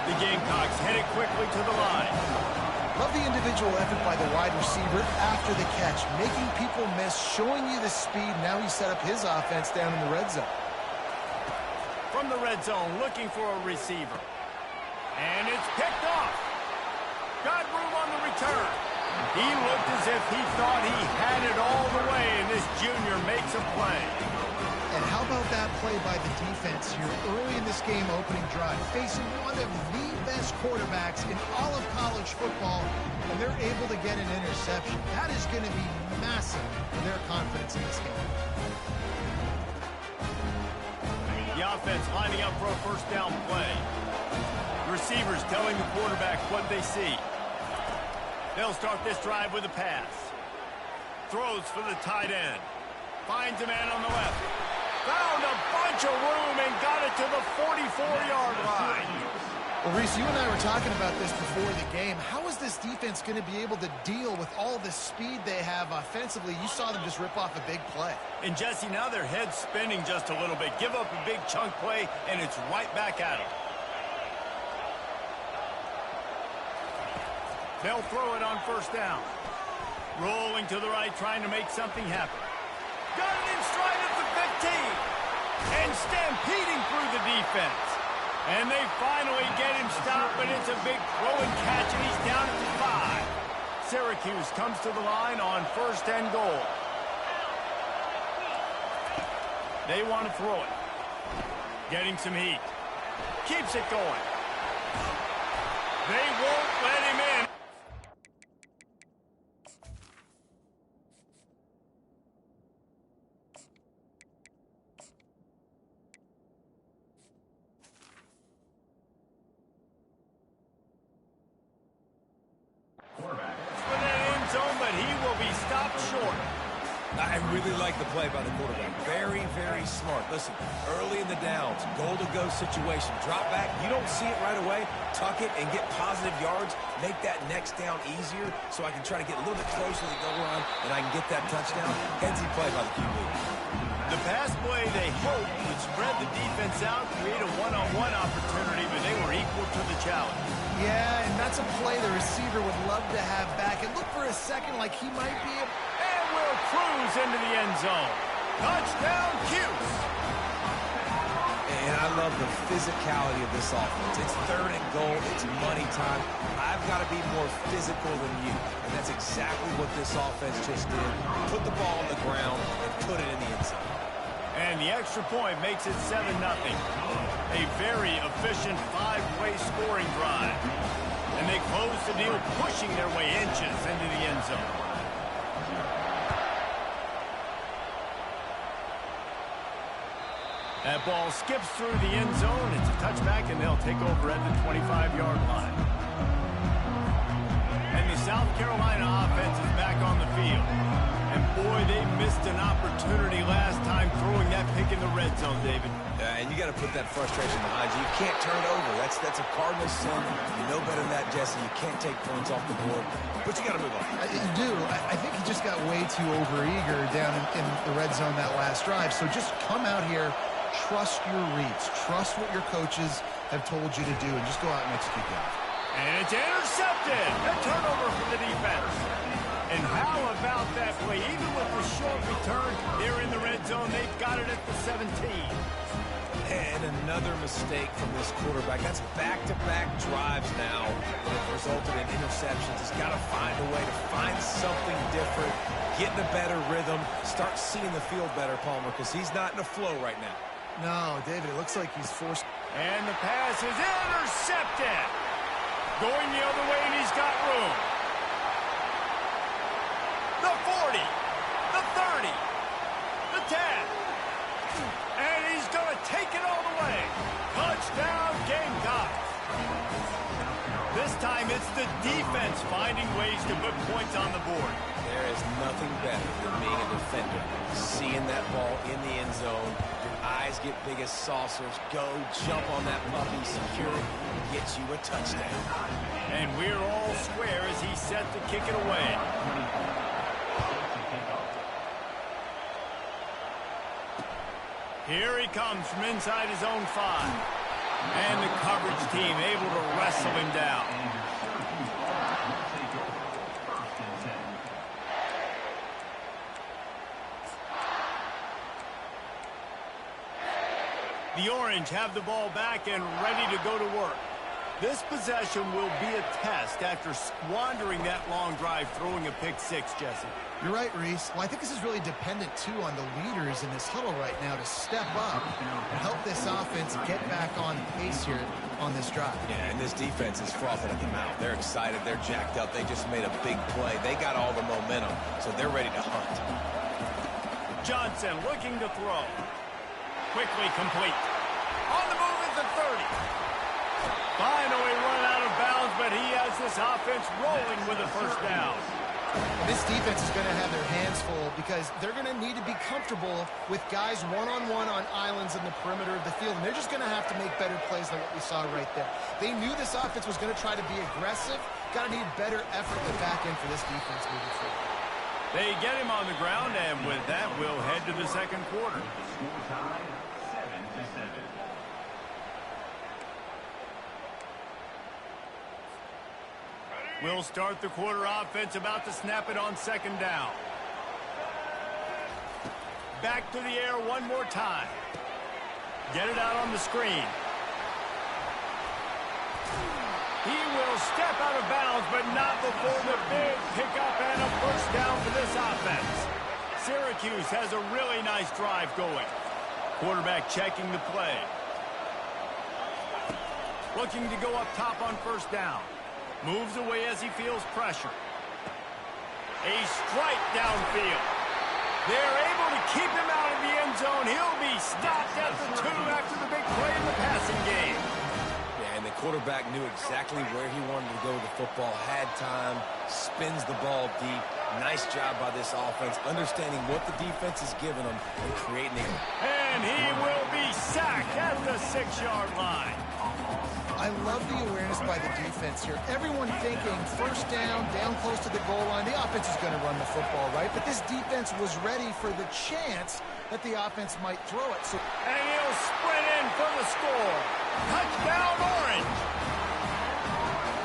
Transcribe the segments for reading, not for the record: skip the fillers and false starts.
The Gamecocks headed quickly to the line. Love the individual effort by the wide receiver after the catch, making people miss, showing you the speed. Now he set up his offense down in the red zone. From the red zone, looking for a receiver. And it's picked off. Got room on the return. He looked as if he thought he had it all the way, and this junior makes a play. And how about that play by the defense here early in this game opening drive, facing one of the best quarterbacks in all of college football, and they're able to get an interception. That is going to be massive for their confidence in this game. The offense lining up for a first down play. Receivers telling the quarterback what they see. They'll start this drive with a pass. Throws for the tight end. Finds a man on the left. Found a bunch of room and got it to the 44-yard line. Well, Reese, you and I were talking about this before the game. How is this defense going to be able to deal with all the speed they have offensively? You saw them just rip off a big play. And, Jesse, now their head's spinning just a little bit. Give up a big chunk play, and it's right back at them. They'll throw it on first down. Rolling to the right, trying to make something happen. Got it in stride at the 15. And stampeding through the defense. And they finally get him stopped, but it's a big throw and catch, and he's down at the 5. Syracuse comes to the line on first and goal. They want to throw it. Getting some heat. Keeps it going. They won't let him in. I really like the play by the quarterback. Very, very smart. Listen, early in the downs, goal-to-go situation. Drop back. You don't see it right away. Tuck it and get positive yards. Make that next down easier so I can try to get a little bit closer to the goal line and I can get that touchdown. Headsy play by the QB. The pass play they hoped would spread the defense out, create a one-on-one opportunity, but they were equal to the challenge. Yeah, and that's a play the receiver would love to have back. And look for a second like he might be and will cruise into the end zone. Touchdown, Cuse. And I love the physicality of this offense. It's third and goal. It's money time. I've got to be more physical than you. And that's exactly what this offense just did. Put the ball on the ground and put it in the end zone. And the extra point makes it 7-0. A very efficient 5-play scoring drive. And they close the deal, pushing their way inches into the end zone. That ball skips through the end zone. It's a touchback, and they'll take over at the 25-yard line. And the South Carolina offense is back on the field. And, boy, they missed an opportunity last time throwing that pick in the red zone, David. Yeah, and you got to put that frustration behind you. You can't turn it over. That's a cardinal sin. You know better than that, Jesse. You can't take points off the board. But you got to move on. You do. I think he just got way too overeager down in the red zone that last drive. So just come out here. Trust your reads. Trust what your coaches have told you to do, and just go out and execute that. And it's intercepted. A turnover for the defense. And how about that play? Even with the short return, they're in the red zone. They've got it at the 17. And another mistake from this quarterback. That's back-to-back drives now that have resulted in interceptions. He's got to find a way to find something different, get in a better rhythm, start seeing the field better, Palmer, because he's not in a flow right now. No, David, it looks like he's forced. And the pass is intercepted. Going the other way, and he's got room. The 40, the 30, the 10. And he's going to take it all the way. Touchdown, Gamecocks. This time it's the defense finding ways to put points on the board. There is nothing better than being a defender. Seeing that ball in the end zone, your eyes get big as saucers. Go, jump on that puppy, secure it, get you a touchdown. And we're all square as he's set to kick it away. Here he comes from inside his own 5. And the coverage team able to wrestle him down. The Orange have the ball back and ready to go to work. This possession will be a test after squandering that long drive, throwing a pick six, Jesse. You're right, Reese. Well, I think this is really dependent, too, on the leaders in this huddle right now to step up and help this offense get back on pace here on this drive. Yeah, and this defense is frothing at the mouth. They're excited. They're jacked up. They just made a big play. They got all the momentum, so they're ready to hunt. Johnson looking to throw. Quickly complete. On the move at the 30. Finally run out of bounds, but he has this offense rolling with a first down. This defense is going to have their hands full because they're going to need to be comfortable with guys one-on-one on islands in the perimeter of the field, and they're just going to have to make better plays than what we saw right there. They knew this offense was going to try to be aggressive. Got to need better effort in the back end for this defense moving forward. They get him on the ground, and with that, we'll head to the second quarter. We'll start the quarter offense, about to snap it on second down. Back to the air one more time. Get it out on the screen. He will step out of bounds, but not before the big pickup and a first down for this offense. Syracuse has a really nice drive going. Quarterback checking the play. Looking to go up top on first down. Moves away as he feels pressure. A strike downfield. They're able to keep him out of the end zone. He'll be stopped at the 2 after the big play in the passing game. Yeah, and the quarterback knew exactly where he wanted to go with the football, had time, spins the ball deep. Nice job by this offense, understanding what the defense is giving them and creating it. And he will be sacked at the 6-yard line. I love the awareness by the defense here. Everyone thinking first down, down close to the goal line. The offense is going to run the football, right? But this defense was ready for the chance that the offense might throw it. And he'll sprint in for the score. Touchdown, Orange.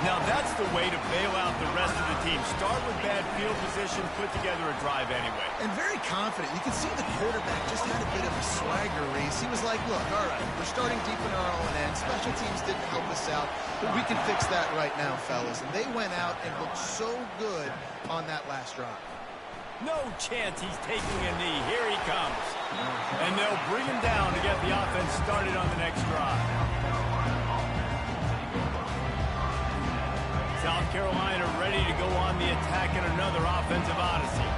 Now that's the way to bail out the rest of the team. Start with bad field position, put together a drive anyway. And very confident. You can see the quarterback just had a bit of a swagger race. He was like, look, all right, we're starting deep in our own end. Special teams didn't help us out, but we can fix that right now, fellas. And they went out and looked so good on that last drive. No chance he's taking a knee. Here he comes. And they'll bring him down to get the offense started on the next drive. South Carolina ready to go on the attack in another offensive odyssey.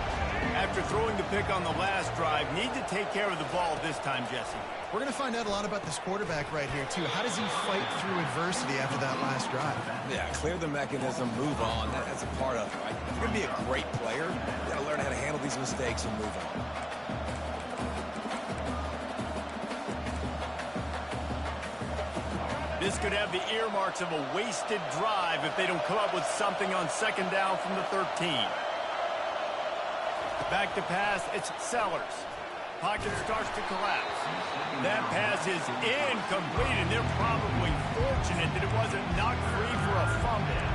After throwing the pick on the last drive, need to take care of the ball this time, Jesse. We're going to find out a lot about this quarterback right here, too. How does he fight through adversity after that last drive? Yeah, clear the mechanism, move on. That's a part of it, right? If you're going to be a great player, you got to learn how to handle these mistakes and move on. This could have the earmarks of a wasted drive if they don't come up with something on second down from the 13. Back to pass, it's Sellers. Pocket starts to collapse. That pass is incomplete, and they're probably fortunate that it wasn't knocked free for a fumble.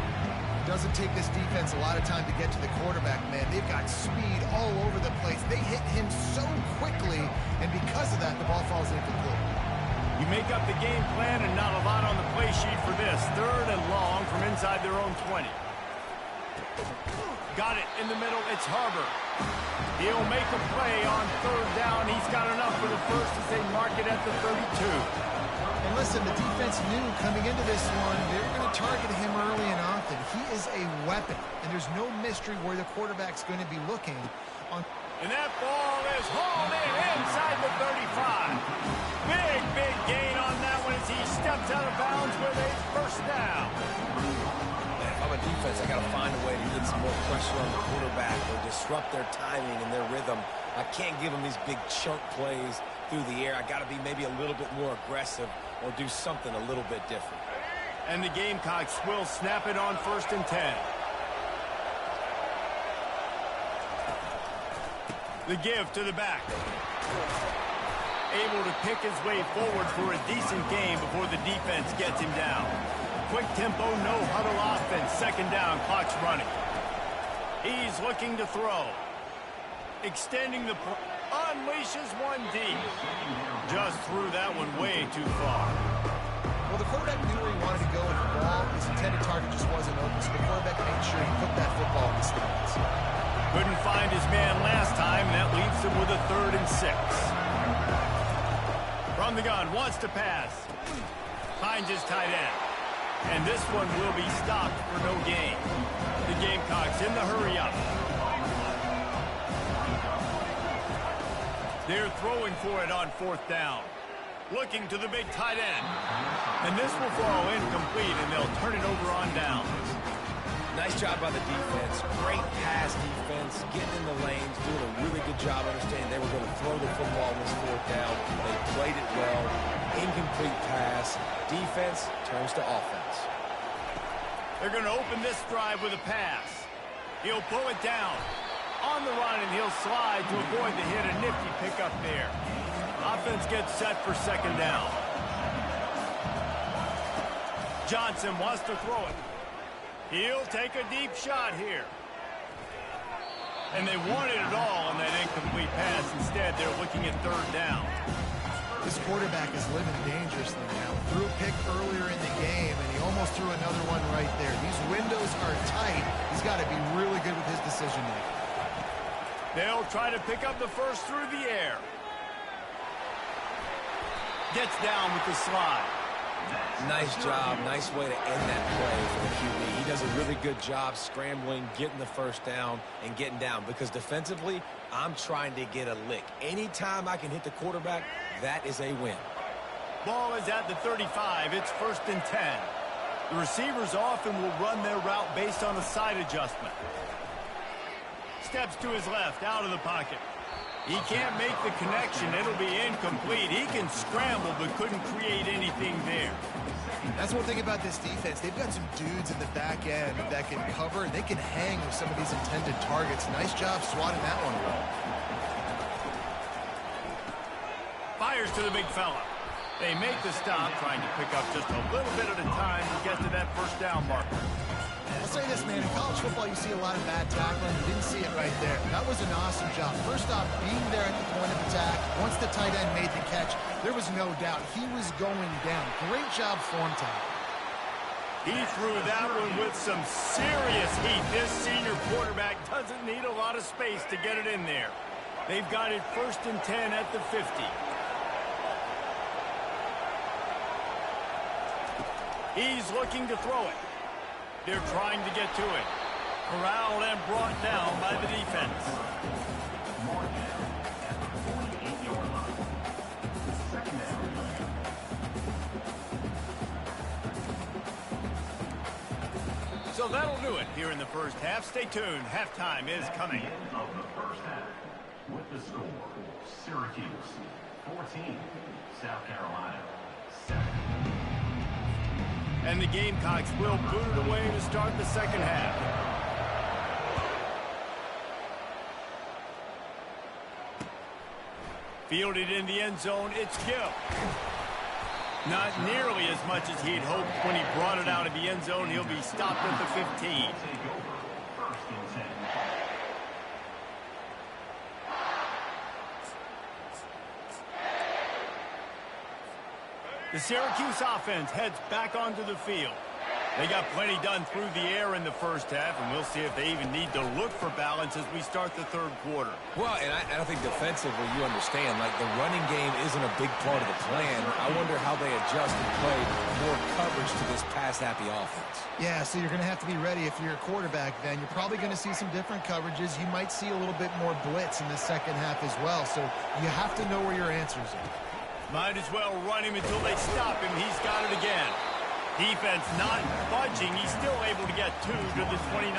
Doesn't take this defense a lot of time to get to the quarterback, man. They've got speed all over the place. They hit him so quickly, and because of that, the ball falls incomplete. You make up the game plan and not a lot on the play sheet for this. 3rd and long from inside their own 20. Got it in the middle. It's Harbor. He'll make a play on 3rd down. He's got enough for the first as they mark it at the 32. And listen, the defense knew coming into this one, they were going to target him early and often. He is a weapon, and there's no mystery where the quarterback's going to be looking on. And that ball is hauled in inside the 35. Big gain on that one as he steps out of bounds with a first down. Man, if I'm a defense, I got to find a way to get some more pressure on the quarterback or disrupt their timing and their rhythm. I can't give them these big chunk plays through the air. I got to be maybe a little bit more aggressive or do something a little bit different. And the Gamecocks will snap it on 1st and 10. The give to the back. able to pick his way forward for a decent game before the defense gets him down. Quick tempo, no huddle offense. Second down, clock's running. He's looking to throw. Extending the unleashes one deep. Just threw that one way too far. Well, the quarterback knew where he wanted to go with the ball. His intended target just wasn't open, so the quarterback made sure he put that football in the stands. Couldn't find his man last time. That leaves him with a 3rd and 6. From the gun, wants to pass. Finds his tight end. And this one will be stopped for no gain. The Gamecocks in the hurry up. They're throwing for it on 4th down. Looking to the big tight end. And this will fall incomplete, and they'll turn it over on downs. Nice job by the defense. Great pass defense, getting in the lanes, doing a really good job understanding they were going to throw the football on this 4th down. They played it well. Incomplete pass. Defense turns to offense. They're going to open this drive with a pass. He'll pull it down. On the run, and he'll slide to avoid the hit. A nifty pickup there. Offense gets set for 2nd down. Johnson wants to throw it. He'll take a deep shot here. And they wanted it all on that incomplete pass. Instead, they're looking at 3rd down. This quarterback is living dangerously now. Threw a pick earlier in the game, and he almost threw another one right there. These windows are tight. He's got to be really good with his decision-making. They'll try to pick up the first through the air. Gets down with the slide. Nice job. Nice way to end that play for the QB. He does a really good job scrambling, getting the 1st down, and getting down. Because defensively, I'm trying to get a lick. Anytime I can hit the quarterback, that is a win. Ball is at the 35. It's 1st and 10. The receivers often will run their route based on a side adjustment. Steps to his left, out of the pocket. He can't make the connection. It'll be incomplete. He can scramble, but couldn't create anything there. That's one thing about this defense. They've got some dudes in the back end that can cover, and they can hang with some of these intended targets. Nice job swatting that one away. Fires to the big fella. They make the stop, trying to pick up just a little bit at a time to get to that 1st down marker. I'll say this, man. In college football, you see a lot of bad tackling. You didn't see it right there. That was an awesome job. First off, being there at the point of attack. Once the tight end made the catch, there was no doubt he was going down. Great job form time. He threw that one with some serious heat. This senior quarterback doesn't need a lot of space to get it in there. They've got it 1st and 10 at the 50. He's looking to throw it. They're trying to get to it. Corralled and brought down by the defense. So that'll do it here in the 1st half. Stay tuned. Halftime is coming. Of the 1st half, with the score, Syracuse 14, South Carolina 7. And the Gamecocks will boot it away to start the 2nd half. Fielded in the end zone, it's Gill. Not nearly as much as he'd hoped when he brought it out of the end zone. He'll be stopped at the 15. The Syracuse offense heads back onto the field. They got plenty done through the air in the 1st half, and we'll see if they even need to look for balance as we start the 3rd quarter. Well, and I think defensively, you understand, like the running game isn't a big part of the plan. I wonder how they adjust and play more coverage to this pass-happy offense. Yeah, so you're going to have to be ready if you're a quarterback then. You're probably going to see some different coverages. You might see a little bit more blitz in the 2nd half as well, so you have to know where your answers are. Might as well run him until they stop him. He's got it again. Defense not budging. He's still able to get 2 to the 29.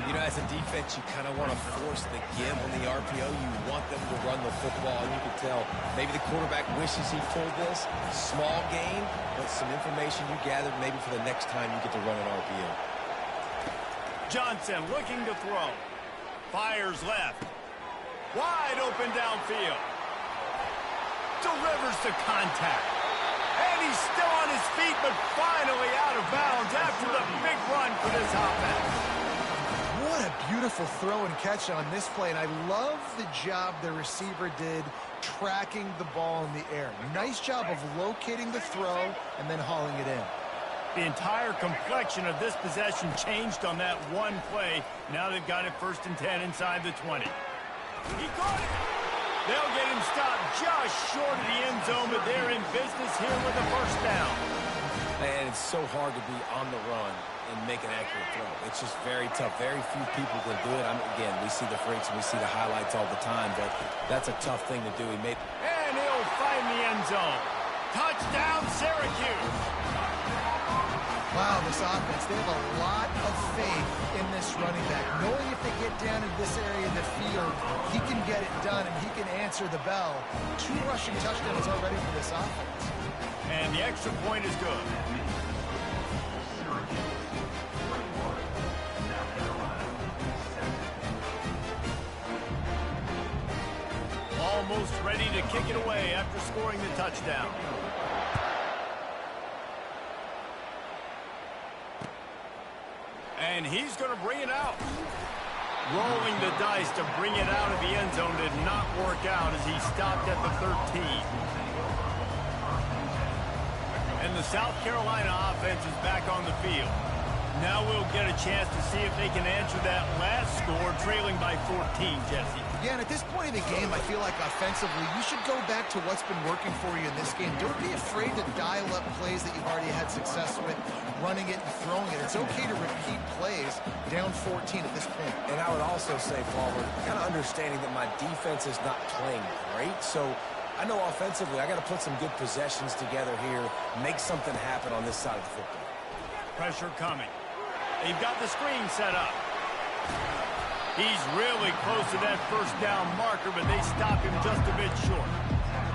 You know, as a defense, you kind of want to force the give on the RPO. You want them to run the football. And you can tell maybe the quarterback wishes he pulled this. Small gain, but some information you gathered maybe for the next time you get to run an RPO. Johnson looking to throw. Fires left. Wide open downfield. delivers the contact. And he's still on his feet, but finally out of bounds after the big run for this offense. What a beautiful throw and catch on this play, and I love the job the receiver did tracking the ball in the air. Nice job of locating the throw and then hauling it in. The entire complexion of this possession changed on that one play. Now they've got it 1st and 10 inside the 20. He caught it. They'll get him stopped just short of the end zone, but they're in business here with a 1st down. Man, it's so hard to be on the run and make an accurate throw. It's just very tough. Very few people can do it. Again, we see the freaks and we see the highlights all the time, but that's a tough thing to do. And he'll find the end zone. Touchdown, Syracuse. Wow, this offense, they have a lot of faith in this running back. Knowing if they get down in this area of the field, he can get it done and he can answer the bell. 2 rushing touchdowns already for this offense. And the extra point is good. Almost ready to kick it away after scoring the touchdown. And he's going to bring it out. Rolling the dice to bring it out of the end zone did not work out as he stopped at the 13. And the South Carolina offense is back on the field. Now we'll get a chance to see if they can answer that last score, trailing by 14, Jesse. Yeah, and at this point in the game, I feel like offensively, you should go back to what's been working for you in this game. Don't be afraid to dial up plays that you've already had success with, running it and throwing it. It's okay to repeat plays down 14 at this point. And I would also say, Palmer, kind of understanding that my defense is not playing great, so I know offensively I got to put some good possessions together here, make something happen on this side of the football. Pressure coming. They've got the screen set up. He's really close to that 1st down marker, but they stop him just a bit short.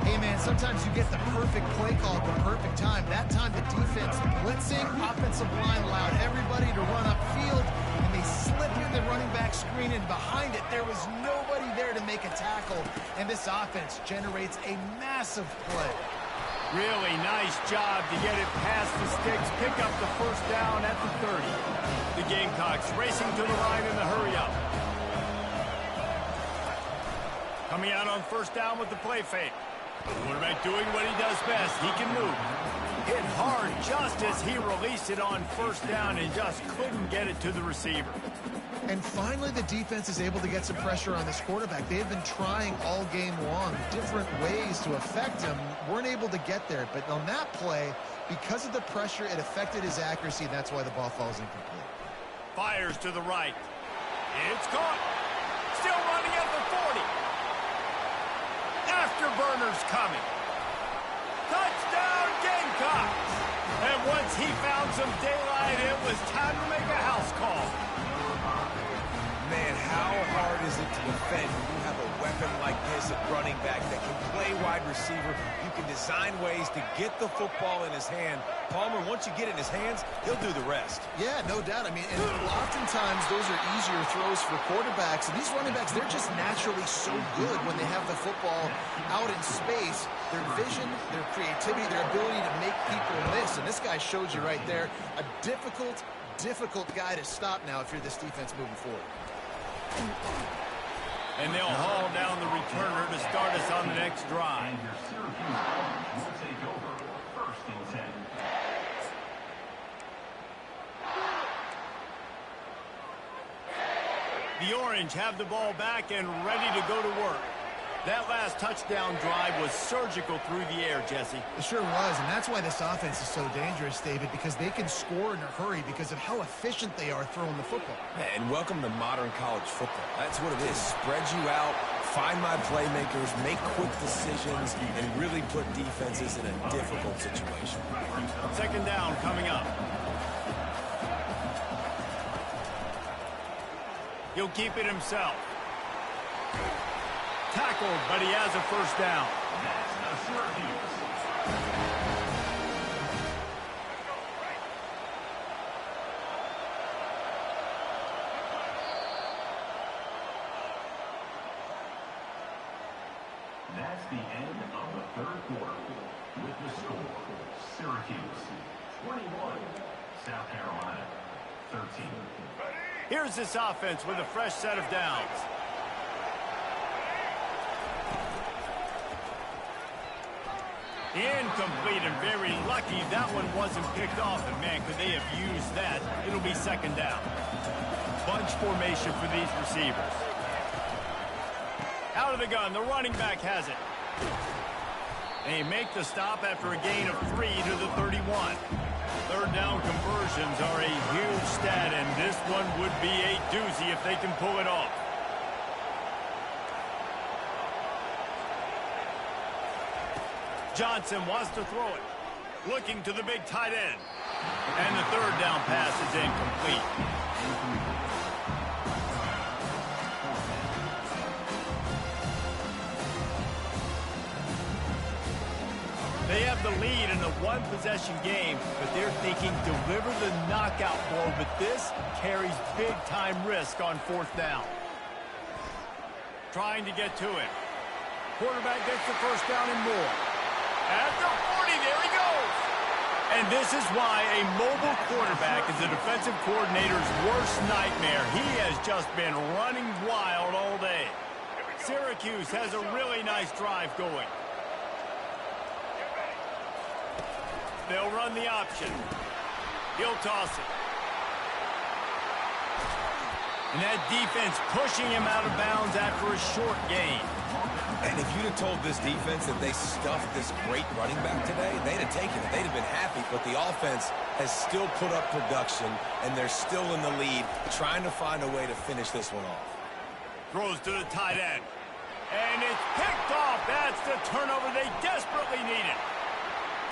Hey, man, sometimes you get the perfect play call at the perfect time. That time the defense blitzing, offensive line allowed everybody to run upfield, and they slip in the running back screen, and behind it there was nobody there to make a tackle, and this offense generates a massive play. Really nice job to get it past the sticks, pick up the 1st down at the 30. The Gamecocks racing to the line in the hurry-up. Coming out on 1st down with the play fake. Quarterback doing what he does best. He can move. Hit hard just as he released it on 1st down and just couldn't get it to the receiver. And finally, the defense is able to get some pressure on this quarterback. They have been trying all game long different ways to affect him. Weren't able to get there. But on that play, because of the pressure, it affected his accuracy, and that's why the ball falls incomplete. Fires to the right. It's caught. Still running at the 40. Afterburners coming. Touchdown, Gamecocks. And once he found some daylight, it was time to make a house call. Man, how hard is it to defend when you have a weapon like this at running back that can play wide receiver? You can design ways to get the football in his hand. Palmer, once you get it in his hands, he'll do the rest. Yeah, no doubt. I mean, and oftentimes those are easier throws for quarterbacks. And these running backs, they're just naturally so good when they have the football out in space. Their vision, their creativity, their ability to make people miss. And this guy showed you right there, a difficult guy to stop now if you're this defense moving forward. And they'll haul down the returner to start us on the next drive. And your Syracuse Orange will take over 1st and 10. The Orange have the ball back and ready to go to work. That last touchdown drive was surgical through the air, Jesse. It sure was, and that's why this offense is so dangerous, David, because they can score in a hurry because of how efficient they are throwing the football. And welcome to modern college football. That's what it is. Spread you out, find my playmakers, make quick decisions, and really put defenses in a difficult situation. 2nd down coming up. He'll keep it himself. Tackled, but he has a 1st down. That's the Syracuse. That's the end of the 3rd quarter. With the score, Syracuse 21, South Carolina 13. Here's this offense with a fresh set of downs. Incomplete, and very lucky that one wasn't picked off. And man, could they have used that? It'll be second down. Bunch formation for these receivers. Out of the gun, the running back has it. They make the stop after a gain of 3 to the 31. Third down conversions are a huge stat, and this one would be a doozy if they can pull it off. Johnson wants to throw it. Looking to the big tight end. And the third down pass is incomplete. They have the lead in a one-possession game, but they're thinking deliver the knockout blow, but this carries big-time risk on fourth down. Trying to get to it. Quarterback gets the first down and more. At the 40, there he goes. And this is why a mobile quarterback is a defensive coordinator's worst nightmare. He has just been running wild all day. Syracuse has a really nice drive going. They'll run the option. He'll toss it. And that defense pushing him out of bounds after a short gain. And if you'd have told this defense that they stuffed this great running back today, they'd have taken it. They'd have been happy, but the offense has still put up production, and they're still in the lead, trying to find a way to finish this one off. Throws to the tight end. And it's picked off. That's the turnover they desperately needed.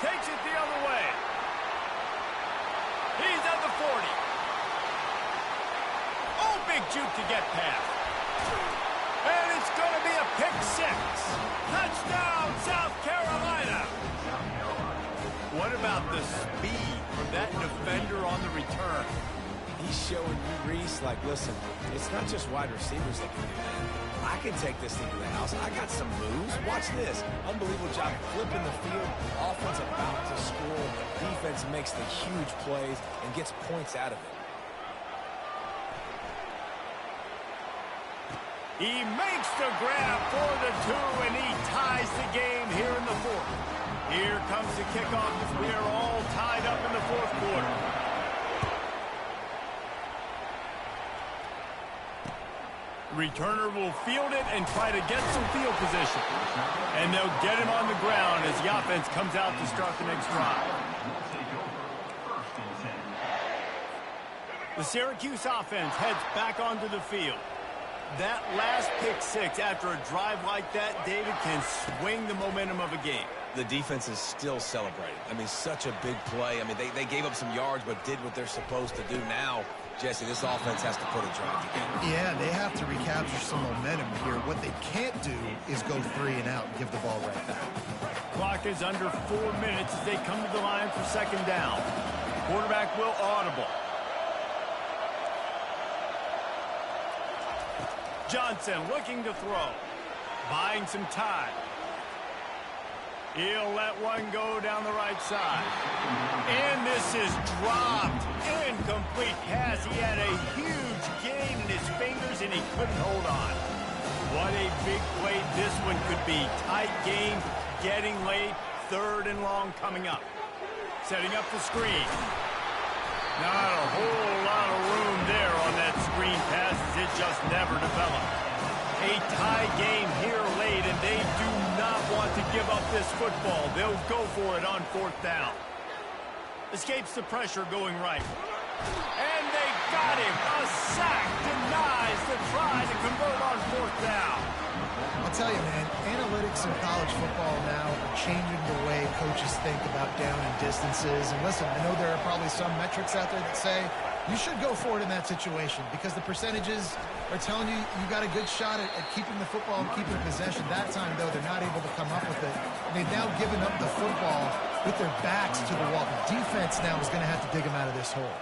Takes it the other way. He's at the 40. Oh, big juke to get past. And it's going to be a pick six. Touchdown, South Carolina. What about the speed from that defender on the return? He's showing you, Reese, like, listen, it's not just wide receivers that can do that. I can take this thing to the house. I got some moves. Watch this. Unbelievable job flipping the field. Offense about to score. Defense makes the huge plays and gets points out of it. He makes the grab for the 2, and he ties the game here in the fourth. Here comes the kickoff as we are all tied up in the fourth quarter. Returner will field it and try to get some field position. And they'll get him on the ground as the offense comes out to start the next drive. The Syracuse offense heads back onto the field. That last pick six after a drive like that, David, can swing the momentum of a game. The defense is still celebrating. I mean, such a big play. I mean, they gave up some yards but did what they're supposed to do. Now, Jesse, this offense has to put a drive together. Yeah, they have to recapture some momentum here. What they can't do is go 3 and out and give the ball right back. Clock is under 4 minutes as they come to the line for second down. Quarterback will audible. Johnson looking to throw. Buying some time. He'll let one go down the right side. And this is dropped. Incomplete pass. He had a huge gain in his fingers and he couldn't hold on. What a big play this one could be. Tight game, getting late, third and long coming up. Setting up the screen. Not a whole lot of room there on that screen pass as it just never developed. A tie game here late, and they do not want to give up this football. They'll go for it on fourth down. Escapes the pressure going right. And they got him. A sack denies the try to convert on fourth down. I'll tell you, man, analytics in college football now are changing the way coaches think about down and distances. And listen, I know there are probably some metrics out there that say you should go for it in that situation because the percentages are telling you you got a good shot at keeping the football and keeping possession. That time, though, they're not able to come up with it. And they've now given up the football with their backs to the wall. The defense now is going to have to dig them out of this hole.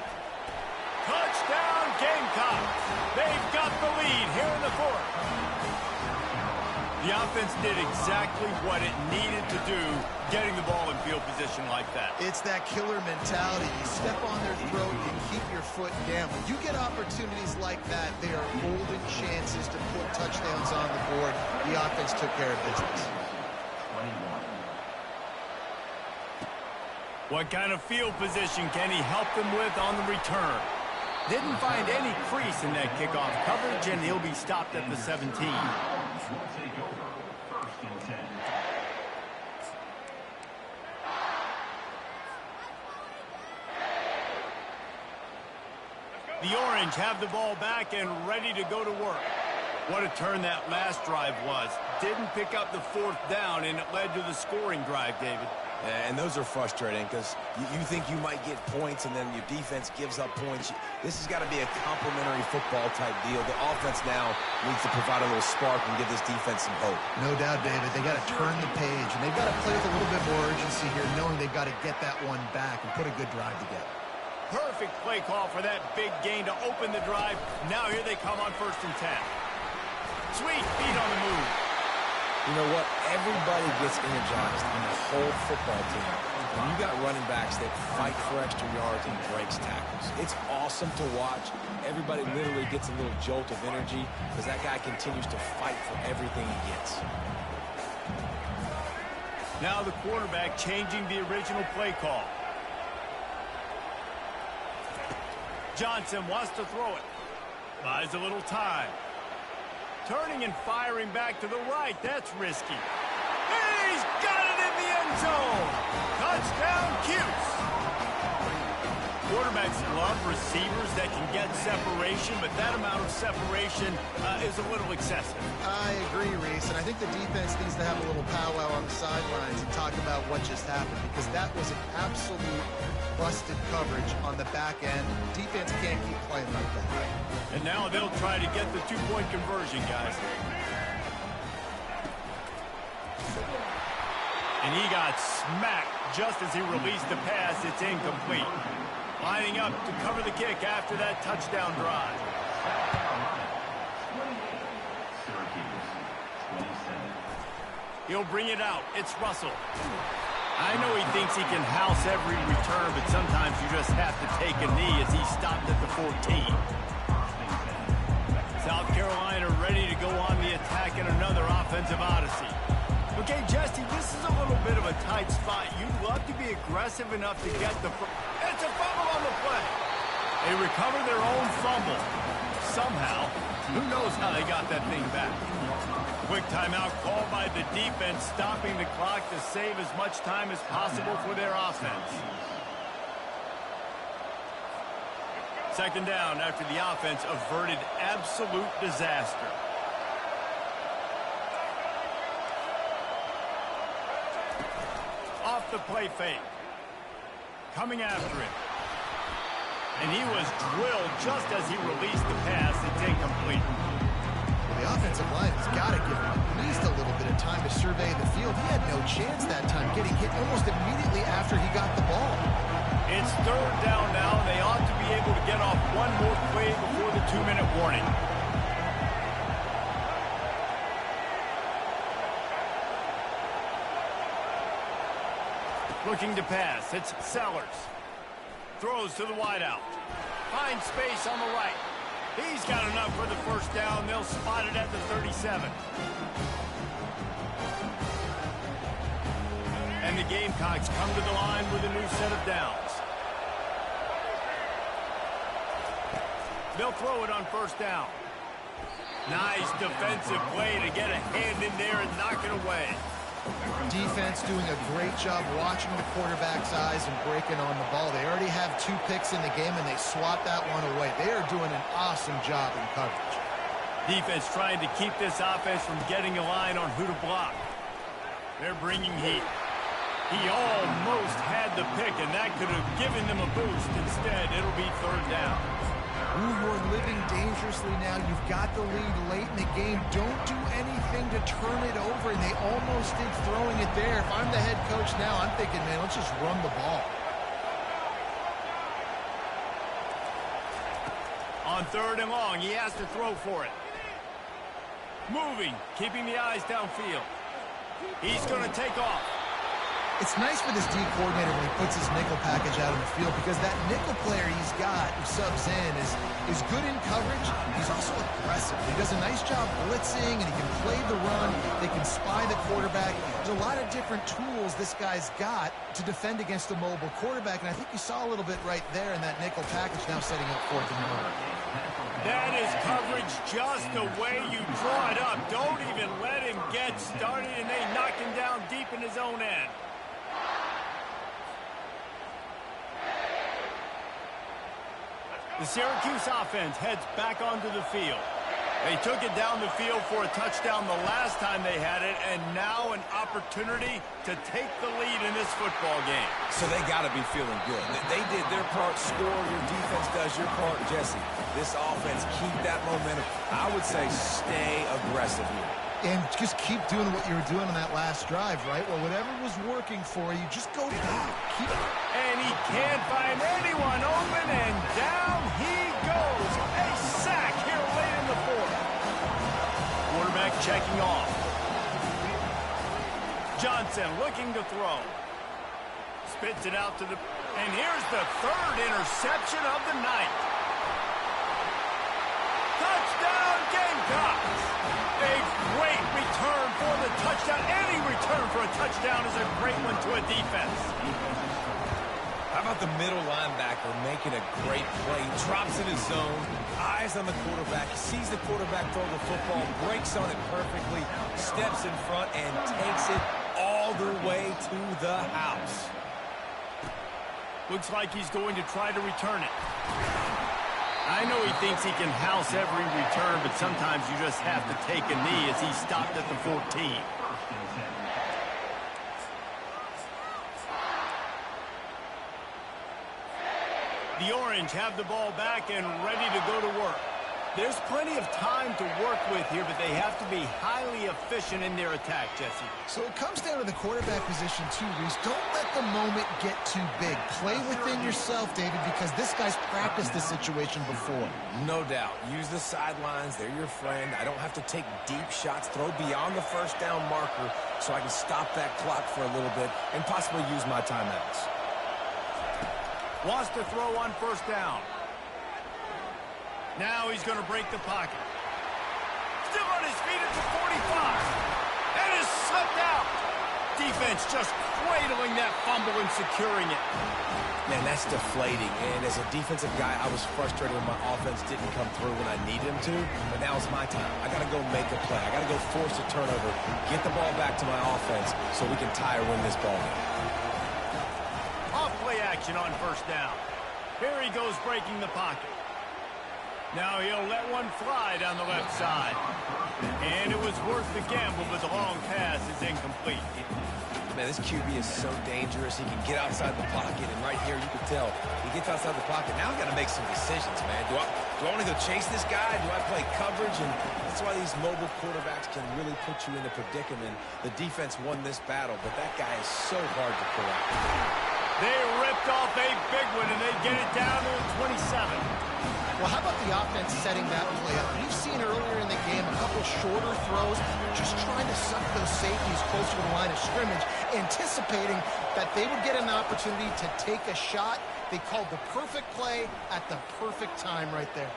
Touchdown, Gamecocks. They've got the lead here in the fourth. The offense did exactly what it needed to do, getting the ball in field position like that. It's that killer mentality. You step on their throat, you keep your foot down. When you get opportunities like that, they are golden chances to put touchdowns on the board. The offense took care of business. What kind of field position can he help them with on the return? Didn't find any crease in that kickoff coverage, and he'll be stopped at the 17. The Orange have the ball back and ready to go to work. What a turn that last drive was. Didn't pick up the 4th down, and it led to the scoring drive, David. And those are frustrating because you think you might get points and then your defense gives up points. This has got to be a complementary football type deal. The offense now needs to provide a little spark and give this defense some hope. No doubt, David. They got to turn the page, and they've got to play with a little bit more urgency here, knowing they've got to get that one back and put a good drive together. Perfect play call for that big gain to open the drive. Now here they come on 1st and 10. Sweet feet on the move. You know what? Everybody gets energized in the whole football team. When you got running backs that fight for extra yards and breaks tackles, it's awesome to watch. Everybody literally gets a little jolt of energy because that guy continues to fight for everything he gets. Now the quarterback changing the original play call. Johnson wants to throw it. Buys a little time. Turning and firing back to the right. That's risky. He's got it in the end zone. Touchdown, Cuse. Quarterbacks love receivers that can get separation, but that amount of separation is a little excessive. I agree, Reese, and I think the defense needs to have a little powwow on the sidelines and talk about what just happened, because that was an absolute busted coverage on the back end. Defense can't keep playing like that. And now they'll try to get the 2-point conversion, guys. And he got smacked just as he released the pass. It's incomplete. Lining up to cover the kick after that touchdown drive. He'll bring it out. It's Russell. I know he thinks he can house every return, but sometimes you just have to take a knee as he stopped at the 14. South Carolina ready to go on the attack in another offensive odyssey. Okay, Jesse, this is a little bit of a tight spot. You'd love to be aggressive enough to get the... It's a fumble on the play. They recover their own fumble. Somehow, who knows how they got that thing back. Quick timeout called by the defense, stopping the clock to save as much time as possible for their offense. 2nd down after the offense averted absolute disaster. Off the play fake. Coming after it. And he was drilled just as he released the pass. It's incomplete. Well, the offensive line has got to give him at least a little bit of time to survey the field. He had no chance that time, getting hit almost immediately after he got the ball. It's 3rd down now. They ought to be able to get off one more play before the 2-minute warning. Looking to pass. It's Sellers. Throws to the wideout. Finds space on the right. He's got enough for the 1st down. They'll spot it at the 37. And the Gamecocks come to the line with a new set of downs. They'll throw it on 1st down. Nice defensive play to get a hand in there and knock it away. Defense doing a great job watching the quarterback's eyes and breaking on the ball. They already have 2 picks in the game, and they swat that one away. They are doing an awesome job in coverage. Defense trying to keep this offense from getting a line on who to block. They're bringing heat. He almost had the pick, and that could have given them a boost. Instead, it'll be 3rd down. Ooh, you're living dangerously now. You've got the lead late in the game. Don't do anything to turn it over, and they almost did throwing it there. If I'm the head coach now, I'm thinking, man, let's just run the ball. On 3rd and long, he has to throw for it. Moving, keeping the eyes downfield. He's going to take off. It's nice for this D coordinator when he puts his nickel package out on the field because that nickel player he's got who subs in is good in coverage. He's also aggressive. He does a nice job blitzing, and he can play the run. They can spy the quarterback. There's a lot of different tools this guy's got to defend against a mobile quarterback, and I think you saw a little bit right there in that nickel package now setting up 4th and 1. That is coverage just the way you draw it up. Don't even let him get started, and they knock him down deep in his own end. The Syracuse offense heads back onto the field. They took it down the field for a touchdown the last time they had it, and now an opportunity to take the lead in this football game. So they got to be feeling good. They did their part, score, your defense does your part, Jesse. This offense, keep that momentum. I would say stay aggressive here. And just keep doing what you were doing on that last drive, right? Well, whatever was working for you, just go back. Keep it. And he can't find anyone open, and down he goes. A sack here late in the 4th. Quarterback checking off. Johnson looking to throw. Spits it out to the... And here's the 3rd interception of the night. Touchdown Gamecocks! A great return for the touchdown. Any return for a touchdown is a great one to a defense. How about the middle linebacker making a great play? He drops in his zone, eyes on the quarterback. He sees the quarterback throw the football, breaks on it perfectly, steps in front, and takes it all the way to the house. Looks like he's going to try to return it. I know he thinks he can house every return, but sometimes you just have to take a knee as he stopped at the 14. The Orange have the ball back and ready to go to work. There's plenty of time to work with here, but they have to be highly efficient in their attack, Jesse. So it comes down to the quarterback position too, Reese. Don't let the moment get too big. Play within yourself, David, because this guy's practiced this situation before. No doubt. Use the sidelines. They're your friend. I don't have to take deep shots. Throw beyond the 1st down marker so I can stop that clock for a little bit and possibly use my timeouts. Wants to throw on 1st down. Now he's going to break the pocket. Still on his feet at the 45. And is slipped out. Defense just cradling that fumble and securing it. Man, that's deflating. And as a defensive guy, I was frustrated when my offense didn't come through when I needed him to. But now it's my time. I got to go make a play. I got to go force a turnover, get the ball back to my offense so we can tie or win this ball game. Off play action on 1st down. Here he goes breaking the pocket. Now he'll let one fly down the left side. And it was worth the gamble, but the long pass is incomplete. Man, this QB is so dangerous. He can get outside the pocket, and right here you can tell he gets outside the pocket. Now I got to make some decisions, man. Do I want to go chase this guy? Do I play coverage? And that's why these mobile quarterbacks can really put you in a predicament. The defense won this battle, but that guy is so hard to correct. They ripped off a big one, and they get it down to 27. Well, how about the offense setting that play up? We've seen earlier in the game a couple shorter throws, just trying to suck those safeties closer to the line of scrimmage, anticipating that they would get an opportunity to take a shot. They called the perfect play at the perfect time right there.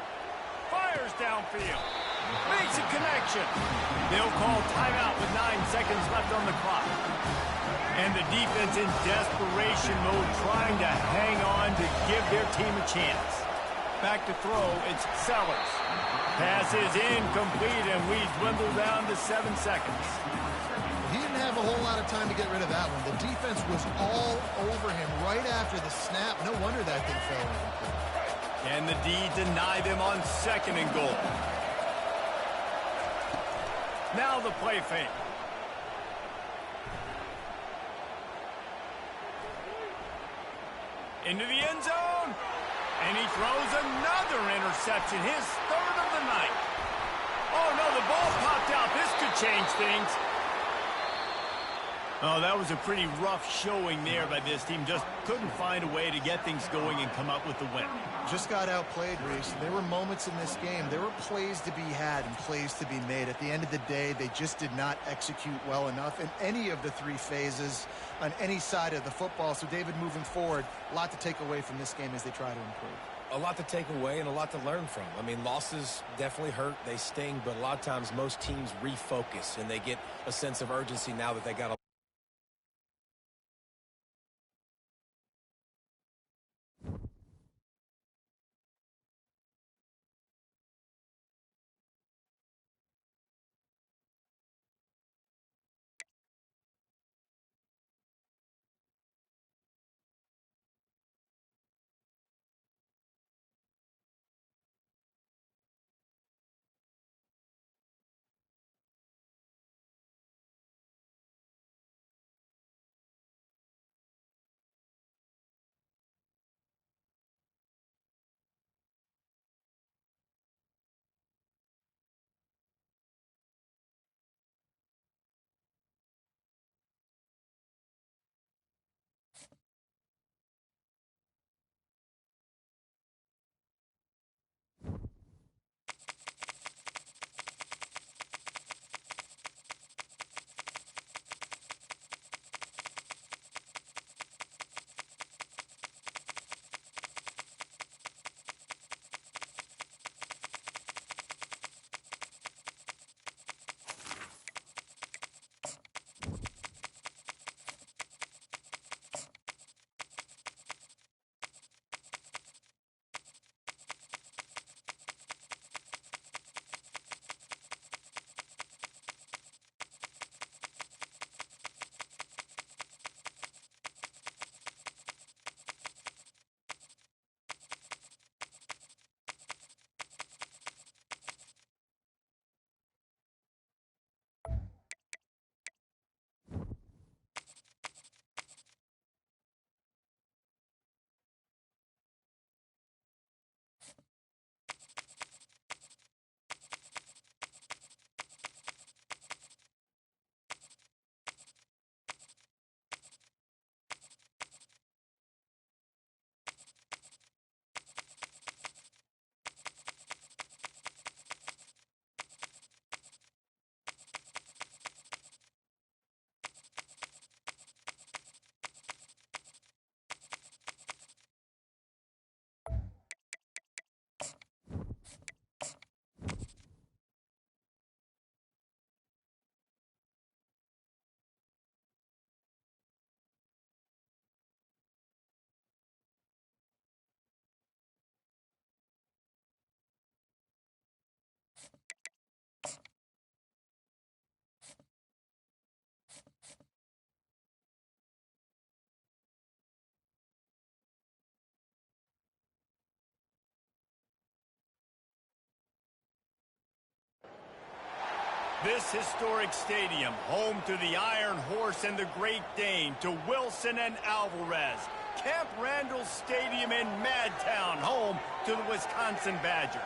Fires downfield. Makes a connection. They'll call timeout with 9 seconds left on the clock. And the defense in desperation mode, trying to hang on to give their team a chance. Back to throw, it's Sellers. Pass is incomplete, and we dwindle down to 7 seconds. He didn't have a whole lot of time to get rid of that one. The defense was all over him right after the snap. No wonder that thing fell incomplete. Can the D deny them on 2nd and goal? Now the play fake. Into the end zone. And he throws another interception, his 3rd of the night. Oh, no, the ball popped out. This could change things. Oh, that was a pretty rough showing there by this team. Just couldn't find a way to get things going and come up with the win. Just got outplayed, Reese. There were moments in this game. There were plays to be had and plays to be made. At the end of the day, they just did not execute well enough in any of the three phases on any side of the football. So, David, moving forward, a lot to take away from this game as they try to improve. A lot to take away and a lot to learn from. I mean, losses definitely hurt. They sting, but a lot of times most teams refocus and they get a sense of urgency now that they got a This historic stadium, home to the Iron Horse and the Great Dane, to Wilson and Alvarez. Camp Randall Stadium in Madtown, home to the Wisconsin Badgers.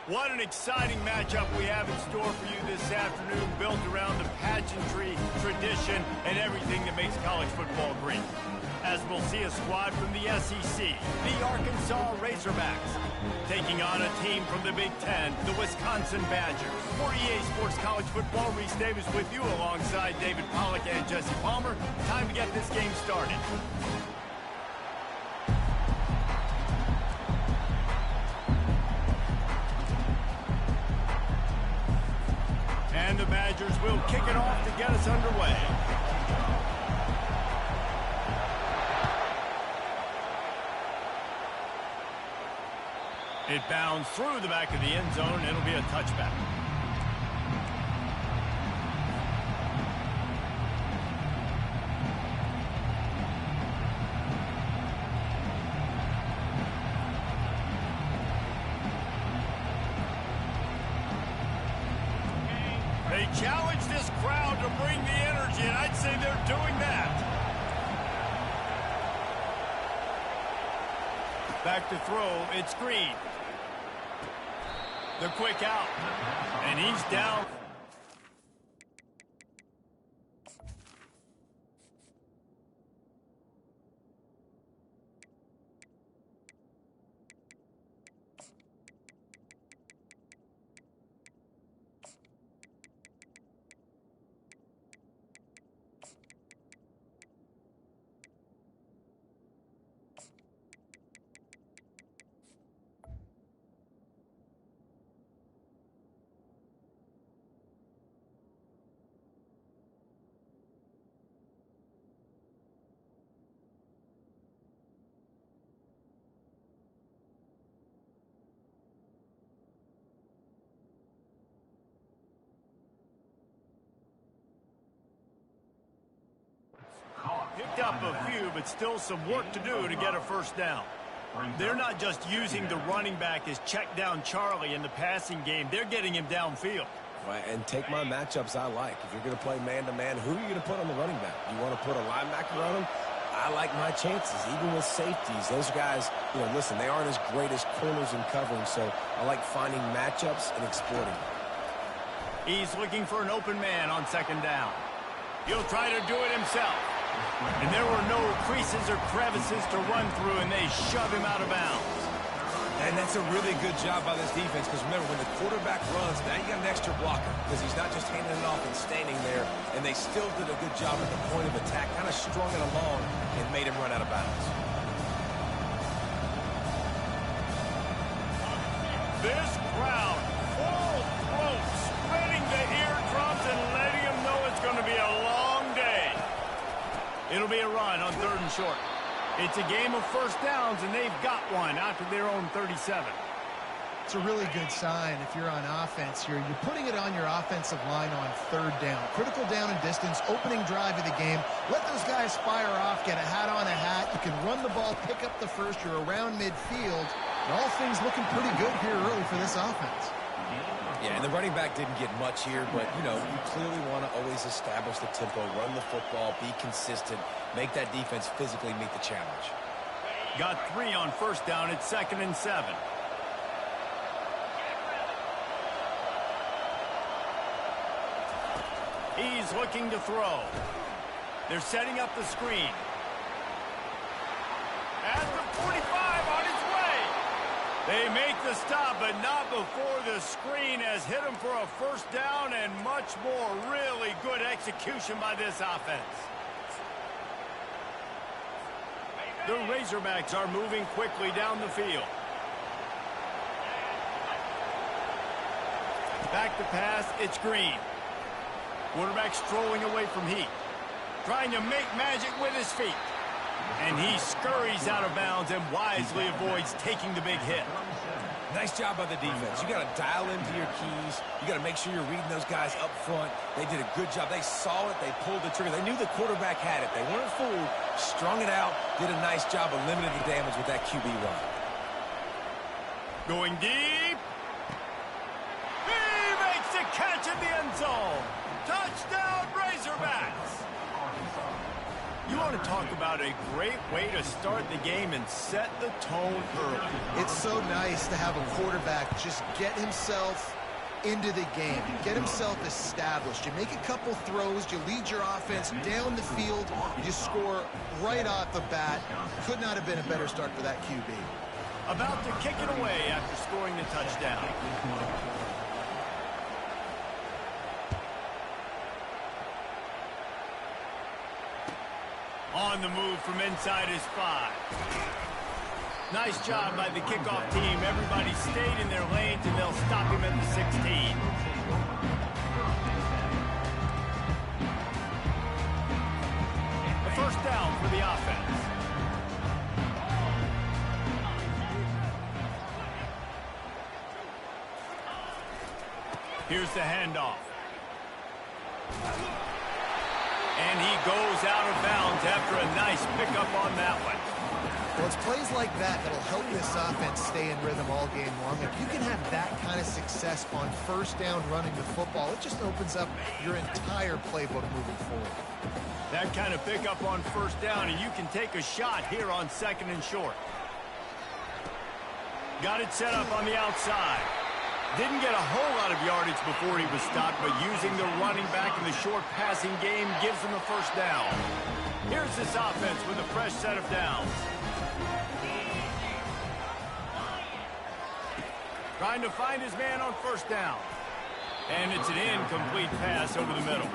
What an exciting matchup we have in store for you this afternoon, built around the pageantry, tradition, and everything that makes college football great. As we'll see a squad from the SEC, the Arkansas Razorbacks, taking on a team from the Big Ten, the Wisconsin Badgers. For EA Sports College Football, Reese Davis with you alongside David Pollack and Jesse Palmer. Time to get this game started. And the Badgers will kick it off to get us underway. It bounds through the back of the end zone, and it'll be a touchback. They challenge this crowd to bring the energy, and I'd say they're doing that. Back to throw, it's Green. The quick out, and he's down. up a few, but still some work to do to get a first down. They're not just using the running back as check down Charlie in the passing game. They're getting him downfield. Right, and take my matchups I like. If you're going to play man-to-man, who are you going to put on the running back? You want to put a linebacker on him? I like my chances, even with safeties. Those guys, listen, they aren't as great as corners in covering, so I like finding matchups and exploiting them. He's looking for an open man on second down. He'll try to do it himself. And there were no creases or crevices to run through, and they shove him out of bounds. And that's a really good job by this defense, because remember, when the quarterback runs, now you got an extra blocker, because he's not just handing it off and standing there, and they still did a good job at the point of attack, kind of strung it along and made him run out of bounds. This crowd, full throat, spreading the eardrums and letting them know it's going to be a long day. It'll be a run on 3rd and short. It's a game of first downs, and they've got one after their own 37. It's a really good sign if you're on offense here. You're putting it on your offensive line on 3rd down. Critical down and distance, opening drive of the game. Let those guys fire off, get a hat on a hat. You can run the ball, pick up the first. You're around midfield. And all things looking pretty good here early for this offense. Yeah, and the running back didn't get much here, but, you clearly want to always establish the tempo, run the football, be consistent, make that defense physically meet the challenge. Got 3 on first down. It's 2nd and 7. He's looking to throw. They're setting up the screen. At the 45, on its way. They make the stop, but not before the screen has hit them for a first down, and much more. Really good execution by this offense. The Razorbacks are moving quickly down the field. Back to pass, it's Green. Quarterback strolling away from Heat. Trying to make magic with his feet. And he scurries out of bounds and wisely avoids taking the big hit. Nice job by the defense. You got to dial into your keys. You got to make sure you're reading those guys up front. They did a good job. They saw it. They pulled the trigger. They knew the quarterback had it. They weren't fooled. Strung it out. Did a nice job of limiting the damage with that QB run. Going deep. He makes a catch in the end zone. Touchdown, Razorbacks. You want to talk about a great way to start the game and set the tone early. It's so nice to have a quarterback just get himself into the game, get himself established. You make a couple throws, you lead your offense down the field, you score right off the bat. Could not have been a better start for that QB. About to kick it away after scoring the touchdown. On the move from inside his 5. Nice job by the kickoff team. Everybody stayed in their lanes, and they'll stop him at the 16. A first down for the offense. Here's the handoff. And he goes out of bounds after a nice pickup on that one. Well, it's plays like that that'll help this offense stay in rhythm all game long. If you can have that kind of success on first down running the football, it just opens up your entire playbook moving forward. That kind of pickup on first down, and you can take a shot here on 2nd and short. Got it set up on the outside. Didn't get a whole lot of yardage before he was stopped, but using the running back in the short passing game gives him a first down. Here's this offense with a fresh set of downs. Trying to find his man on first down. And it's an incomplete pass over the middle.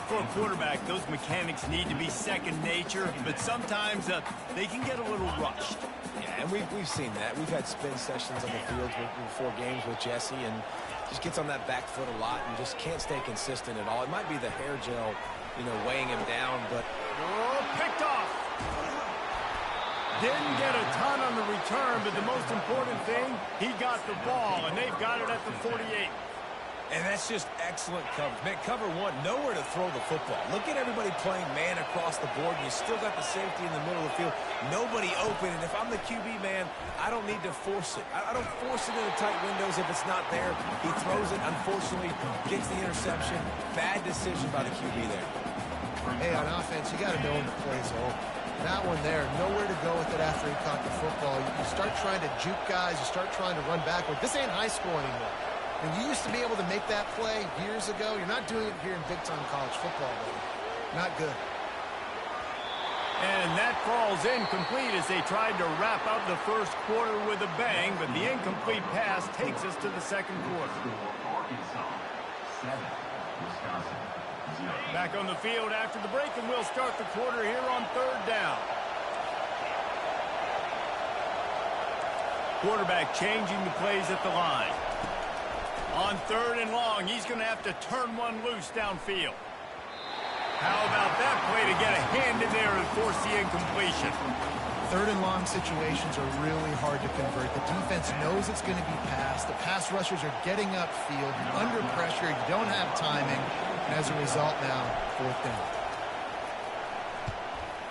For a quarterback, those mechanics need to be second nature, but sometimes they can get a little rushed. Yeah, and we've seen that. We've had spin sessions on the field before games with Jesse, and just gets on that back foot a lot and just can't stay consistent at all. It might be the hair gel, weighing him down, but... Oh, picked off. Didn't get a ton on the return, but the most important thing, he got the ball, and they've got it at the 48. And that's just excellent coverage. Man, cover one, nowhere to throw the football. Look at everybody playing man across the board. You still got the safety in the middle of the field. Nobody open. And if I'm the QB, man, I don't need to force it. I don't force it into tight windows if it's not there. He throws it, unfortunately, gets the interception. Bad decision by the QB there. Hey, on offense, you got to know when the play's over. That one there, nowhere to go with it after he caught the football. You start trying to juke guys. You start trying to run backward. This ain't high school anymore. And you used to be able to make that play years ago. You're not doing it here in big-time college football, though. Not good. And that falls incomplete as they tried to wrap up the first quarter with a bang, but the incomplete pass takes us to the second quarter. Arkansas 7, Wisconsin 0. Back on the field after the break, and we'll start the quarter here on third down. Quarterback changing the plays at the line. On third and long, he's going to have to turn one loose downfield. How about that play to get a hand in there and force the incompletion? Third and long situations are really hard to convert. The defense knows it's going to be passed. The pass rushers are getting upfield. You're under pressure. You don't have timing. And as a result now, fourth down.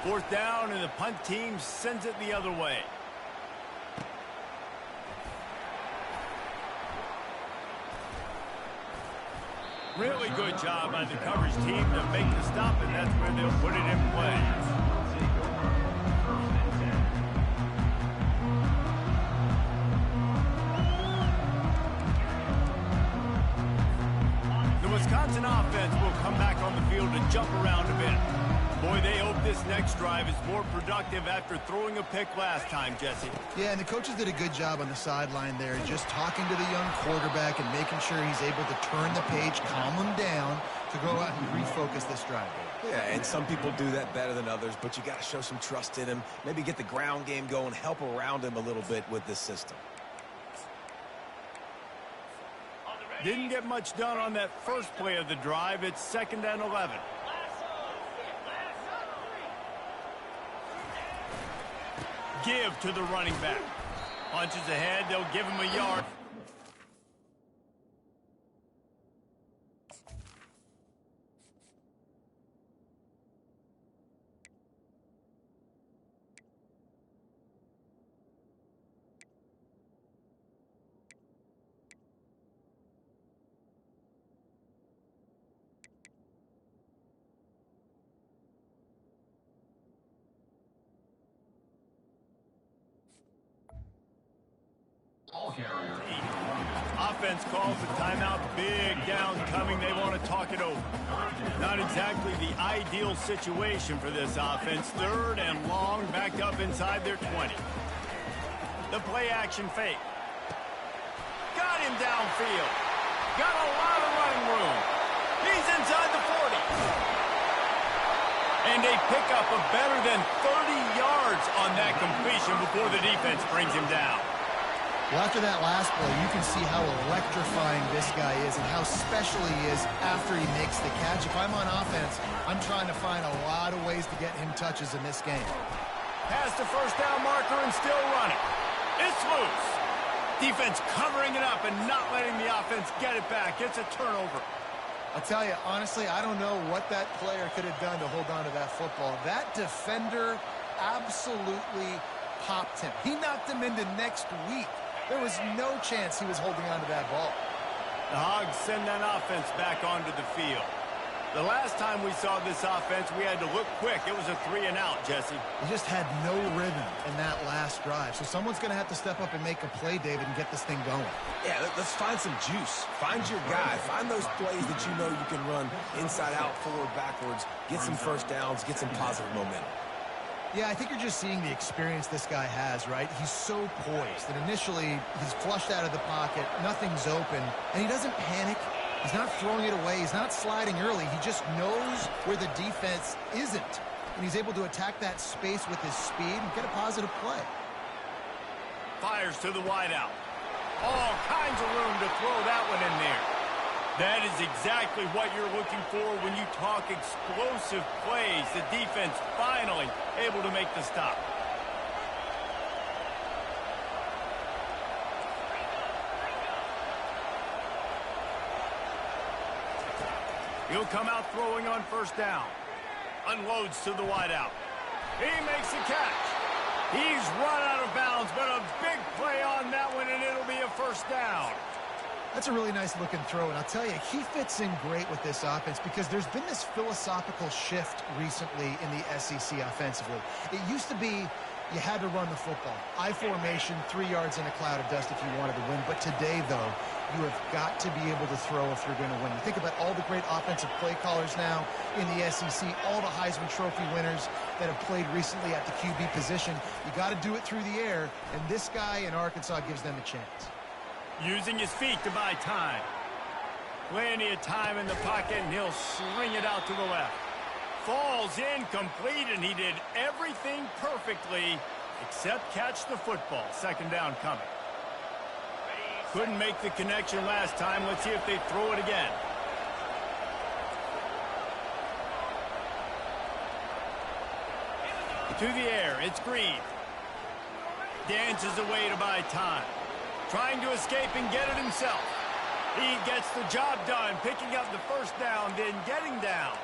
Fourth down, and the punt team sends it the other way. Really good job by the coverage team to make the stop, and that's where they'll put it in play. The Wisconsin offense will come back on the field to jump around a bit. Boy, they hope this next drive is more productive after throwing a pick last time, Jesse. Yeah, and the coaches did a good job on the sideline there, just talking to the young quarterback and making sure he's able to turn the page, calm him down to go out and refocus this drive. Yeah, and some people do that better than others, but you got to show some trust in him. Maybe get the ground game going, help around him a little bit with this system. Didn't get much done on that first play of the drive. It's 2nd and 11. Give to the running back. Punches ahead, they'll give him a yard. Offense calls the timeout. Big down coming. They want to talk it over. Not exactly the ideal situation for this offense. 3rd and long, backed up inside their 20. The play action fake. Got him downfield. Got a lot of running room. He's inside the 40. And they pick up a better than 30 yards on that completion before the defense brings him down. Well, after that last play, you can see how electrifying this guy is and how special he is after he makes the catch. If I'm on offense, I'm trying to find a lot of ways to get him touches in this game. Past the first down marker and still running. It's loose. Defense covering it up and not letting the offense get it back. It's a turnover. I'll tell you, honestly, I don't know what that player could have done to hold on to that football. That defender absolutely popped him. He knocked him into next week. There was no chance he was holding on to that ball. The Hogs send that offense back onto the field. The last time we saw this offense, we had to look quick. It was a 3 and out, Jesse. He just had no rhythm in that last drive. So someone's going to have to step up and make a play, David, and get this thing going. Yeah, let's find some juice. Find your guy. Find those plays that you know you can run inside out, forward, backwards. Get some first downs. Get some positive momentum. Yeah, I think you're just seeing the experience this guy has, right? He's so poised that initially he's flushed out of the pocket, nothing's open, and he doesn't panic. He's not throwing it away. He's not sliding early. He just knows where the defense isn't, and he's able to attack that space with his speed and get a positive play. Fires to the wideout. All kinds of room to throw that one in there. That is exactly what you're looking for when you talk explosive plays. The defense finally able to make the stop. He'll come out throwing on first down. Unloads to the wideout. He makes the catch. He's run out of bounds, but a big play on that one, and it'll be a first down. That's a really nice looking throw, and I'll tell you, he fits in great with this offense because there's been this philosophical shift recently in the SEC offensively. It used to be you had to run the football. I formation, 3 yards in a cloud of dust if you wanted to win. But today, though, you have got to be able to throw if you're going to win. You think about all the great offensive play callers now in the SEC, all the Heisman Trophy winners that have played recently at the QB position. You got to do it through the air, and this guy in Arkansas gives them a chance. Using his feet to buy time. Plenty of time in the pocket, and he'll sling it out to the left. Falls incomplete, and he did everything perfectly except catch the football. Second down coming. Couldn't make the connection last time. Let's see if they throw it again. To the air, it's Green. Dances away to buy time. Trying to escape and get it himself. He gets the job done, picking up the first down, then getting down.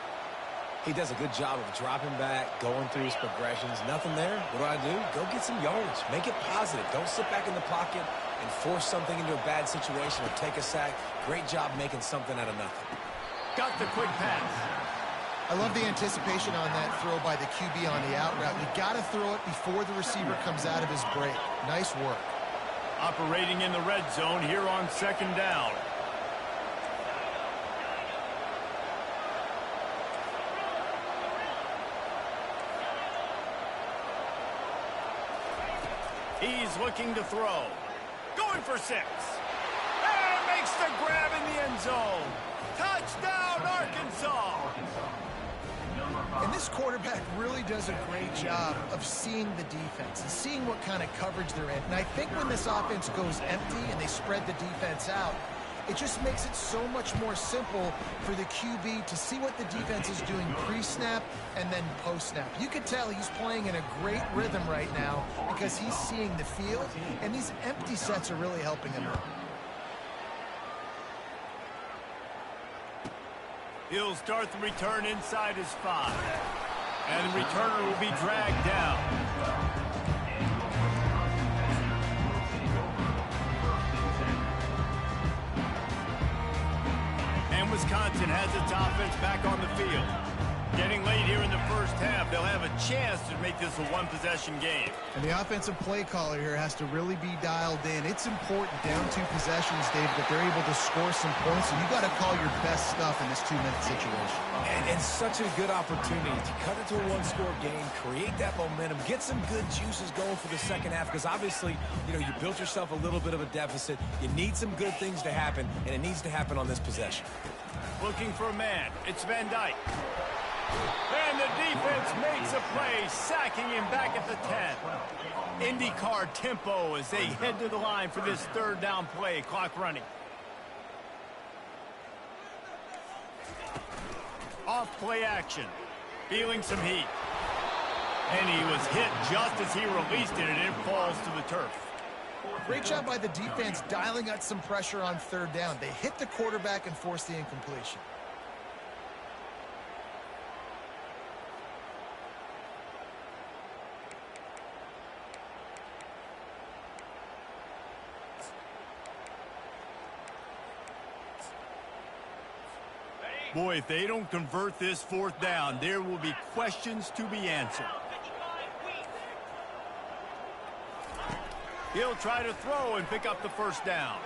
He does a good job of dropping back, going through his progressions. Nothing there. What do? Go get some yardage. Make it positive. Don't sit back in the pocket and force something into a bad situation or take a sack. Great job making something out of nothing. Got the quick pass. I love the anticipation on that throw by the QB on the out route. You got to throw it before the receiver comes out of his break. Nice work. Operating in the red zone here on second down. He's looking to throw. Going for 6. And makes the grab in the end zone. Touchdown, Arkansas. And this quarterback really does a great job of seeing the defense and seeing what kind of coverage they're in. And I think when this offense goes empty and they spread the defense out, it just makes it so much more simple for the QB to see what the defense is doing pre-snap and then post-snap. You could tell he's playing in a great rhythm right now because he's seeing the field, and these empty sets are really helping him out. He'll start the return inside his 5. And the returner will be dragged down. Wisconsin has its offense back on the field. Getting late here in the first half, they'll have a chance to make this a one-possession game. And the offensive play caller here has to really be dialed in. It's important down 2 possessions, Dave, that they're able to score some points. So you got to call your best stuff in this 2-minute situation. And such a good opportunity to cut it to a 1-score game, create that momentum, get some good juices going for the second half, because obviously, you know, you built yourself a little bit of a deficit. You need some good things to happen, and it needs to happen on this possession. Looking for a man. It's Van Dyke. And the defense makes a play, sacking him back at the 10. IndyCar tempo as they head to the line for this third down play. Clock running. Off play action. Feeling some heat. And he was hit just as he released it, and it falls to the turf. Great job by the defense dialing out some pressure on third down. They hit the quarterback and forced the incompletion. Boy, if they don't convert this fourth down, there will be questions to be answered. He'll try to throw and pick up the first down.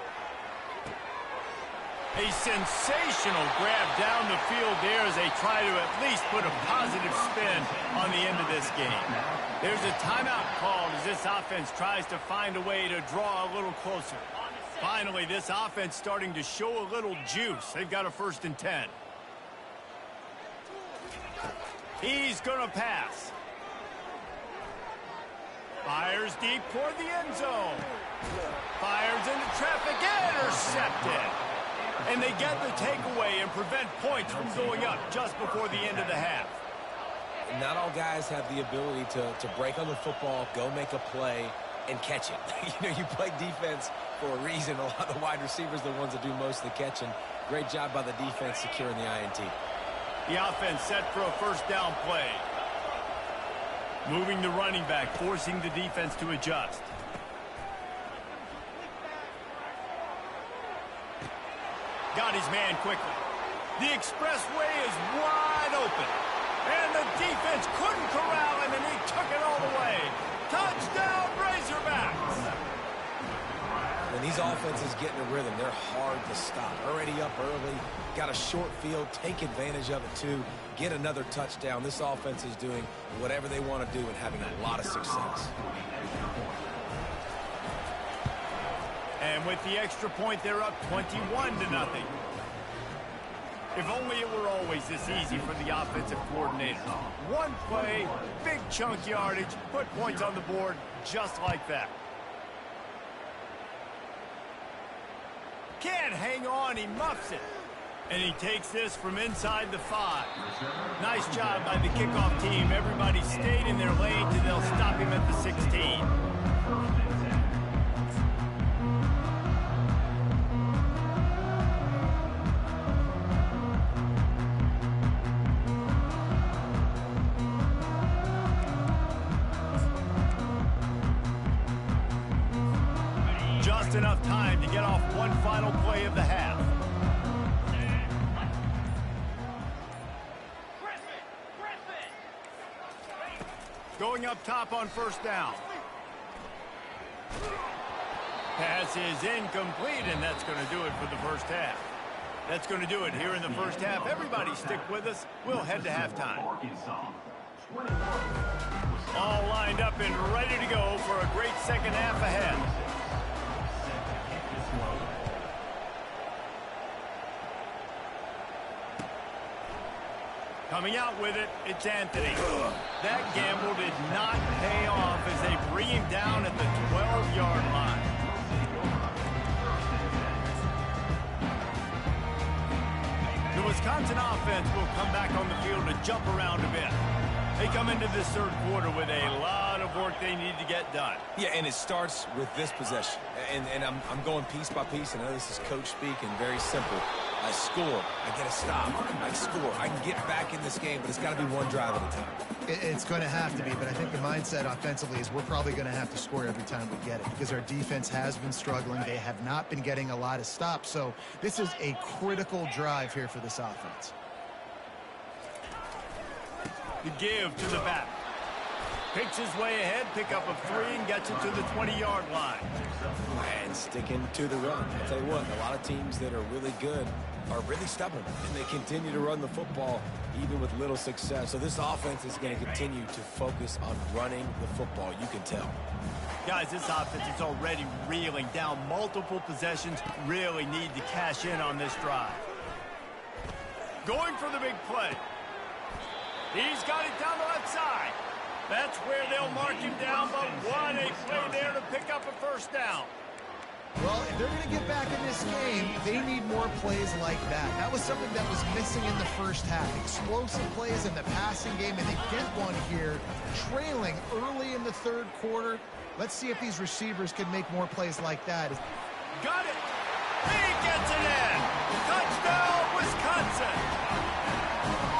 A sensational grab down the field there as they try to at least put a positive spin on the end of this game. There's a timeout called as this offense tries to find a way to draw a little closer. Finally, this offense starting to show a little juice. They've got a 1st and 10. He's going to pass. Fires deep toward the end zone. Fires into traffic, intercepted. And they get the takeaway and prevent points from going up just before the end of the half. Not all guys have the ability to break on the football, go make a play, and catch it. You know, you play defense for a reason. A lot of the wide receivers are the ones that do most of the catching. Great job by the defense securing the INT. The offense set for a first down play. Moving the running back, forcing the defense to adjust. Got his man quickly. The expressway is wide open. And the defense couldn't corral him, and he took it all the way. Touchdown, Razorbacks! When these offenses get in a rhythm, they're hard to stop. Already up early, got a short field, take advantage of it too, get another touchdown. This offense is doing whatever they want to do and having a lot of success. And with the extra point, they're up 21-0. If only it were always this easy for the offensive coordinators. One play, big chunk yardage, put points on the board just like that. Can't hang on, he muffs it. And he takes this from inside the 5. Nice job by the kickoff team. Everybody stayed in their lane till they'll stop him at the 16. Just enough time to get off one final play of the half. Going up top on first down. Pass is incomplete, and that's going to do it for the first half. That's going to do it here in the first half. Everybody stick with us. We'll head to halftime. All lined up and ready to go for a great second half ahead. Coming out with it, it's Anthony. That gamble did not pay off as they bring him down at the 12-yard line. The Wisconsin offense will come back on the field to jump around a bit. They come into this third quarter with a lot of work they need to get done. Yeah, and it starts with this possession. And I'm going piece by piece, and I know this is coach speak and very simple. I score, I get a stop, I score. I can get back in this game, but it's got to be one drive at a time. It's going to have to be, but I think the mindset offensively is we're probably going to have to score every time we get it because our defense has been struggling. They have not been getting a lot of stops, so this is a critical drive here for this offense. The give to the back. Picks his way ahead, pick up of 3, and gets it to the 20-yard line. And sticking to the run. I'll tell you what, a lot of teams that are really good are really stubborn, and they continue to run the football even with little success. So this offense is going to continue to focus on running the football, you can tell. Guys, this offense is already reeling down multiple possessions. Really need to cash in on this drive. Going for the big play. He's got it down the left side. That's where they'll mark him down, but what a play there to pick up a first down. Well, if they're going to get back in this game, they need more plays like that. That was something that was missing in the first half. Explosive plays in the passing game, and they get one here, trailing early in the third quarter. Let's see if these receivers can make more plays like that. Got it. He gets it in. Touchdown, Wisconsin.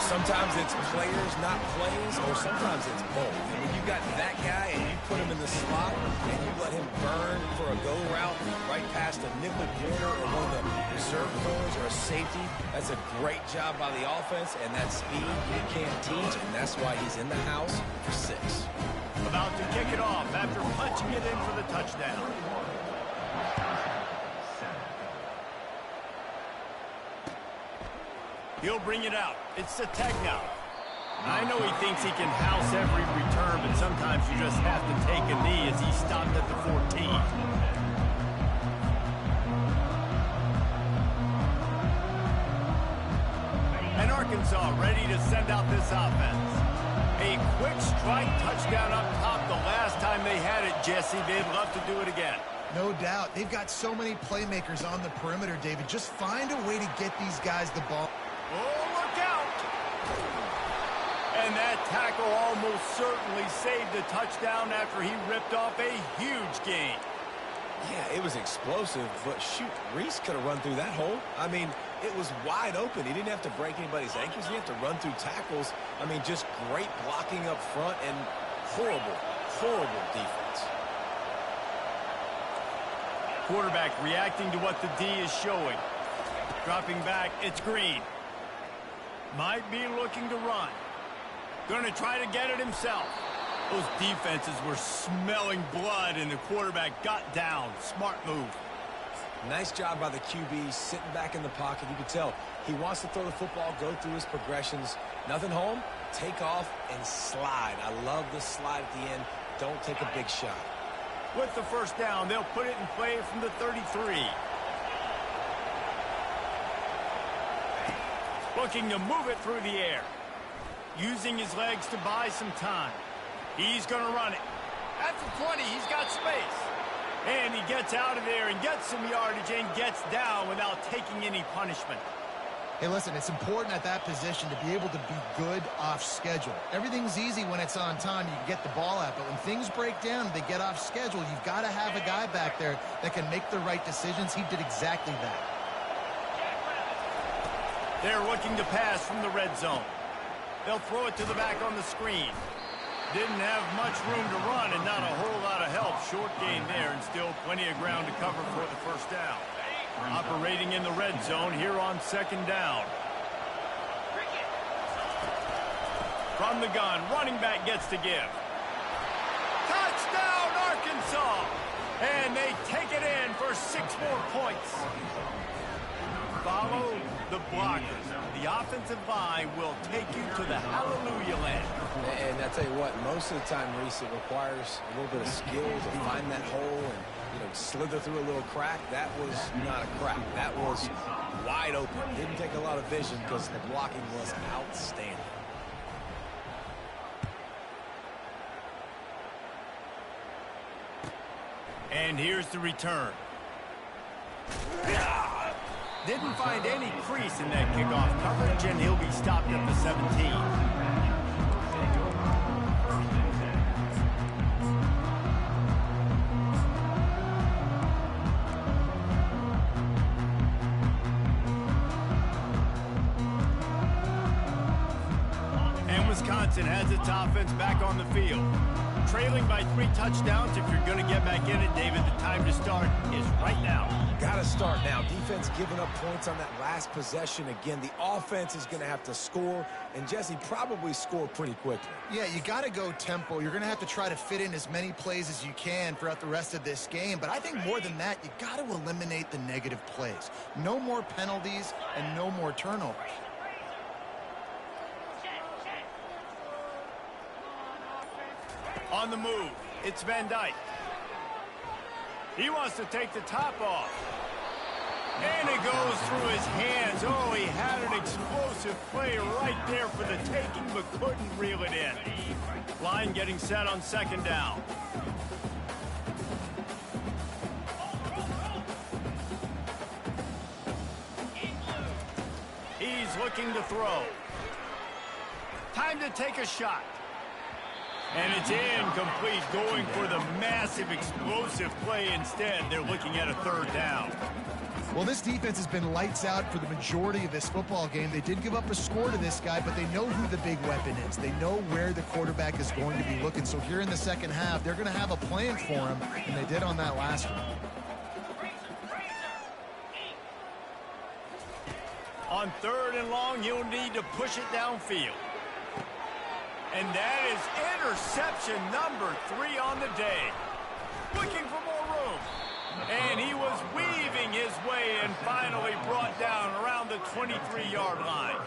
Sometimes it's players, not plays, or sometimes it's both. And when you got that guy and you put him in the slot and you let him burn for a go route right past a nickel corner or one of the reserve corners or a safety, that's a great job by the offense, and that speed you can't teach, and that's why he's in the house for 6. About to kick it off after punching it in for the touchdown. He'll bring it out. It's the tech now. I know he thinks he can house every return, but sometimes you just have to take a knee as he stopped at the 14. And Arkansas ready to send out this offense. A quick strike touchdown up top the last time they had it, Jesse. They'd love to do it again. No doubt. They've got so many playmakers on the perimeter, David. Just find a way to get these guys the ball. Oh, look out! And that tackle almost certainly saved the touchdown after he ripped off a huge gain. Yeah, it was explosive, but shoot, Reese could have run through that hole. I mean, it was wide open. He didn't have to break anybody's ankles. He didn't have to run through tackles. I mean, just great blocking up front and horrible, horrible defense. Quarterback reacting to what the D is showing. Dropping back, it's Green. Might be looking to run. Going to try to get it himself. Those defenses were smelling blood, and the quarterback got down. Smart move. Nice job by the QB sitting back in the pocket. You can tell he wants to throw the football, go through his progressions. Nothing home, take off, and slide. I love the slide at the end. Don't take a big shot. With the first down, they'll put it in play from the 33. Looking to move it through the air. Using his legs to buy some time. He's going to run it. At the 20, he's got space. And he gets out of there and gets some yardage and gets down without taking any punishment. Hey, listen, it's important at that position to be able to be good off schedule. Everything's easy when it's on time. You can get the ball out. But when things break down and they get off schedule, you've got to have a guy back there that can make the right decisions. He did exactly that. They're looking to pass from the red zone. They'll throw it to the back on the screen. Didn't have much room to run and not a whole lot of help. Short gain there and still plenty of ground to cover for the first down. Operating in the red zone here on second down. From the gun, running back gets to give. Touchdown, Arkansas! And they take it in for 6 more points. Follow the blockers. The offensive line will take you to the hallelujah land. And I tell you what, most of the time, Reese, it requires a little bit of skill to find that hole and, slither through a little crack. That was not a crack. That was wide open. Didn't take a lot of vision because the blocking was outstanding. And here's the return. Didn't find any crease in that kickoff coverage, and he'll be stopped at the 17. And Wisconsin has its offense back on the field. Trailing by 3 touchdowns. If you're going to get back in it, David, the time to start is right now. Got to start now. Defense giving up points on that last possession. Again, the offense is going to have to score, and Jesse probably score pretty quickly. Yeah, you got to go tempo. You're going to have to try to fit in as many plays as you can throughout the rest of this game. But I think more than that, you got to eliminate the negative plays. No more penalties and no more turnovers. On the move, it's Van Dyke. He wants to take the top off. And it goes through his hands. Oh, he had an explosive play right there for the taking, but couldn't reel it in. Line getting set on second down. He's looking to throw. Time to take a shot. And it's incomplete, going for the massive explosive play instead. They're looking at a third down. Well, this defense has been lights out for the majority of this football game. They did give up a score to this guy, but they know who the big weapon is. They know where the quarterback is going to be looking. So here in the second half, they're going to have a plan for him, and they did on that last one. On third and long, you'll need to push it downfield. And that is interception number 3 on the day. Looking for more room. And he was weaving his way and finally brought down around the 23-yard line.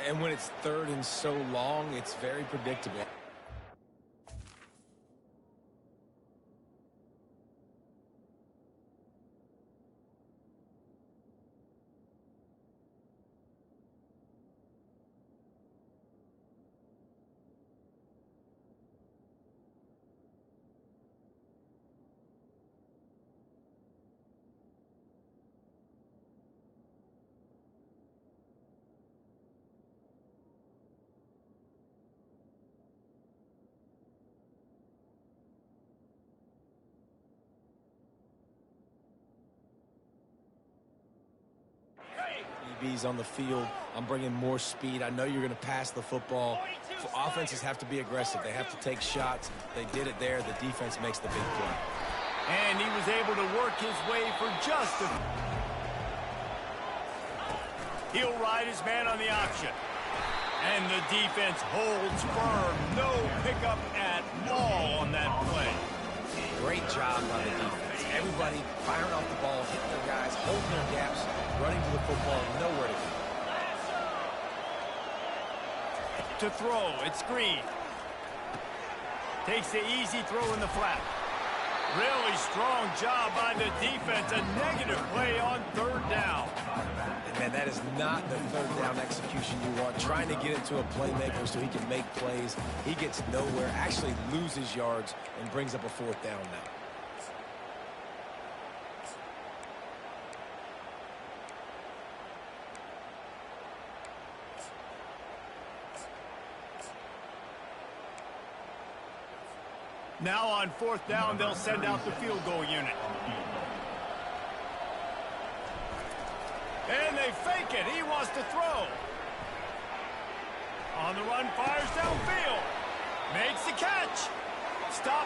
And when it's third and so long, it's very predictable. DBs on the field. I'm bringing more speed. I know you're going to pass the football. Offenses have to be aggressive. They have to take shots. They did it there. The defense makes the big play. And he was able to work his way for just a... He'll ride his man on the option. And the defense holds firm. No pickup at all on that play. Great job by the defense. Everybody firing off the ball, hitting their guys, holding their gaps, running to the football, nowhere to go. To throw, it's Green. Takes the easy throw in the flat. Really strong job by the defense. A negative play on third down. And man, that is not the third down execution you want. Trying to get it to a playmaker so he can make plays. He gets nowhere, actually loses yards, and brings up a fourth down now. Now on fourth down, they'll send out the field goal unit. And they fake it. He wants to throw. On the run, fires downfield. Makes the catch. Stop.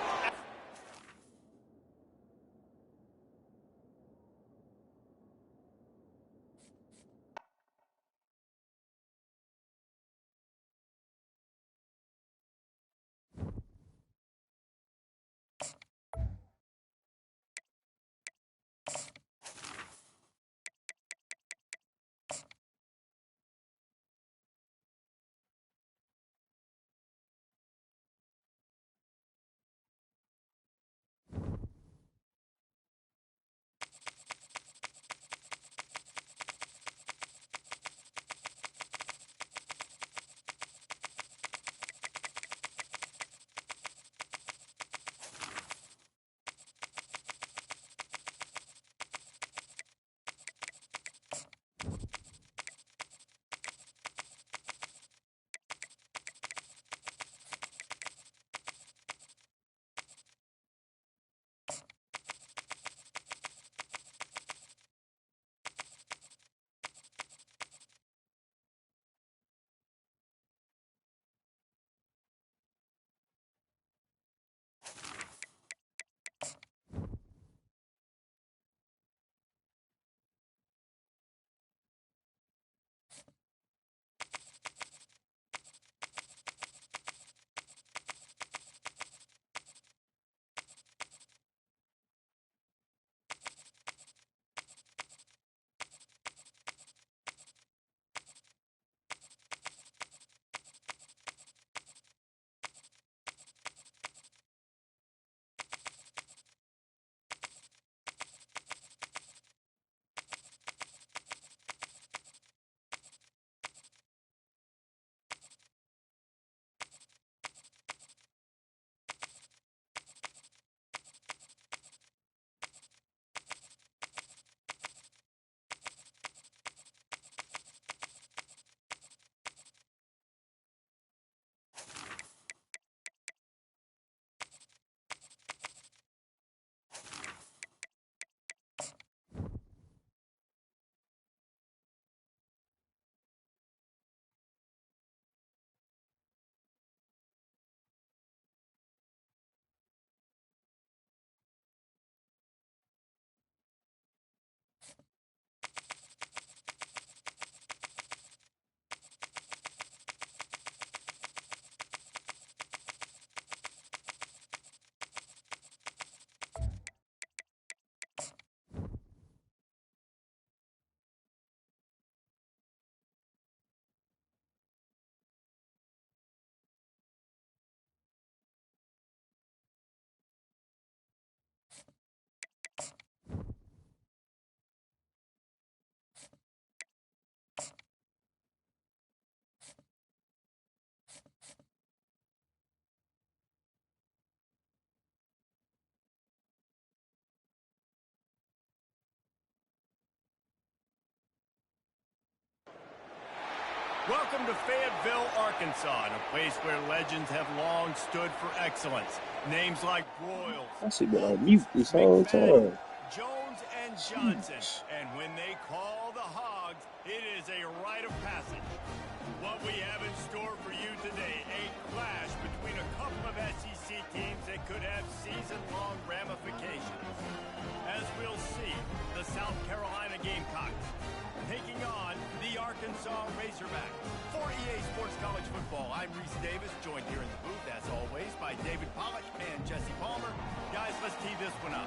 Welcome to Fayetteville, Arkansas, a place where legends have long stood for excellence. Names like Royals, I should been on mute this whole time. Jones and Johnson. And when they call the Hogs, it is a rite of passage. What we have in store for you today, a clash between a couple of SEC teams that could have season-long ramifications. As we'll see, the South Carolina Gamecocks taking on the Arkansas Razorbacks. For EA Sports College Football, I'm Reese Davis, joined here in the booth, as always, by David Pollack and Jesse Palmer. Guys, let's tee this one up.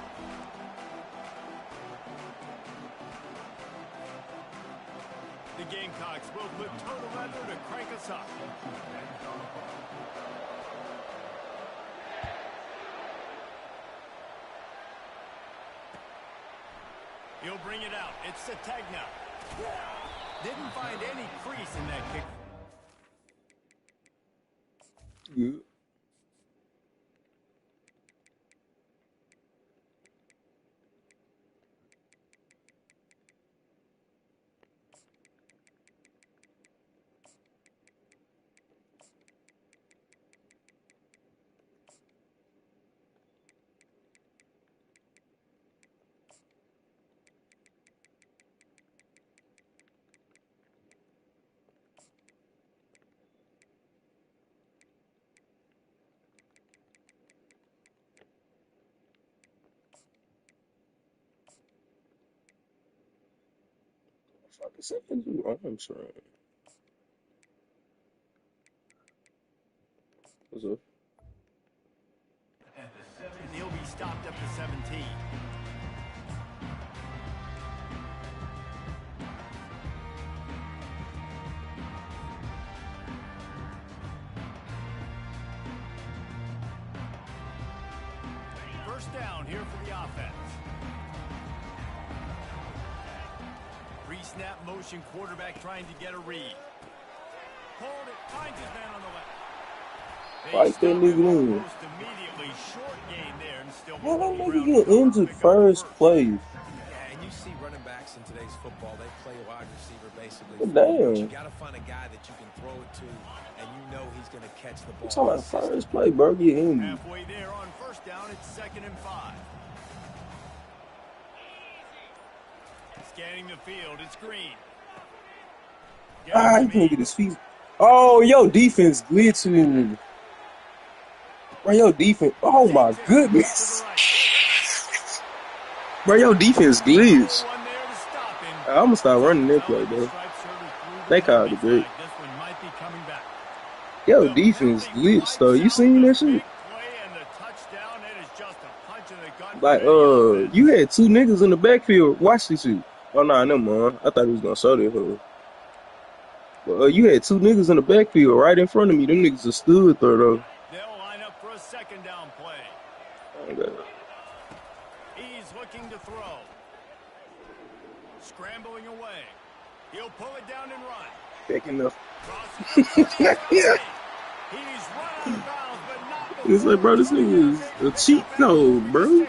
The Gamecocks will put total weather to crank us up. He'll bring it out. It's Sategna. Didn't find any crease in that kick. Good. I'm sorry. What's up? And he'll be stopped up to 17. First down here for the offense. Pre-snap motion quarterback trying to get a read. Hold it, finds his man on the left. Fight that nigga in. Almost immediately, short gain there, and still How that nigga get injured first play? Yeah, and you see running backs in today's football, they play wide receiver basically. Damn. You got to find a guy that you can throw it to, and you know he's going to catch the ball. I'm talking about first play, bro. Get injured. Halfway there on first down, it's 2nd and 5. Scanning the field, it's Green. He can't get his feet. Oh, yo, defense glitching. Bro, yo, defense. Oh, my goodness. Bro, yo, defense glitch. I'm going to start running that play, bro. They called it great. Yo, defense glitch, though. You seen that shit? Like, you had 2 niggas in the backfield. Watch this shit. Oh, nah, never mind. I thought he was going to show that hood. But you had 2 niggas in the backfield right in front of me. Them niggas just stood there, though. They'll line up for a 2nd down play. Oh, God. He's looking to throw. Scrambling away. He'll pull it down and run. Backing up. Yeah. He's run out of bounds, but not it's like, bro, this nigga is a cheat code, bro. I mean,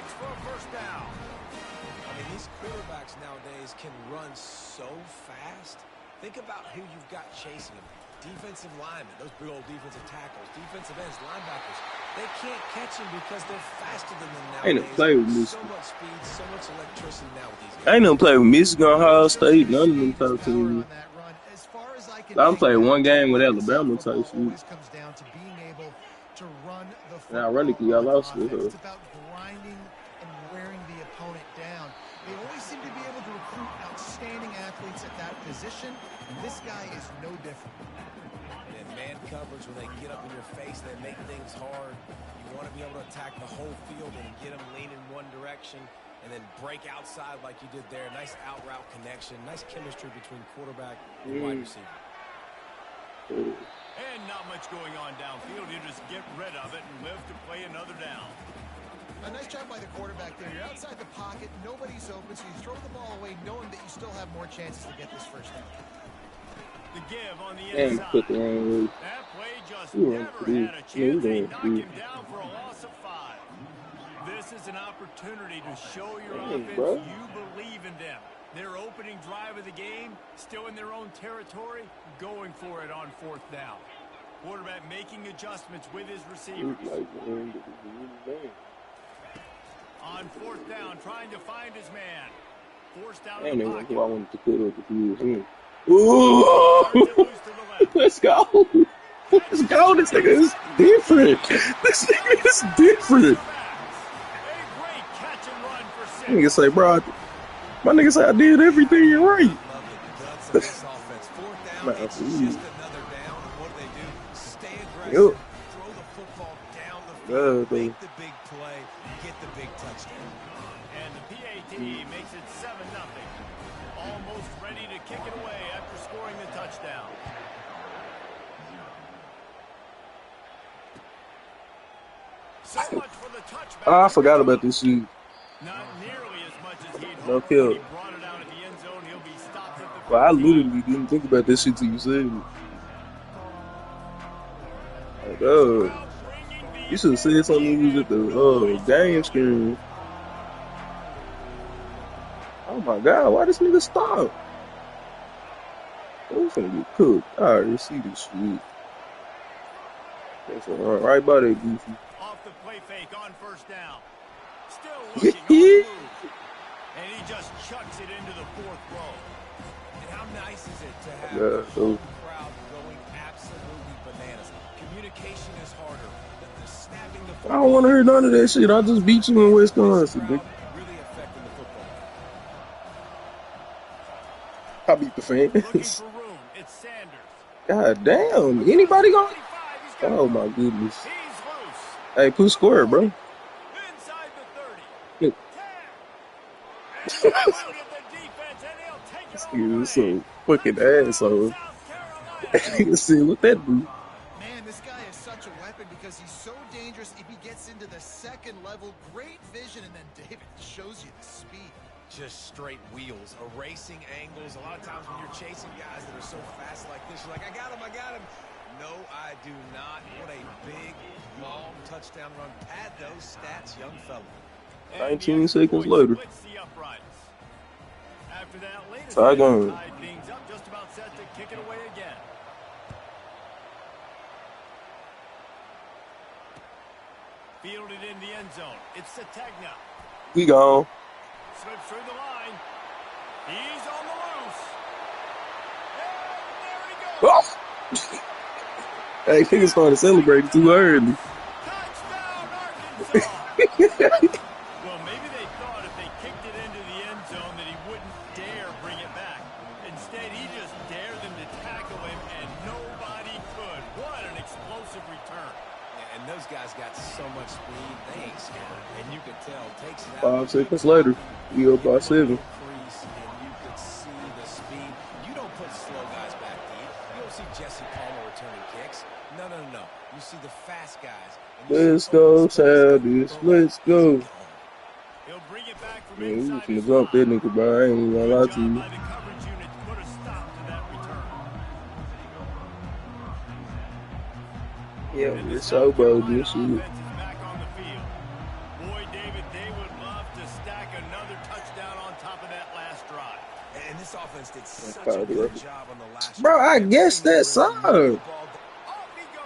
these quarterbacks nowadays can run so fast. Think about who you've got chasing them. Defensive linemen, those big old defensive tackles, defensive ends, linebackers. They can't catch them because they're faster than them nowadays. Ain't no play with Michigan. So much speed, so much electricity now with these guys. Ain't no play with Michigan, Ohio State, none of them type teams. I'm playing one game with Alabama type shit. Ironically, I lost with her. It's about grinding and wearing the opponent down. They always seem to be able to recruit outstanding athletes at that position. This guy is no different. And man coverage, when they get up in your face, they make things hard. You want to be able to attack the whole field and get them leaning one direction and then break outside like you did there. Nice out route connection. Nice chemistry between quarterback and wide receiver. And not much going on downfield. You just get rid of it and live to play another down. A nice job by the quarterback there. You're outside the pocket. Nobody's open, so you throw the ball away knowing that you still have more chances to get this first down. The give on the And inside. put the wrong way. That play just never had a chance. They knock him down for a loss of 5. This is an opportunity to show your offense you believe in them. Their opening drive of the game, still in their own territory, going for it on 4th down. Quarterback making adjustments with his receivers. On fourth down, trying to find his man. Forced down And in they the who I pocket. wanted to put up if he was him. Ooh! Turns it loose to the left. Let's go! Let's go! This nigga is different. This nigga is different. A great catch and run for six. Nigga say, bro, my nigga say I did everything right. Love the guts of this offense. Fourth down, Man, it's ooh. just another down. What do? Stay aggressive. Yup. Throw the football down the Yeah, field. they- Make the big play. Get the big touchdown. And the PAT makes it 7-0. Almost ready to kick it away after scoring the touchdown. So much for the touchback. Oh, I forgot about this shit. Not nearly as much as he'd No hoped. kill. When he brought it out at the end zone, he'll be stopped at the But I 15. literally didn't think about this shit till you said it. Like, oh, you should have said something when you was at the game screen. Oh my god, why this nigga stop? Oh, we finna get cooked. I already see this shit. That's run right by that goofy. Off the play fake on first down. Still looking on the move. And he just chucks it into the fourth row. And how nice is it to have Yeah, the whole so- crowd going absolutely bananas? Communication is harder. The snapping the I football. don't want to hear none of that shit. I just beat you in Wisconsin, nigga. Really affecting the football. I beat the Looking fans. for room. It's Sanders. God damn. Anybody going? 25, he's got Oh room. my goodness. He's loose. Hey, push square, bro. Inside the 30. Look. 10. And he eluded the defense, and he'll take it This all nigga away. is so fucking asshole. South Carolina. Nigga said, what that do? Man, this guy is such a weapon because he's so dangerous. If he gets into the second level, great vision, and then David shows you the speed. Just straight wheels, erasing angles. A lot of times when you're chasing guys that are so fast like this, you're like, I got him. No, I do not. What a big, long touchdown run. Pad those stats, young fella. And 19 the seconds extra later. point splits the uprights. After that latest Tie hit, gun. tied things up, just about set to kick it away again. Fielded in the end zone. It's Sategna. We gone. Slips through the line. He's on the loose. And there he goes. Oh. Hey, niggas started celebrating too early. Touchdown, Arkansas. Well, maybe they thought if they kicked it into the end zone that he wouldn't dare bring it back. Instead, he just dared them to tackle him, and nobody could. What an explosive return. And those guys got so much speed, they ain't scared. And you could tell, takes it out. 5 seconds later, we up by 7. Crease, and you could see the speed. You don't put slow guys back deep. You don't see Jesse Palmer returning kicks. No. You see the fast guys. And you Let's see go, Childish. Childish. Let's go. He'll bring it back from Man, we inside was his finna jump that line. nigga, bro. I ain't even gonna lie Good to job you. by the coverage unit to put a stop to that return. Yeah, And the it's South so bro, Carolina this shit. offense is back on the field. Boy, David, they would love to stack another touchdown on top of that last drive. And this offense did such foul, a bro. good job on the last Bro, I drive. guess Everything that's really moved the side. ball. Off he goes.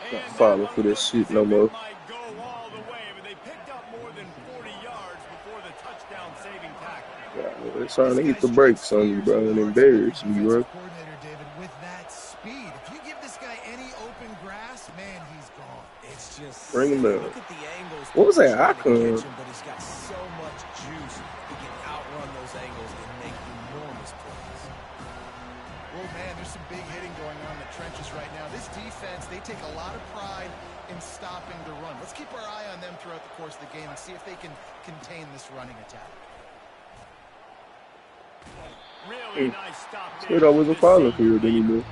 Not And falling that for one this looked shit as no if it more. might go all the way, but they picked up more than 40 yards before the touchdown-saving tackle. Yeah, they're trying to hit the brakes on you, bro, and embarrass me, bro. Coordinator David with that speed. If you give this guy any open grass, man, he's gone. It's just Bring him down. look at the angles. What was that Trying to icon? catch him, but he's got so much juice. He can outrun those angles and make enormous plays. Well, man, there's some big hitting going on in the trenches right now. This defense, they take a lot of pride in stopping the run. Let's keep our eye on them throughout the course of the game and see if they can contain this running attack. Really nice stop there. Said I wasn't falling for it anymore.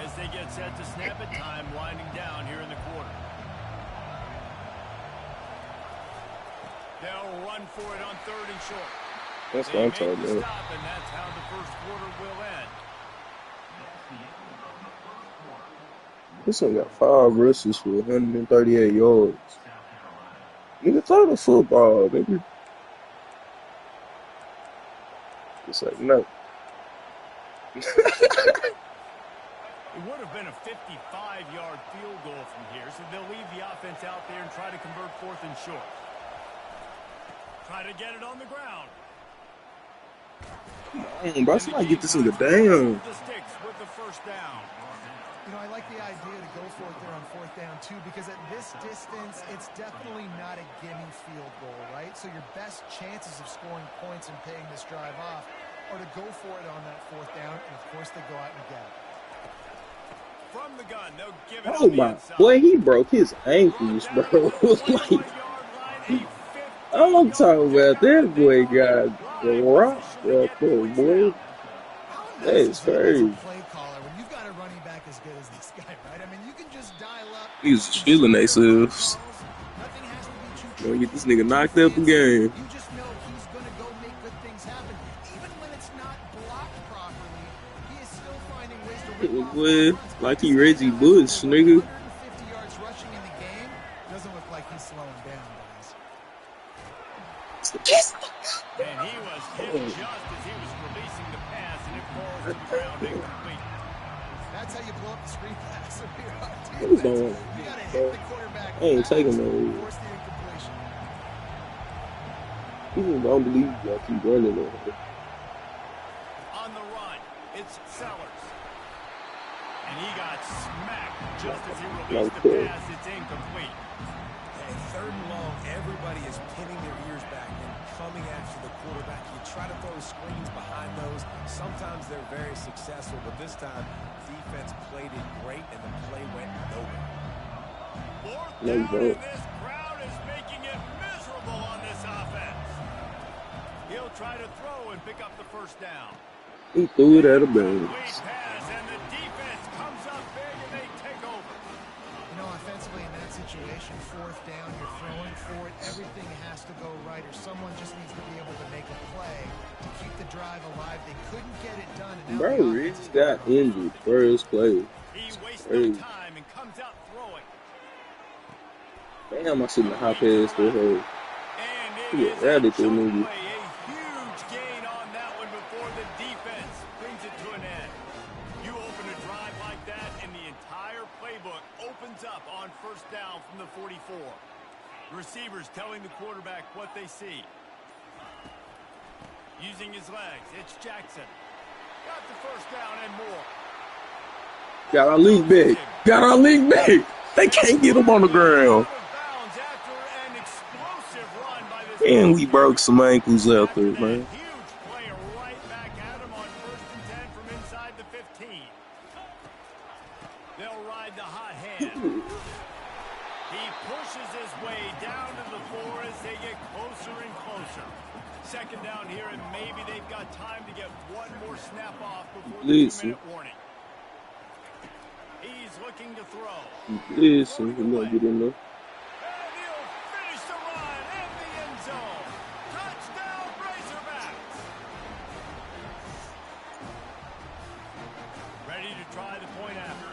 As they get set to snap it, time winding down here in the quarter. They'll run for it on 3rd and short. That's They what I'm make talking the about. stop, and that's how the first quarter will end. This one got 5 rushes for 138 yards. Nigga, throw the football, nigga. It's like, no. It would have been a 55-yard field goal from here, so they'll leave the offense out there and try to convert 4th and short. Try to get it on the ground. Come on, bro. Somebody get this nigga down. The sticks with the first down. You know, I like the idea to go for it there on 4th down, too, because at this distance, it's definitely not a gimme field goal, right? So your best chances of scoring points and paying this drive off are to go for it on that 4th down, and of course they go out and get it. From the gun, they'll give it Oh, on the my. inside. Boy, he broke his ankles, bro. Like, I'm talking about that boy got rocked up there, boy. That is crazy. He was just feeling themselves. Gonna get this nigga knocked up again. You just know he's going to go make good things happen. Even when it's not blocked properly, he is still finding ways to Boy, like he Reggie Bush, nigga. 150 yards rushing in the game. Doesn't look like he's slowing down, guys. And he was hit just as he was releasing the pass, and it falls to the ground incomplete. That's how you blow up the screen pass. You gotta hit the quarterback. I ain't taking no. Force the incompletion. People don't believe y'all keep running on her. On the run, it's Sellers. And he got smacked just as he released the pass. It's incomplete. Hey, 3rd and long, everybody is pinning their ears back and coming after the quarterback. You try to throw screens behind those. Sometimes they're very successful, but this time, defense played it great, and the play went nowhere. 4th down, and this crowd is making it miserable on this offense. He'll try to throw and pick up the first down. He threw it at a bounce. Pass, and the defense comes up big, and they take over. You know, offensively in that situation, 4th down, you're throwing for it. Everything has to go right, or someone just needs to be able to make a play to keep the drive alive. They couldn't get it done. And Bro, Rich got injured first play. He wastes no time and comes out throwing. Damn, I shouldn't have high passed to her. And Yeah, that is a nigga. a huge gain on that one before the defense brings it to an end. You open a drive like that, and the entire playbook opens up on 1st down from the 44. Receivers telling the quarterback what they see. Using his legs, it's Jackson. Got the 1st down and more. Got our league back. Got our league back. They can't get him on the ground. And we broke some ankles out there, man. Huge play right back at him on 1st and 10 from inside the 15. They'll ride the hot hand. He pushes his way down to the 4 as they get closer and closer. 2nd down here, and maybe they've got time to get one more snap off before the 2-minute warning. He's looking to throw. Listen, he's gonna get in there. And he'll finish the run in the end zone. Touchdown, Razorbacks. Ready to try the point after.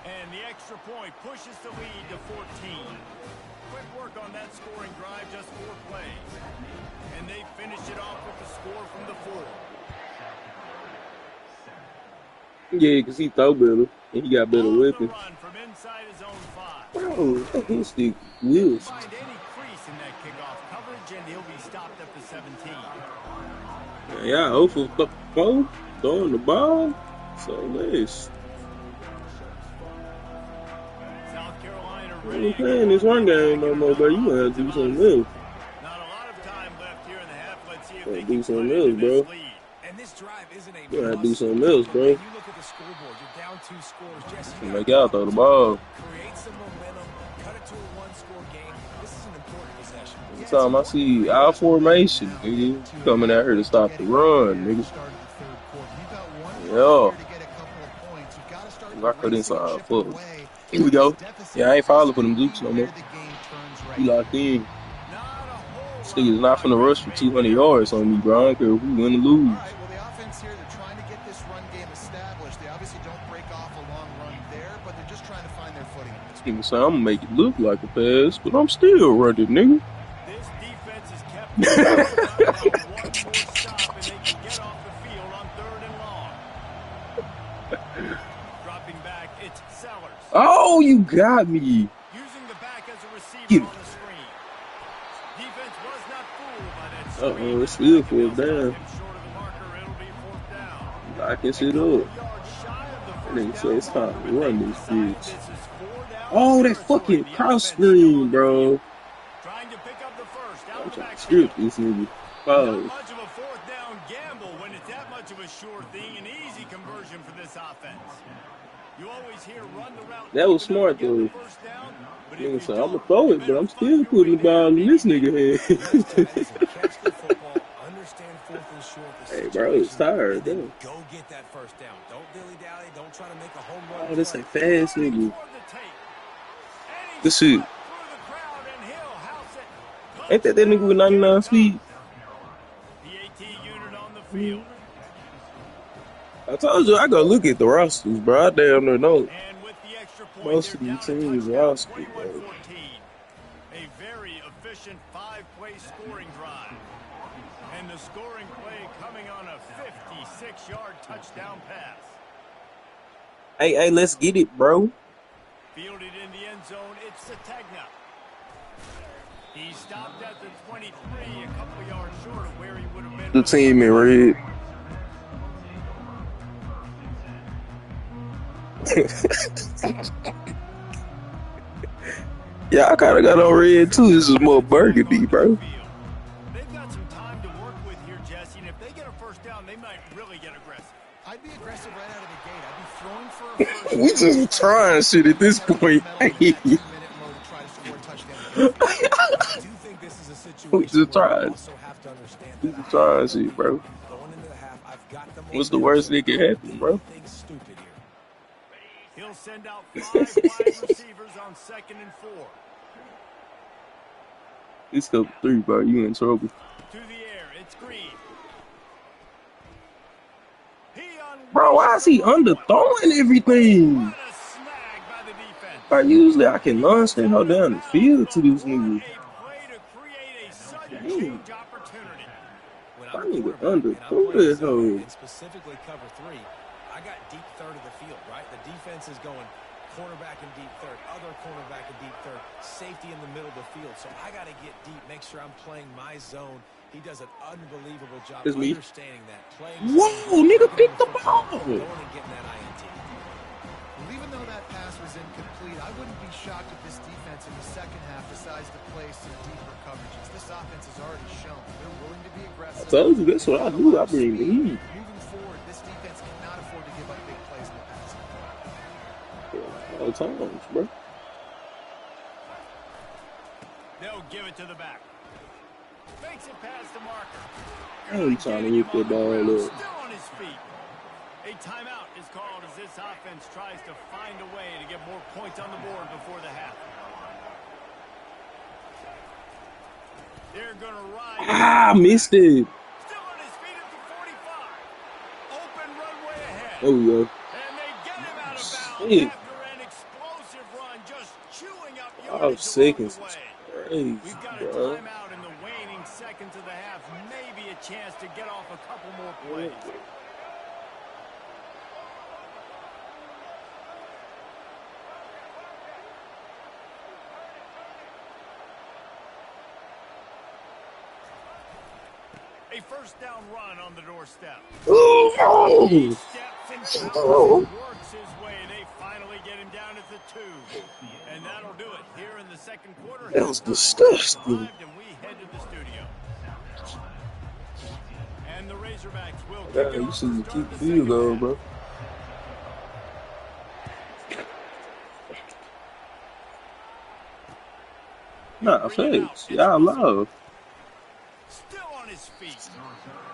And the extra point pushes the lead to 14. Quick work on that scoring drive, just 4 plays. And they finish it off with the score from the 4. Yeah, because he throw better. And he got better weapons. Run from inside his own 5. Bro, that hit stick wheels. Find any crease in that kickoff coverage, and he'll be stopped at the 17. Yeah, 0 for 4, throwing the ball. So nice. South Carolina You ain't playing this run game no more, bro. You gonna have to do something else. Not a lot of time left here in the half. Let's see if Gotta they do can something put it else, in bro. this lead. And this drive isn't a You gotta do must, something else, but bro. when you look at the scoreboard, you're down 2 scores. Jesse, you Make gotta y'all throw the ball. create some momentum, cut it to a 1-score game. This is an important possession. Every time I see our formation, nigga, coming out here to stop the run, nigga. Yeah. I cut inside foot. Here we go. Yeah, I ain't falling for them Dukes no more. He locked in. This nigga's not finna rush for 200 yards on me, bro. I don't care if we win or lose. All right, well, the offense here, they're trying to get this run game established. They obviously don't break off a long run there, but they're just trying to find their footing. This nigga say I'm gonna make it look like a pass, but I'm still running, nigga. This defense is kept one more stop, and they you got me. Using the back as a receiver You. on the screen. Defense was not fooled by that screen. It's still fourth down. Short of the marker, it'll be fourth down. Locking shit up. Yards shy of the That nigga first said it's down time marker, to but run they this decide bitch. this is 4 down Oh, that territory. fucking The cross offense still screen, on the bro. field. Trying to pick up the first out I'm of the trying to backfield. strip this nigga. Not Oh, much of a fourth down gamble when it's that much of a sure thing. An easy conversion for this offense. You always hear run the route. that was deep enough smart to get though. the first down, but if Nigga you said, I'm gonna don't, throw you it, but better I'm fight still your putting way the ball there. in this nigga head. Listen, catch the football, understand fourth and short, the Hey, bro, it's situation, tired, and then damn. go get that first down. Don't dilly-dally. Don't try to make a home run Oh, this play. a fast nigga. For the tape. And This he shit. swept through the crowd, and he'll house it. Ain't that nigga with 99 speed? The AT unit on the field. I told you I go look at the rosters, bro. I damn near know And with the extra point, most they're of these down a teams touchdown, roster, bro. 21-14. A very efficient 5-play scoring drive. And the scoring play coming on a 56-yard touchdown pass. Hey, let's get it, bro. Fielded in the end zone, it's Sategna. He stopped at the 23, a couple yards short of where he would have been. The team in red. Yeah, I kind of got on red too. This is more burgundy, bro. They've got some time to work with here, Jesse, and if they get a first down, they might really get aggressive. I'd be aggressive right out of the gate. I'd be throwing for a first We down. just trying shit at this point. I do think this is a situation We just where you trying. also have to understand We that just trying shit, bro. going into the half, I've got the What's the worst that can happen, bro? Nothing stupid here. He'll send out 5 wide receivers on 2nd and 4. It's up 3, bro. You in trouble. To the air, it's Green. Bro, why is he underthrowing everything? What a snag by the defense. Bro, usually I can launch and hold down the field to this nigga. A play to create a sudden Damn. change opportunity. When That I'm a nigga quarterback and I'm underthrew playing that zone, hoe. and specifically cover 3, I got deep third of the field, right? The defense is going cornerback in deep third, other cornerback in deep third, safety in the middle of the field. So I got to get deep, make sure I'm playing my zone. He does an unbelievable job It's me. understanding that. Whoa, nigga, pick the ball. Going and getting that INT. Well, even though that pass was incomplete, I wouldn't be shocked if this defense in the second half decides to play some deeper coverages. This offense has already shown they're willing to be aggressive. I told you that's what I do. I bring the heat. Moving forward, this defense cannot afford to give up big plays in the pass. All times, bro. They'll give it to the back. Makes it past the marker. I ain't trying to hit that ball up. Still on his feet. A timeout is called as this offense tries to find a way to get more points on the board before the half. They're going to ride. Ah, missed it. Still on his feet at the 45. Open runway ahead. There we go. And they get him out of bounds Shit. after an explosive run, just chewing up 5 yardage along seconds the is way. crazy, We've got a bro. timeout in the waning seconds of the half. Maybe a chance to get off a couple more plays. A first down run on the doorstep. Ooh. He steps and works his way. They finally get him down at the 2. And that'll do it here in the second quarter. That was disgusting. And we head to the studio. And the Razorbacks will Yeah, kick it you off should to keep start the field second goal, half. bro. Nah, facts. Y'all love. Still on his feet.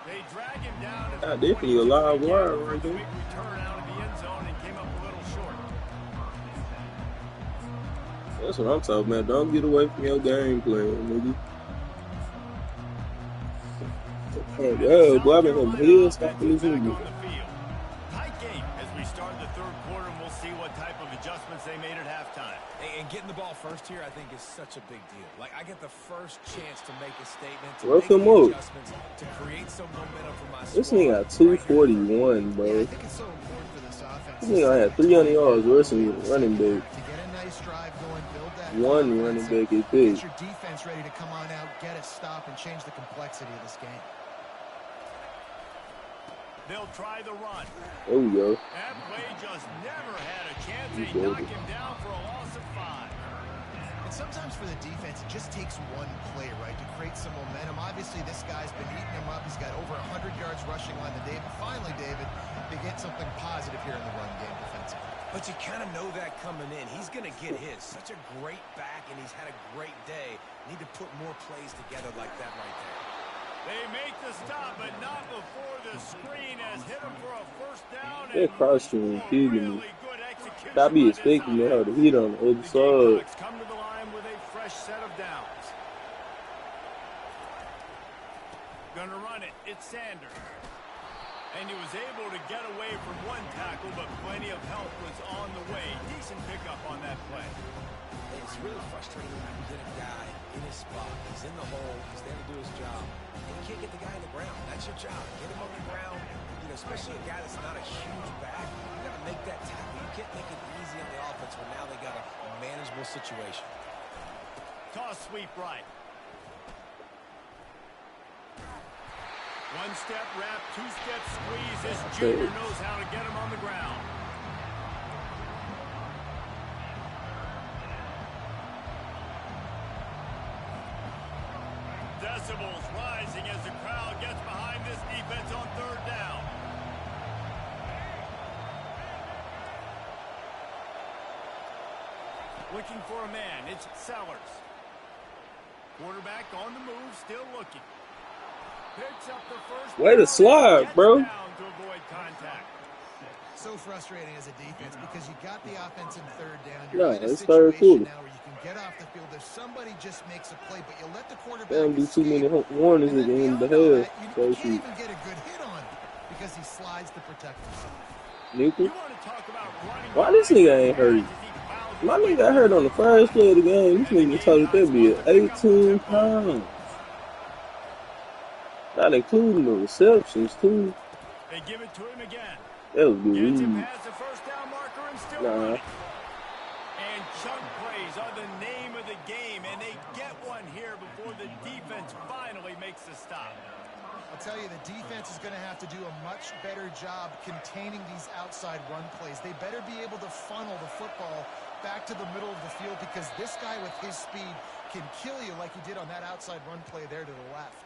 They drag him down. Yeah, definitely a live wire right there. Big return out of the end zone and came up a little short. That's what I'm talking about. Don't get away from your game plan, nigga. Oh, yeah, boy, I've been having heels stopping this nigga. Tight game as we start the third quarter, and we'll see what type of adjustments they made at halftime. And getting the ball first here, I think, is such a big deal. Like, I get the first chance to make a statement, to Rough make him the up. adjustments, to create some momentum for my This squad. nigga got 241, Yeah, I bro. think it's so important for this offense. This nigga had 300 yards rushing running back. To get a nice that one running offense back and at this. get your defense ready to come on out, get a stop, and change the complexity of this game. They'll try the run. There we go. That play just never had a chance. They knock him down for a loss of 5. And sometimes for the defense, it just takes one play, right, to create some momentum. Obviously, this guy's been eating him up. He's got over 100 yards rushing line to David. Finally, David, they get something positive here in the run game defensively. But you kind of know that coming in. He's going to get his. Such a great back, and he's had a great day. Need to put more plays together like that right there. They make the stop, but not before the screen has hit him for a first down. That cross stream kidding me. Really good execution I be by this expecting her to offense. hit on the other The side. Gamecocks come to the line with a fresh set of downs. Gonna run it. It's Sanders. And he was able to get away from one tackle, but plenty of help was on the way. Decent pickup on that play. It's really frustrating when you get a guy in his spot. He's in the hole. He's there to do his job. And you can't get the guy on the ground. That's your job. Get him on the ground. You know, especially a guy that's not a huge back. You got to make that tackle. You can't make it easy on the offense when now they got a manageable situation. Toss sweep right. One step wrap, two step squeeze. This junior knows how to get him on the ground. Decibels rising as the crowd gets behind this defense on 3rd down. Looking for a man. It's Sellers. Quarterback on the move, still looking. Picks up the first. Way to slide, bro. Down to avoid contact. So frustrating as a defense because you got the offense in 3rd down. Yeah, You're in a it's 3rd situation quarter. now where you can get off the field if somebody just makes a play, but you let the quarterback They don't do too escape. many warnings And at the then end of the beyond all half. that, So you she can't even get a good hit on him because he slides to protect himself. nickel. You want to talk about running Why this nigga ain't hurt? as he fouls My his way nigga got hurt on the first play of the game. This nigga told it that be 18 pounds. Not including the receptions too. They give it to him again. That was good. Gets him read. past the first down marker and still Nah. running. And chunk plays are the name of the game, and they get one here before the defense finally makes the stop. I'll tell you, the defense is going to have to do a much better job containing these outside run plays. They better be able to funnel the football back to the middle of the field because this guy with his speed can kill you like he did on that outside run play there to the left.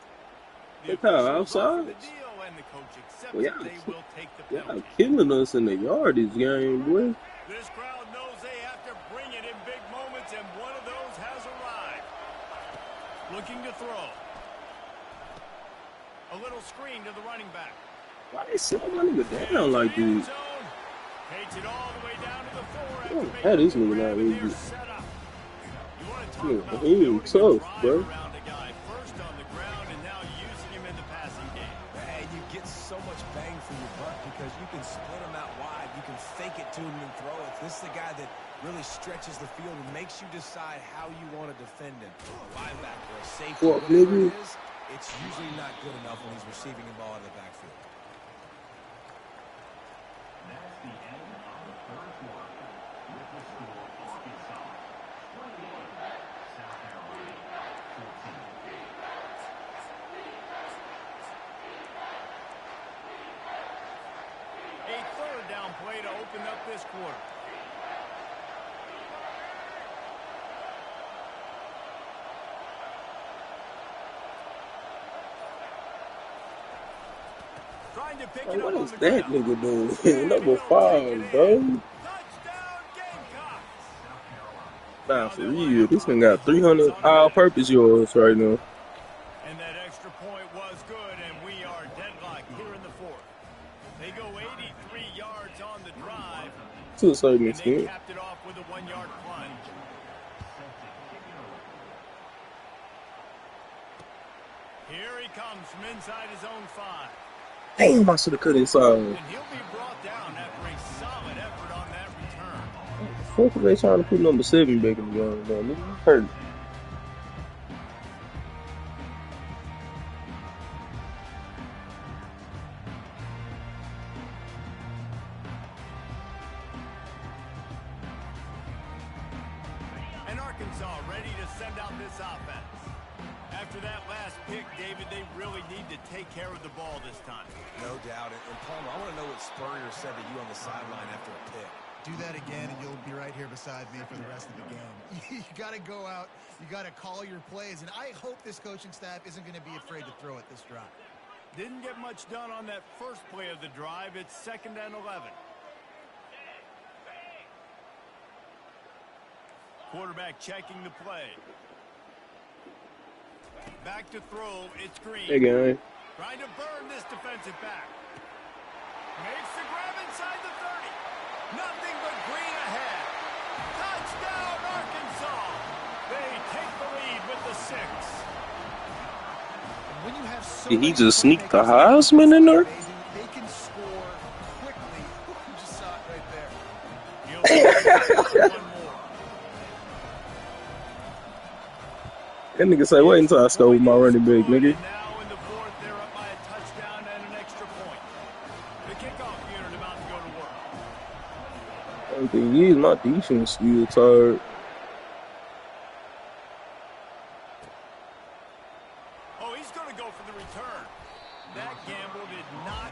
The Look how officials offer outside. the deal, and the coach accepts Well, that they will take the penalty. Y'all killing us in the yardage game, boy. This crowd knows they have to bring it in big moments, and one of those has arrived. Looking to throw. A little screen to the running back. Why they sit my nigga down like this? Takes it all the way down to the 4. Oh, that is nigga not really good. You want to talk Yeah, about he building a tough, drive bro. around a guy first on the ground and now using him in the passing game. And you get so much bang for your buck because you can split him out wide. You can fake it to him and throw it. This is the guy that really stretches the field and makes you decide how you want to defend him. A linebacker, a safety, What, whatever nigga? it is, it's usually not good enough when he's receiving the ball out of the backfield. That's the end of the 3rd quarter. With the score, Arkansas 21, South Carolina 14. A 3rd down play to open up this quarter. Trying to pick Hey, it what up is on the that ground. nigga doing? Number 5, bro. Touchdown Gamecocks. Nah, for real. This nigga got 300 all-purpose yards right now. And that extra point was good, and we are deadlocked here in the 4th. They go 83 yards on the drive, To a certain and they extent. capped it off with a 1-yard plunge. Here he comes from inside his own 5. Damn, I should have cut inside. And he'll be brought down after a solid effort on that return. Fuck are they trying to put number 7 back in the game, though? Nigga, hurt. And Arkansas ready to send out this offense. After that last pick, David, they really need to take care of the ball this time. No doubt. And Palmer, I want to know what Spurrier said to you on the sideline after a pick. Do that again, and you'll be right here beside me for the rest of the game. You got to go out. You got to call your plays, and I hope this coaching staff isn't going to be afraid to throw it this drive. Didn't get much done on that first play of the drive. It's 2nd and 11. Quarterback checking the play. Back to throw. It's Green. Hey, guy. Trying to burn this defensive back. Makes the grab inside the 30. Nothing but Green ahead. Touchdown, Arkansas. They take the lead with the 6. When you have so Did he many just sneak the playmakers Heisman in there? they can score quickly. You just saw it right there. He'll one more. That nigga say, wait until I stole my running back, nigga. Now in the 4th, they're up by a touchdown and an extra point. The kickoff unit about to go to work. The thing is, my defense still tired. Oh, he's going to go for the return. That gamble did not.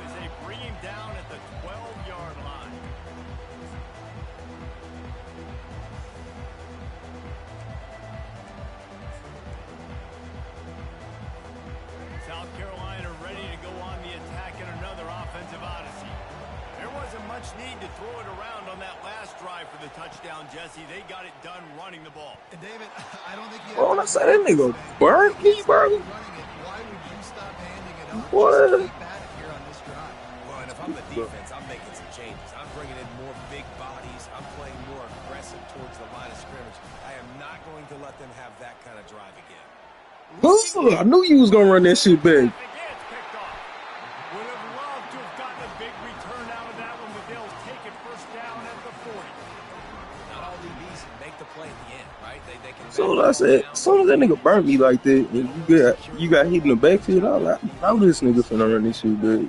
As they bring him down at the 12-yard line. South Carolina ready to go on the attack in another offensive odyssey. There wasn't much need to throw it around on that last drive for the touchdown, Jesse. They got it done running the ball. And David, I don't think you Oh, I said that nigga burnt me, bro. running it. Why would you stop handing it off? What? Just keep at it here on this drive. Well, and if I'm the defense, I'm making some changes. I'm bringing in more big bodies. I'm playing more aggressive towards the line of scrimmage. I am not going to let them have that kind of drive again. Ooh, I knew you was gonna run that shit back. Again, it's picked off. Would have loved to have gotten a big return out of that one, but they'll take it first down at the 40. Not all DBs make the play at the end, right? They can. So I said, as soon as that nigga burnt me like that, and you got hit in the backfield, I was like, I know this nigga finna run this shit back.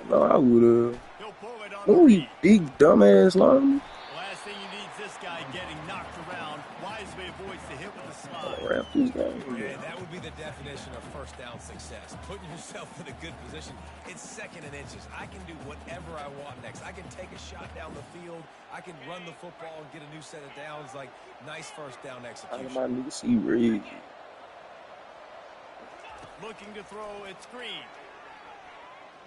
No, I would've. He'll pull it on Oh, the you read. big dumbass lineman. Last thing he needs this guy getting knocked around. Wisely avoids the hit with the slide. Wrap this guy. Yeah, that would be the definition of first down success. Putting yourself in a good position. It's 2nd and inches. I can do whatever I want next. I can take a shot down the field. I can run the football and get a new set of downs. Like, nice first down Out execution. of my nigga see red. Looking to throw, it's Green.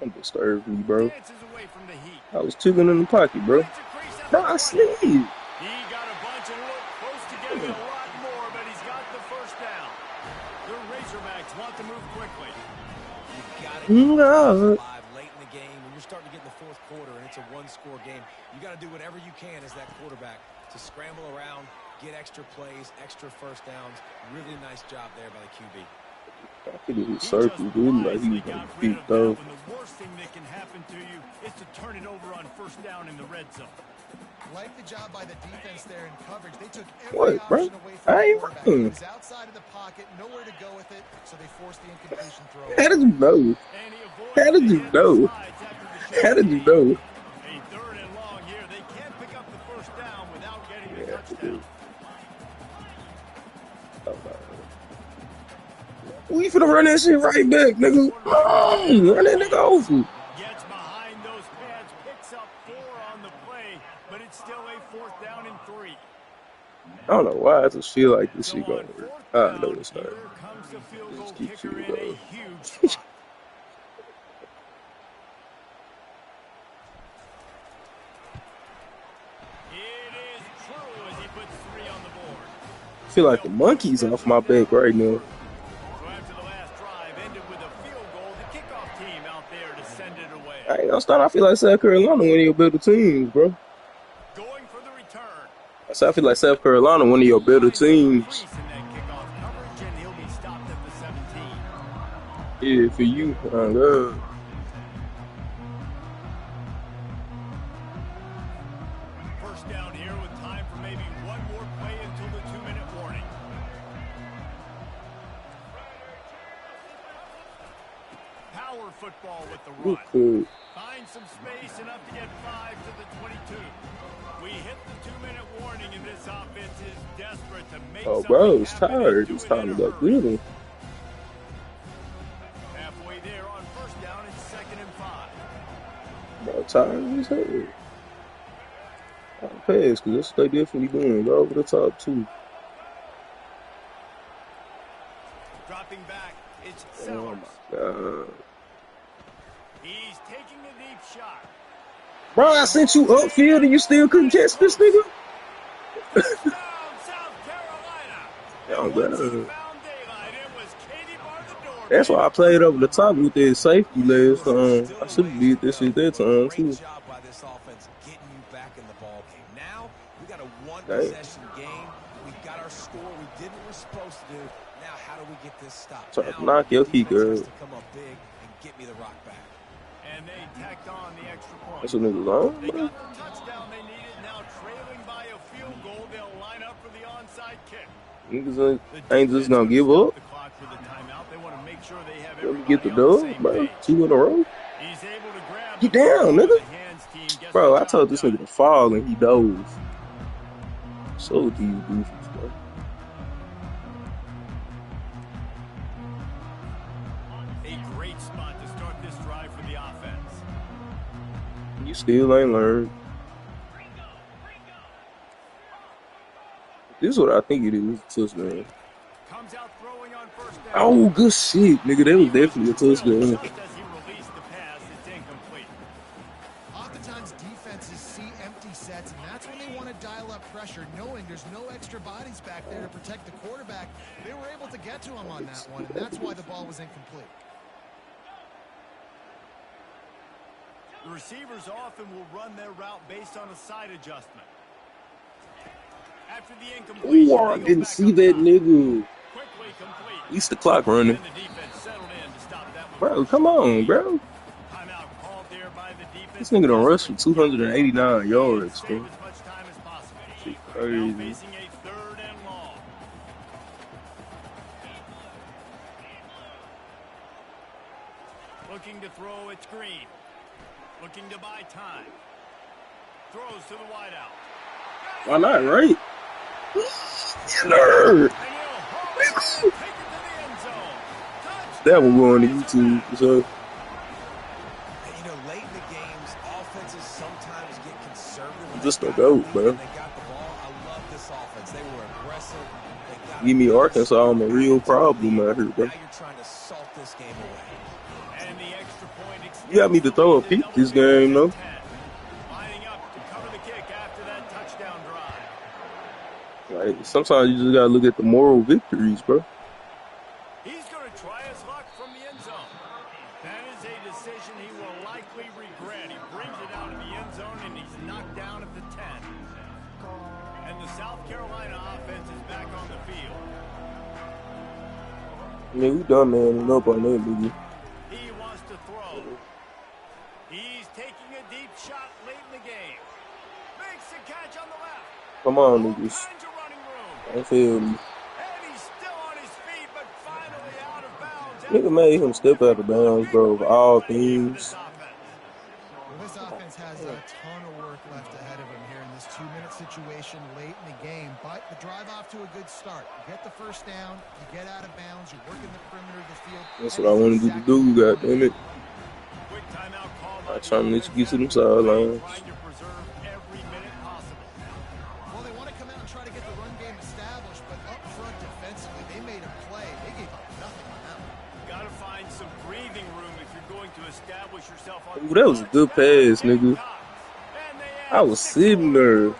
Don't disturb me, bro. Dances away from the heat. I was chilling in the pocket, bro. Finds a crease at Bro, the I 20. slid. He got a bunch and looked close to getting a lot more, but he's got the first down. The Razorbacks want to move quickly. You got it. No. Live late in the game. When you're starting to get in the 4th quarter and it's a one-score game, you got to do whatever you can as that quarterback to scramble around, get extra plays, extra first downs. Really nice job there by the QB. I could have hit circle, dude. Like he was gonna beat though. When the worst thing that can happen to you is to turn it over on first down in the red zone. Like the job by the defense there in coverage. They took every What, bro? option away from I the ain't quarterback. running. He was outside of the pocket, nowhere to go with it, so they forced the incompletion throw. How did you know? And he avoids How did the you hit know? and slides after the How did you short know? gain. A 3rd and long here. They can't pick up the first down without getting the touchdown. We finna run that shit right back, nigga. Run that nigga over. Gets behind those pads, picks up 4 on the play, but it's still a 4th down and 3. I don't know why I just feel like this So shit on gonna work. 4th I know down, it's not. here comes the field goal Just keep kicker in shooting, a bro. huge spot. It is true as he puts 3 on the board. I feel like the monkey's off my back right now. So after the last drive ended with a field goal, the kickoff team out there to send it away. I ain't gonna start. I feel like South Carolina one of your better teams, bro. Going for the return. I feel like South Carolina one of your better teams. Crease in that kickoff coverage, and he'll be stopped at the 17. Yeah, for you. Oh, God. First down here. power football with the Good run. cool. Find some space enough to get 5 to the 22. We hit the 2-minute warning, and this offense is desperate to make Oh, something bro, it's happen and tired. do It's it time in to a go hurry. get him. Halfway there on first down and 2nd and 5. Bro, tired as hell. I'll pass, because that's what they definitely doing. Go over the top, too. Dropping back, it's Oh, Sellers. my God. He's taking a deep shot. Bro, I sent you upfield and you still couldn't catch this nigga? Touchdown, South Carolina. Oh, And once he God. found daylight, it was Katie bar the door. That's why I played over the top with that safety last time. I should have did this shit that time, too. Great job by this offense getting you back in the ball game. Now we got a Dang. one-possession game. We got our score. We did what we're supposed to do. Now how do we get this stopped? Try to Now knock your the feet, defense has girl. to come up big and get me the rock back. And they tacked on the extra point. That's what niggas on, They bro. got the touchdown they needed. Now trailing by a field goal, they'll line up for the onside kick. Niggas The ain't just defense gonna give stop up. the clock for the timeout. They want to make sure they have Let me get the everybody on dub, the bro. same page. 2 in a row. He's able to grab Get the down, football. nigga. The hands team gets Bro, the I job told this done. nigga to fall and he dove. So these goofies, bro. A great spot to start this drive for the offense. You still ain't learned. This is what I think it is. Touchdown. Comes out throwing on first down. Oh, good shit, nigga. That was definitely a touchdown. Just as he released the pass, it's incomplete. Oftentimes, defenses see empty sets, and that's when they want to dial up pressure, knowing there's no extra bodies back there to protect the quarterback. They were able to get to him on that one, and that's why the ball was incomplete. The receivers often will run their route based on a side adjustment. After the incompletion, Ooh, I they go didn't back see up that top. nigga. Quickly complete. At least the clock running. And the defense settled in to stop that one. Bro, come on, bro. Timeout called there by the defense. This nigga done rushed for 289 yards, Save bro. as much time as possible. Shit Now crazy. facing a 3rd and long. Looking to throw, it's Green. Looking to buy time. Throws to the wideout. Why not, right? You nerd. And he'll haul it and take it to the end zone. Touchdown, That one going to YouTube, so. And, you know, late in the games, offenses sometimes get conservative. when Just they a got the goat, lead bro. and They got the ball. I love this offense. They were aggressive. They got Give me a good Arkansas, start. I'm a real problem out here, bro. Now you're trying to salt this game away. And the extra point You got me to throw a peek this game, though. Lining up to cover the kick after that touchdown drive. Like, sometimes you just gotta look at the moral victories, bro. He's going to try his luck from the end zone. That is a decision he will likely regret. He brings it out of the end zone, and he's knocked down at the 10. And the South Carolina offense is back on the field. I mean, we done manning up on that, nigga. He wants to throw. He's taking a deep shot late in the game. Makes the catch on the left. Come on, All niggas. kinds of running room. Don't feel me. And he's still on his feet, but finally out of bounds. Nigga made him step out of bounds, bro, of all things. Well, this offense has a ton of work left ahead of him here in this 2-minute situation late in the game, but the drive off to a good start. You get the first down, you get out of bounds, you're working the perimeter of the field. That's what I wanted you to do, goddammit. Quick timeout call I'm by trying to the let you get to them offense. sidelines. Trying to preserve every minute possible. Well, they want to come out and try to get the run game established, but up front defensively, they made a play. They gave up nothing on that one. Got to find some breathing room if you're going to establish yourself on. Ooh, that was a good pass, nigga. I was sitting there.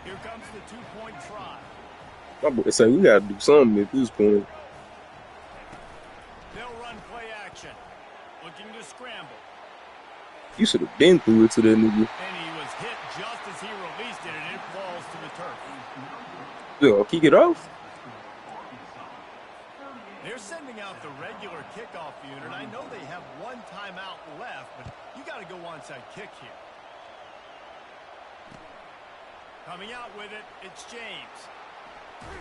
Here comes the 2-point try. My boy say we gotta do something at this point. They'll run play action. Looking to scramble. You should have been through it to that nigga. And he was hit just as he released it, and it falls to the turf. Yo, kick it off. They're sending out the regular kickoff unit. I know they have one timeout left, but you got to go onside kick here. Coming out with it, it's James.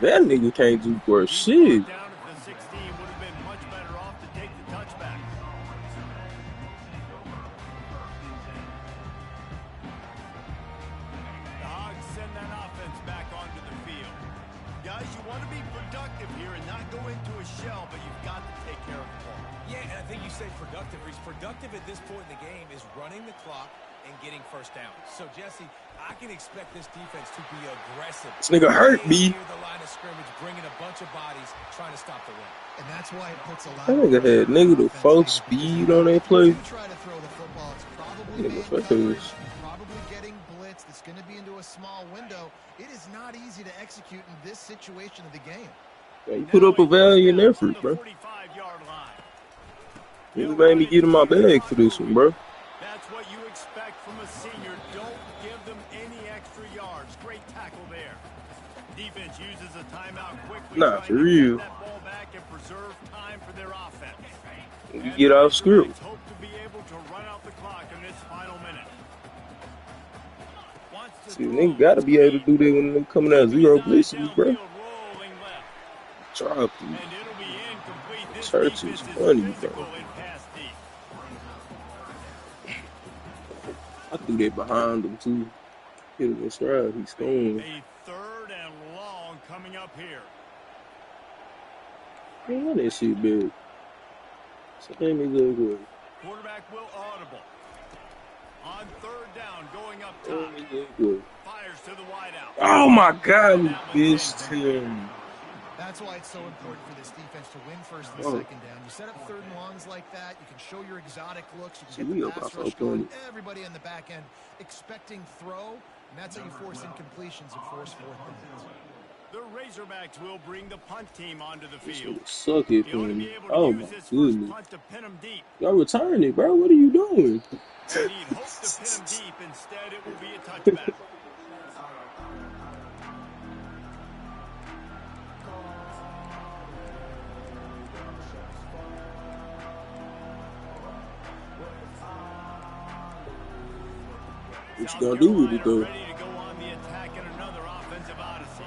That nigga can't do for shit. Down at the 16. What go into a shell, but you've got to take care of the ball. Yeah, and I think you say productive. He's productive at this point in the game is running the clock and getting first down. So, Jesse, I can expect this defense to be aggressive. This nigga hurt me. Near the line of scrimmage, bringing a bunch of bodies, trying to stop the run. And that's why it puts a lot That of nigga had negative 4 speed on that play. you try to throw the football, it's probably Yeah, man fuck coverage, this. probably getting blitzed. It's going to be into a small window. It is not easy to execute in this situation of the game. Yeah, you put up a valiant effort, bro. 45-yard line. You made me get in my bag for this one, bro. That's what you expect from a senior. Don't give them any extra yards. Great tackle there. Defense uses a timeout quickly. Nah, for real. That ball back and preserve time for their offense. You get off script. Hope to be able to run out the clock in this final minute. See, they gotta be able to do that when they're coming out 0 blitzes, bro. Drop you. Church is funny, bro. I threw that behind him too. Hit him in stride. He's scoring. A 3rd and long coming up here. Man, that shit big. So let me go good. Quarterback will audible. On 3rd down, going up Let top. me go good. Fires to the wideout. Oh my God, you bitched him. That's why it's so important for this defense to win first and second down. You set up 3rd and longs like that. You can show your exotic looks. You can get the pass rush going. Everybody in the back end expecting throw, and that's how you force incompletions and force 4th downs. The Razorbacks will bring the punt team onto the This field. nigga suck it for me. Oh my First goodness. punt to pin him deep. Y'all return it, bro. What are you doing? They need hope to pin him deep. Instead, it will be a touchback. What you gonna do with it though? Ready to go on the attack in another offensive odyssey.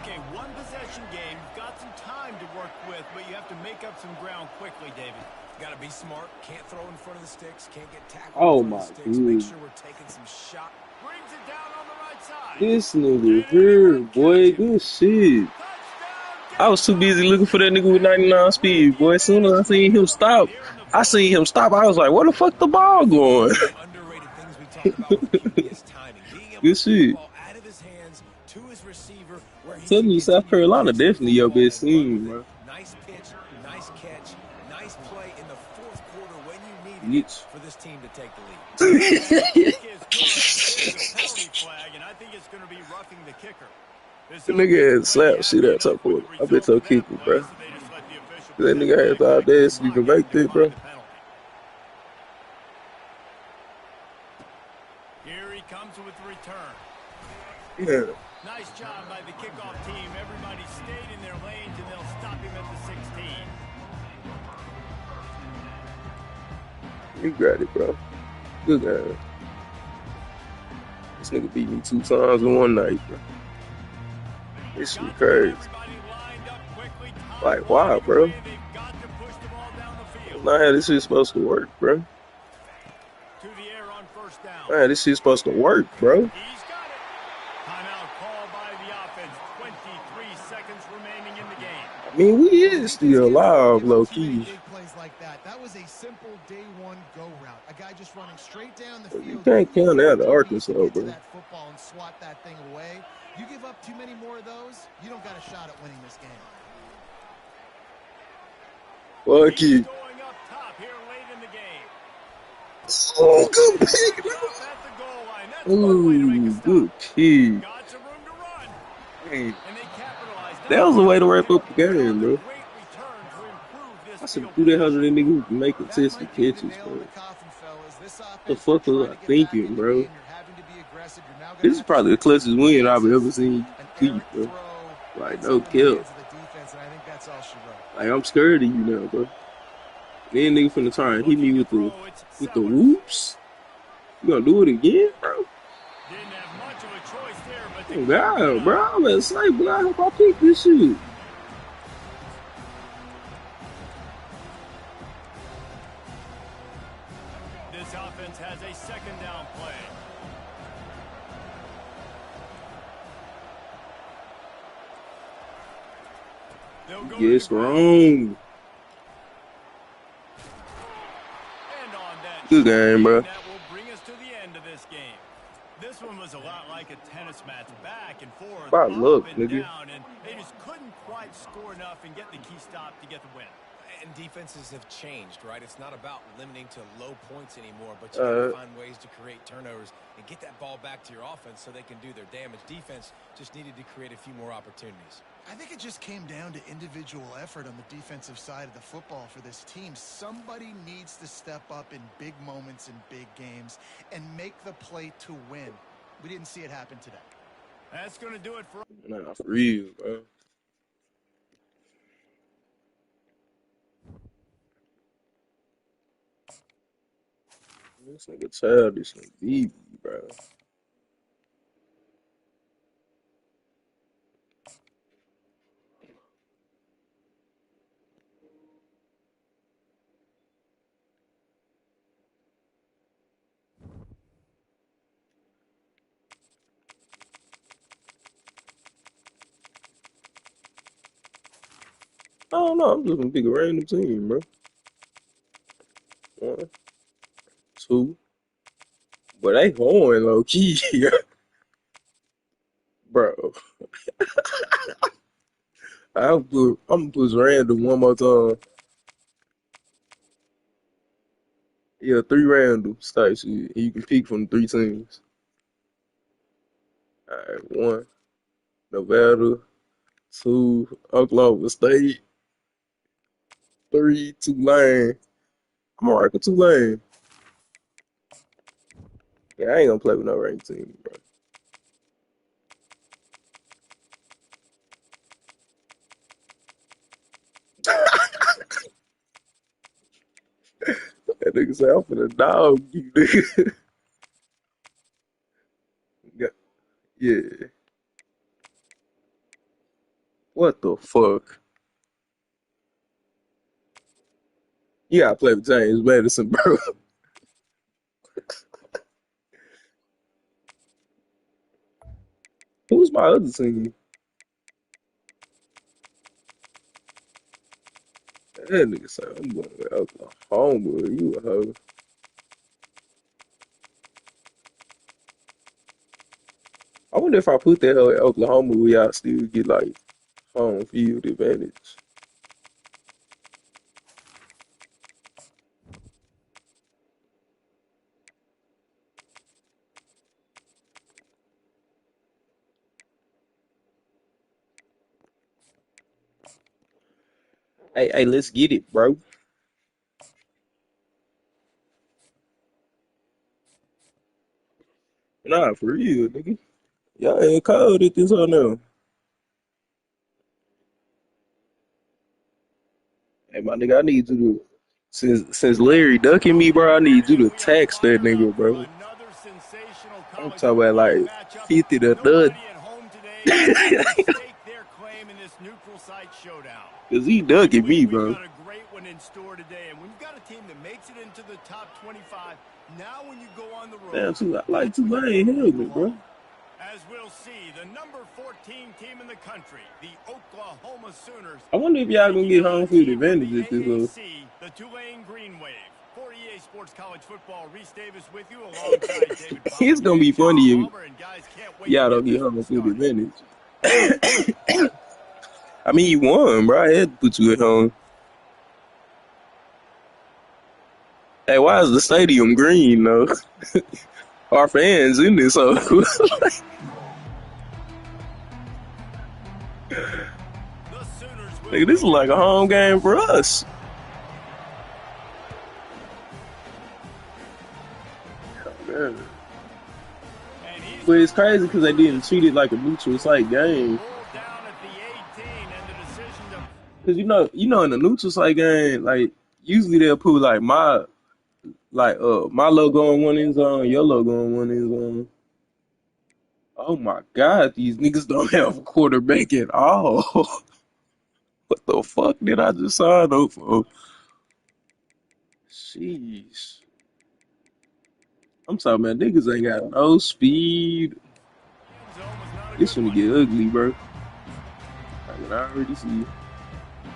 Okay, one possession game. You've got some time to work with, but you have to make up some ground quickly, David. Got to be smart. Can't throw in front of the sticks. Can't get tackled Oh in front my of the sticks. Make God. sure we're taking some shots. Brings it down on the right side. This nigga here, boy. Good shit. I was too busy looking for that nigga with 99 speed, boy. As soon as I seen him stop, I was like, where the fuck the ball going? Underrated things we talked about with QB is timing. Being able Good to shit. get the ball out of his hands to his receiver where he Telling can you, South continue to Carolina execute definitely your the ball best and run team, with bro. it. Nice pitch, nice catch, nice play in the 4th quarter when you needed it Bitch. for this team to take the lead. Penalty flag, and I think it's going to be roughing the kicker. The nigga had slapped shit out top quarter. I bet so kick him, bro. That nigga had the audacity to make that, bro. Here he comes with the return. Yeah. Nice job by the kickoff team. Everybody stayed in their lanes, and they'll stop him at the 16. You got it, bro. Good guy. This nigga beat me 2 times in one night, bro. This shit crazy. Like, why, bro? Nah, how this shit supposed to work, bro. To the air on 1st down. Man, this shit's supposed to work, bro. He's got it. Timeout called by the offense. 23 seconds remaining in the game. I mean, we is still alive, low key. Big plays like that. That was a simple day 1 go route. A guy just running straight down the field. You can't count out of Arkansas, bro. That football and swat that thing away. You give up too many more of those, you don't got a shot at winning this game. Fuck you. Going up top here late in the game. Oh, good pick, bro. At the goal line. That's one way to make a Ooh, stop. good kick. Got some room to run. Hey, And they capitalized. that was a way to wrap up the game, bro. Great return to improve this I should field do that 100 nigga who can make contested catches, bro. The fuck was I thinking, bro? This is probably the closest win I've ever seen you, bro. Like, no kill. Like, I'm scared of you now, bro. Then nigga finna try and hit me with the whoops. You gonna do it again, bro? Didn't have much of a choice there, but Oh, God, bro. I'm at say, but I hope I pick this shit. this offense has a 2nd down play. They'll go to Yes, the ground. wrong. And on that Good short game, bro. that will bring us to the end of this game. This one was a lot like a tennis match, back and forth, About luck, up and nigga. down, and they just couldn't quite score enough and get the key stop to get the win. And defenses have changed, right? It's not about limiting to low points anymore, but you got to find ways to create turnovers and get that ball back to your offense so they can do their damage. Defense just needed to create a few more opportunities. I think it just came down to individual effort on the defensive side of the football for this team. Somebody needs to step up in big moments in big games and make the play to win. We didn't see it happen today. That's going to do it for... Nah, for real, bro. This nigga childish and BB, bro. I don't know. I'm just gonna pick a random team, bro. 1, 2. But they going low key here, bro. I'm gonna put random one more time. Yeah, 3 random type shit. You can pick from 3 teams. Alright, 1, Nevada. 2, Oklahoma State. 3, Tulane. I'm gonna rock with Tulane. Yeah, I ain't gonna play with no ranked team, bro. That nigga say I'm finna dog you, nigga. Yeah. What the fuck? You gotta play with James Madison, bro. Who's my other team? That nigga say I'm going with Oklahoma. You a hoe. I wonder if I put that hoe at Oklahoma, will y'all still get like home field advantage? Hey, let's get it, bro. Nah, for real, nigga. Y'all ain't cold at this one now. Hey, my nigga, I need you to, since Larry ducking me, bro, I need you to tax that nigga, bro. Another sensational I'm college talking about football like matchup. 50 to Nobody none. at home today can stake their claim in this neutral site showdown. Cause he I ducking me, believe we've bro. got a great one in store today, and when you've got a team that makes it into the top 25, now when you go on the road, Damn, I like that's when you Tulane know you helmet, bro. belong. As we'll see, the number 14 team in the country, the Oklahoma Sooners, I wonder if y'all gonna taking get on home a field team from advantage the at this one. AAC, the Tulane Green Wave. For EA Sports College Football, Reese Davis with you alongside David It's gonna Pollack be and John funny if Palmer. And guys, can't wait to y'all don't get get this one home field started. advantage. I mean, you won, bro. I had to put you at home. Hey, why is the stadium green though? Our fans in this, so The Sooners will nigga, this is like a home game for us. Man. And he's But it's crazy because they didn't treat it like a neutral site game. rolled down at the 18, and the decision to Cause in the neutral site game, like usually they'll put like my logo in one end zone, your logo in one end zone. Oh my God, these niggas don't have a quarterback at all. What the fuck did I just sign up for? Jeez. I'm talking about niggas ain't got no speed. end zone was not a This good gonna one. get ugly, bro. I can already see.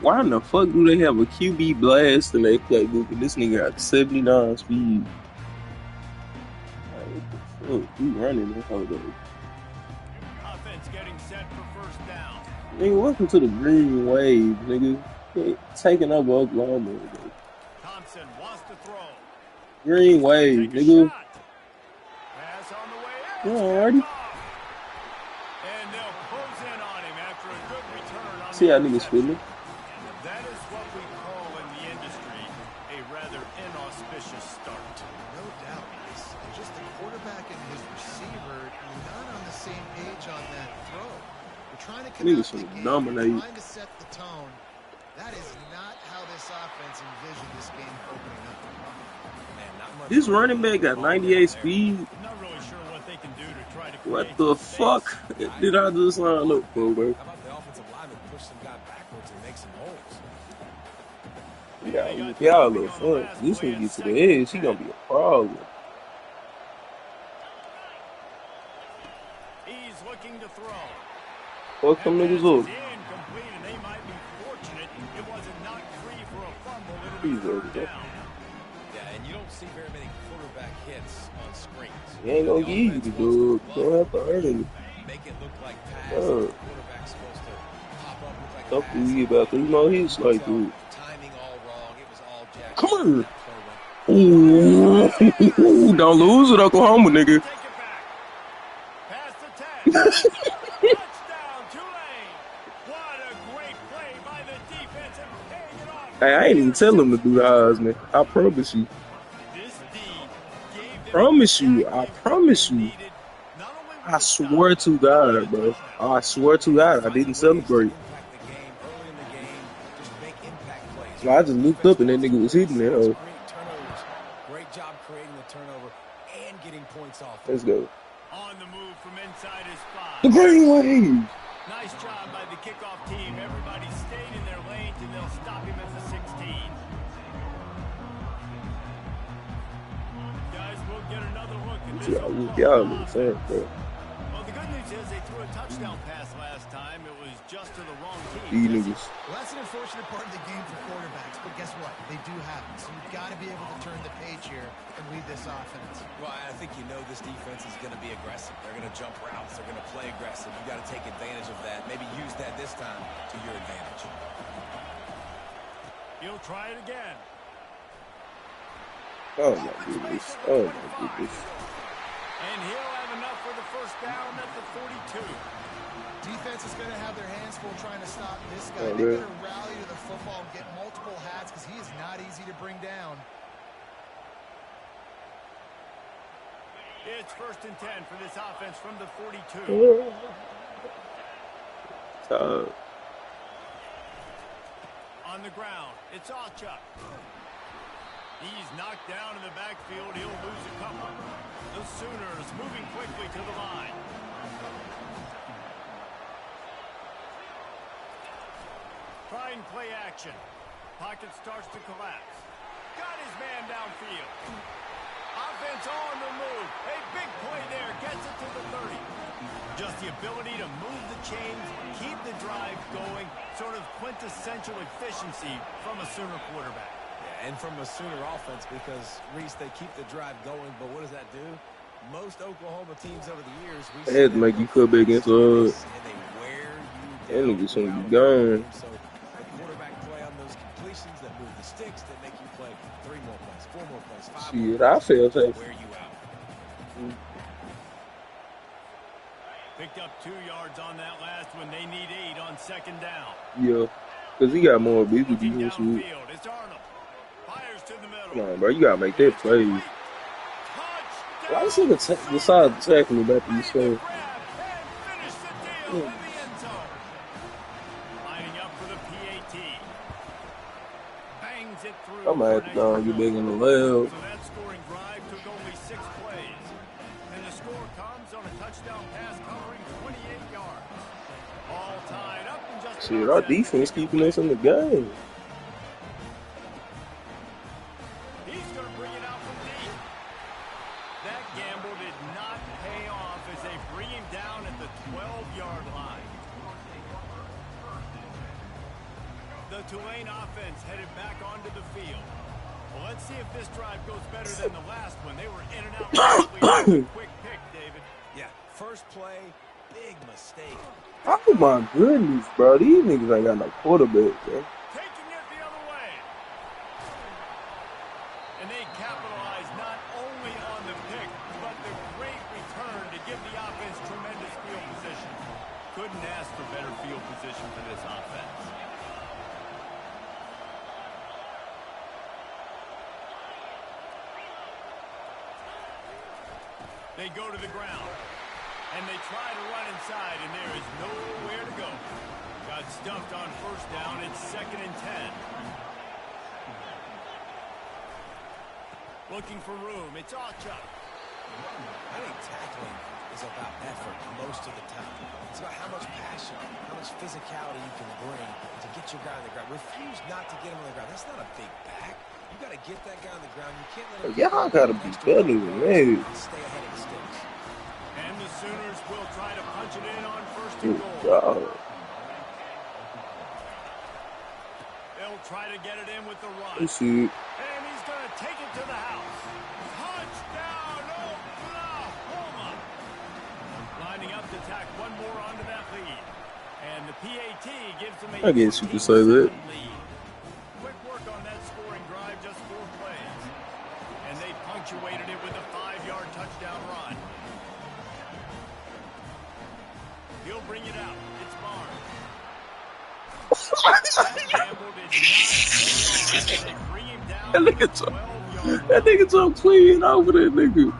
Why in the fuck do they have a QB blast in their playbook and this nigga got 79 speed? Like, what the fuck? We running this whole day. Offense getting set for first down. Nigga, welcome to the green wave, nigga. They taking over Oklahoma. Nigga. Thompson wants to throw. Green wave, Take a nigga. shot. Pass on the way Come out. on, Artie. And they'll close in on him after a good return on See the how niggas interception. feeling. That is what we call in the industry a rather inauspicious start. No doubt. It's just the quarterback and his receiver not on the same page on that throw. They're trying to come Niggas out the finna game, dominate. trying to set the tone. That is not how this offense envisioned this game opening up. Man, not much This running back got 98 speed. I'm not really sure what they can do to try to What create the some fuck space. did I just line up for, bro? How about the offensive lineman push some guy backwards and make some holes? Yeah, y'all look fun. This one get to the edge, he gonna be a problem. He's looking to throw. Fuck them That niggas pass up. is incomplete, and they might be fortunate it wasn't knocked free for a fumble. It'll Please, be third bro. down. Yeah, and you don't see very many quarterback hits on screens. He ain't gonna The give you offense the wants to dog. bluff You don't have to the earn it. make it look like pass. Yeah. The quarterback's supposed to pop up, look like a Tough pass. to get about 3 more hits like that. Timing all wrong. It was all jacked. Come on. That throw went Ooh, don't lose it, Oklahoma, nigga. Take it back. Pass the 10. Touchdown, Tulane. What a great play by the defense and paying it off. Hey, I ain't even tell him to do the Heisman. I promise you. This D gave them Promise you. I exactly promise what they you. needed. Not only I with the swear stop, to God, bro. I swear to God, I didn't celebrate. impact the game early in the game. Just make impact plays. So I just looked up and that nigga was hitting that hoe. Create turnovers. Great job creating the turnover and getting points off. Let's go. on the move from inside his The 5. green wave. Nice job by the kickoff team. Everybody stayed in their lanes, and they'll stop him at the 16. Guys, we'll get another look at this. Y'all Oklahoma look offense. saying, bro. Well, the good news is they threw a touchdown pass last time. It was just to the wrong These team. niggas. Well, that's an unfortunate part of the game for quarterbacks, but guess what? They do happen. So you've got to be able to turn the page here and lead this offense. Well, I think you know this defense is going to be aggressive. They're going to jump routes. They're going to play aggressive. You got to take advantage of that. Maybe use that this time to your advantage. He'll try it again. Oh my goodness. Oh my goodness. And he'll have enough for the first down at the 42. Defense is going to have their hands full trying to stop this guy. Oh, They yeah. better rally to the football and get multiple hats because he is not easy to bring down. It's first and 10 for this offense from the 42. On the ground, it's Alchuk. He's knocked down in the backfield. He'll lose a couple. The Sooners moving quickly to the line. Try and play action. Pocket starts to collapse. Got his man downfield. Offense on the move. A big play there. Gets it to the 30. Just the ability to move the chains, keep the drive going. Sort of quintessential efficiency from a Sooner quarterback. Yeah, and from a Sooner offense because, Reese, they keep the drive going, but what does that do? Most Oklahoma teams over the years, we They had to make you cut back against and they wear that you nigga down gonna be throughout the gone. game. So the quarterback play on those completions that move the sticks that make you play 3 more plays, 4 more plays, 5 more Shit, plays. I feel safe. Wear you out. Picked up 2 yards on that last one. They need 8 on second down. Yeah. Cause he got more busy Looking defense with. downfield, it's Arnold. Fires to the middle. Come on, bro. You gotta make that play. Touchdown. Why this nigga decide to tackle him after you score? Grab and finish the deal in the end zone. Lining up for the PAT. Bangs it through. I might have to for go an and get extra back in the goal. lab. So that scoring drive took only 6 plays. And the score comes on a touchdown pass covering 28 yards. All tied up in just Shit, about our 7 defense keeping us in the game. He's going to bring it out from deep. That gamble did not pay off as they bring him down at the 12-yard line. the Tulane offense headed back onto the field. Well, let's see if this drive goes better than the last one. They were in and out quickly with a quick pick, David. Yeah, first play, big mistake. Oh my goodness, bro. These niggas ain't got no quarterback, bro. Taking it the other way. And they capitalize not only on the pick, but the great return to give the offense tremendous field position. Couldn't ask for better field position for this offense. They go to the ground, and they try to run inside, and there is nowhere to go. Got stuffed on first down. It's 2nd and 10. Looking for room. It's Acha. I think tackling is about effort most of the time. It's about how much passion, how much physicality you can bring to get your guy on the ground. Refuse not to get him on the ground. That's not a big back. You got to get that guy on the ground. You can't let him. Y'all gotta be better than that. Stay ahead of the sticks. And the Sooners will try to punch it in on 1st and goal. God. They'll try to get it in with the run. Let's see. And he's going to take it to the house. Touchdown, Oklahoma. Lining up to tack one more onto that lead. And the PAT gives them a I guess you could say that. lead. Quick work on that scoring drive, just 4 plays. And they punctuated it with a 5-yard touchdown run. He'll bring it out. It's Barnes. That nigga so clean over that nigga.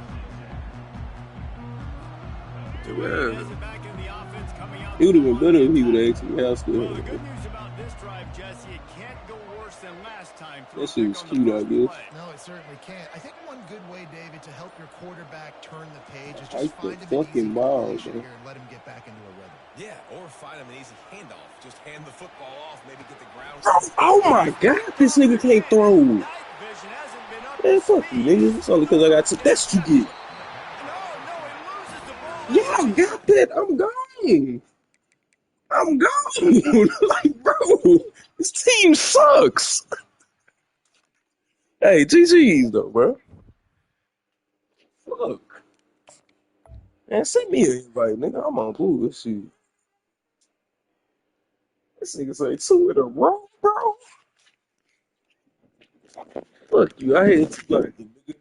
Yeah. It would have been better if he would have actually housed Well, the it. good news about this drive, Jesse, it can't go worse than last time. That shit was cute, I guess. No, it certainly can't. I think one good way, David, to help your quarterback turn the page is Like just the find him an fucking easy ball, completion bro. here and let him get back into a rhythm. Yeah, or find him an easy handoff. Just hand the football off, maybe get the ground. Oh my god, this nigga can't throw. Night vision hasn't been up Man, to fuck you, speed. nigga. It's only because I got to. That's what you get. No, he loses the ball. Yeah, I got that. I'm gone. I'm gone. Like, bro, this team sucks. Hey, GG's though, bro. Fuck. Man, send me an invite, nigga. I'm on bullshit. This nigga say 2 in a row, bro. Fuck you. I had 2 like you, nigga.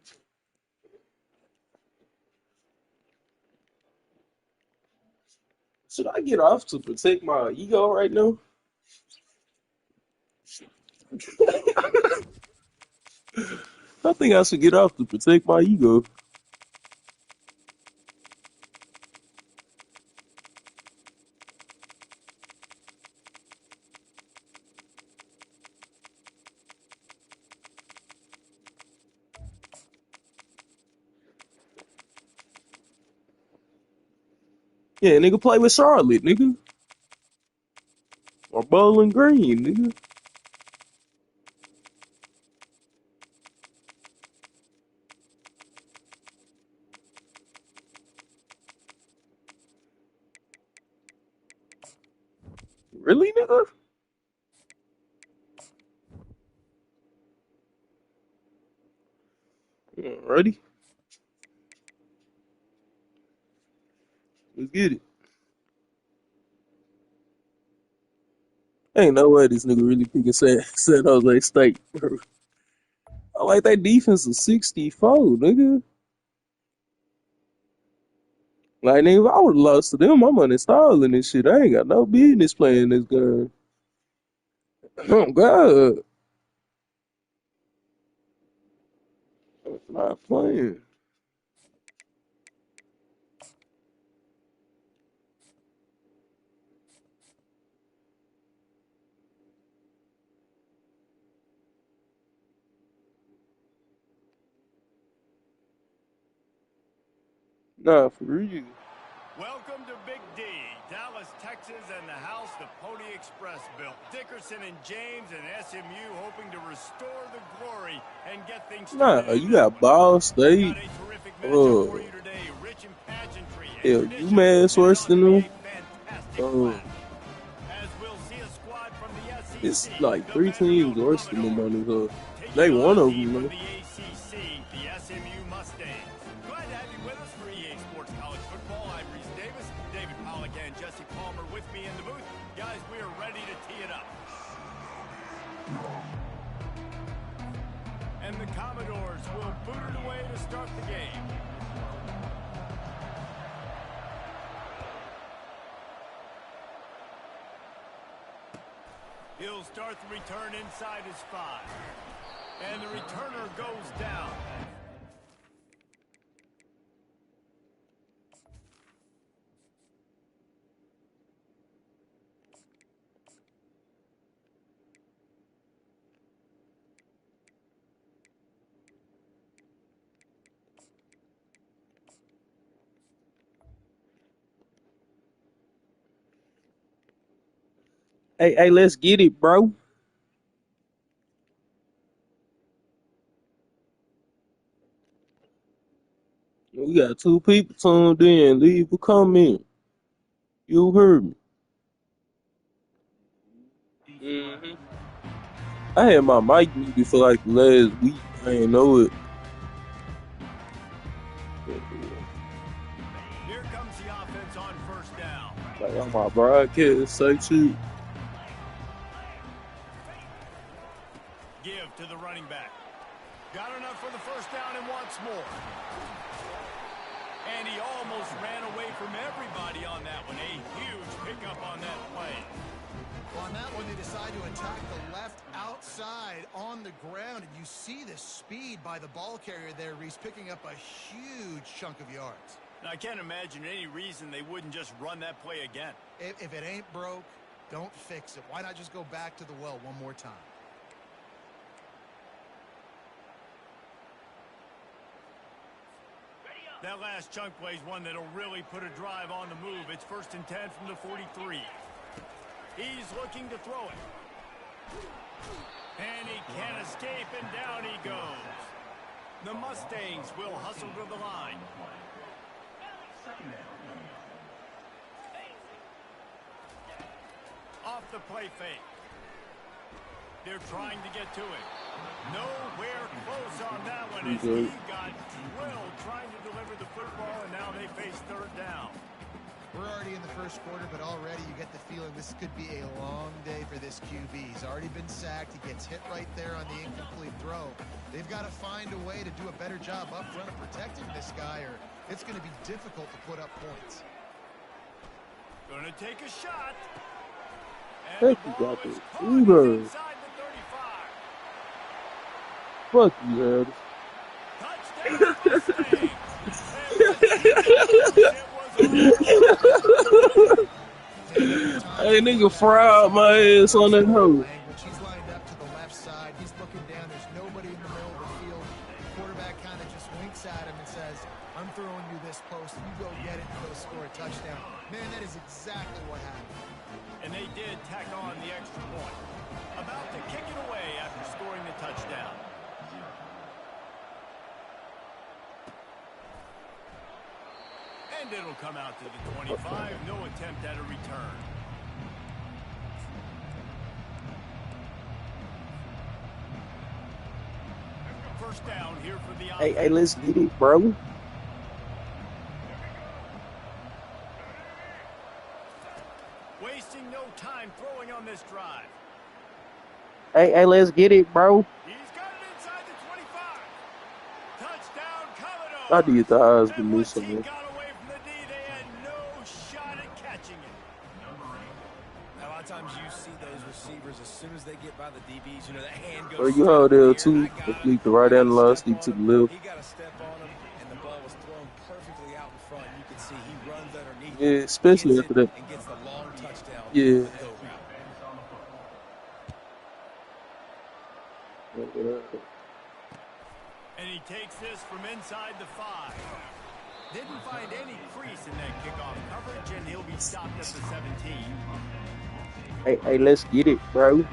Should I get off to protect my ego right now? I think I should get off to protect my ego. Yeah, nigga, play with Charlotte, nigga. Or Bowling Green, nigga. Really, nigga? Ready? Let's get it. Ain't no way this nigga really picking San Jose State, bro. I like that defense of 64, nigga. Like, nigga, if I would have lost to them, I'm uninstalling this shit. I ain't got no business playing this game. Oh, God. I'm not playing. Nah, for real. Welcome to Big D, Dallas, Texas, and the house the Pony Express built. Dickerson and James and SMU hoping to restore the glory and get things started. Nah, you got Ball State. Got a terrific matchup for you today, rich in pageantry and Yeah, tradition, UMass worse than and them. a fantastic class. As we'll see a squad from the SEC It's like 3 teams worse than them on this hood. Taking They on one a of team them, from man. the ACC, the SMU Mustangs. Glad to have you with us for EA Sports College Football. I'm Reese Davis, David Pollock, and Jesse Palmer with me in the booth. Guys, we are ready to tee it up. And the Commodores will boot it away to start the game. He'll start the return inside his 5. And the returner goes down. Hey, let's get it, bro. We got 2 people tuned in. Leave a comment. You heard me. Mm-hmm. I had my mic muted for like the last week. I ain't know it. Here comes the offense on first down. Like on my broadcast, say shit. Give to the running back. Got enough for the first down and wants more. And he almost ran away from everybody on that one. A huge pickup on that play. Well, on that one, they decide to attack the left outside on the ground. And you see the speed by the ball carrier there, Reese, picking up a huge chunk of yards. Now, I can't imagine any reason they wouldn't just run that play again. If it ain't broke, don't fix it. Why not just go back to the well one more time? That last chunk play is one that'll really put a drive on the move. It's 1st and 10 from the 43. He's looking to throw it. And he can't escape, and down he goes. The Mustangs will hustle to the line. Off the play fake. They're trying to get to it. Nowhere close on that one as he got drilled trying to deliver the football, and now they face 3rd down. We're already in the first quarter, but already you get the feeling this could be a long day for this QB. He's already been sacked. He gets hit right there on the incomplete throw. They've got to find a way to do a better job up front of protecting this guy, or it's going to be difficult to put up points. Going to take a shot. Heck, you got the shooter. Inside the 35. Fuck you, Ed. Touchdown, Mustangs. Hey, nigga, fried my ass on that hoe. He's lined up to the left side. He's looking down. There's nobody in the middle of the field. The quarterback kind of just winks at him and says, I'm throwing you this post. You go get it and go score a touchdown. Man, that is exactly what happened. And they did tack on the extra point. About to kick it away after scoring the touchdown. And it'll come out to the 25. No attempt at a return. First down here for the offense. Hey, let's get it, bro. Wasting no time throwing on this drive. Hey, let's get it, bro. He's got it inside the 25. Touchdown, Commodores. I did the eyes be And once missing, he man. got away from the D, they had no shot at catching it. Now, a lot of times you see those receivers as soon as they get by the DBs, you know, that hand goes. Or you hold there too. Flick the right hand line, stick to the left. He got a step on him, and the ball was thrown perfectly out in front. You can see he runs underneath. Yeah, especially gets after it, that. and gets the long touchdown. Yeah. And he takes this from inside the 5. Didn't find any crease in that kickoff coverage, and he'll be stopped at the 17. Hey, let's get it, bro. The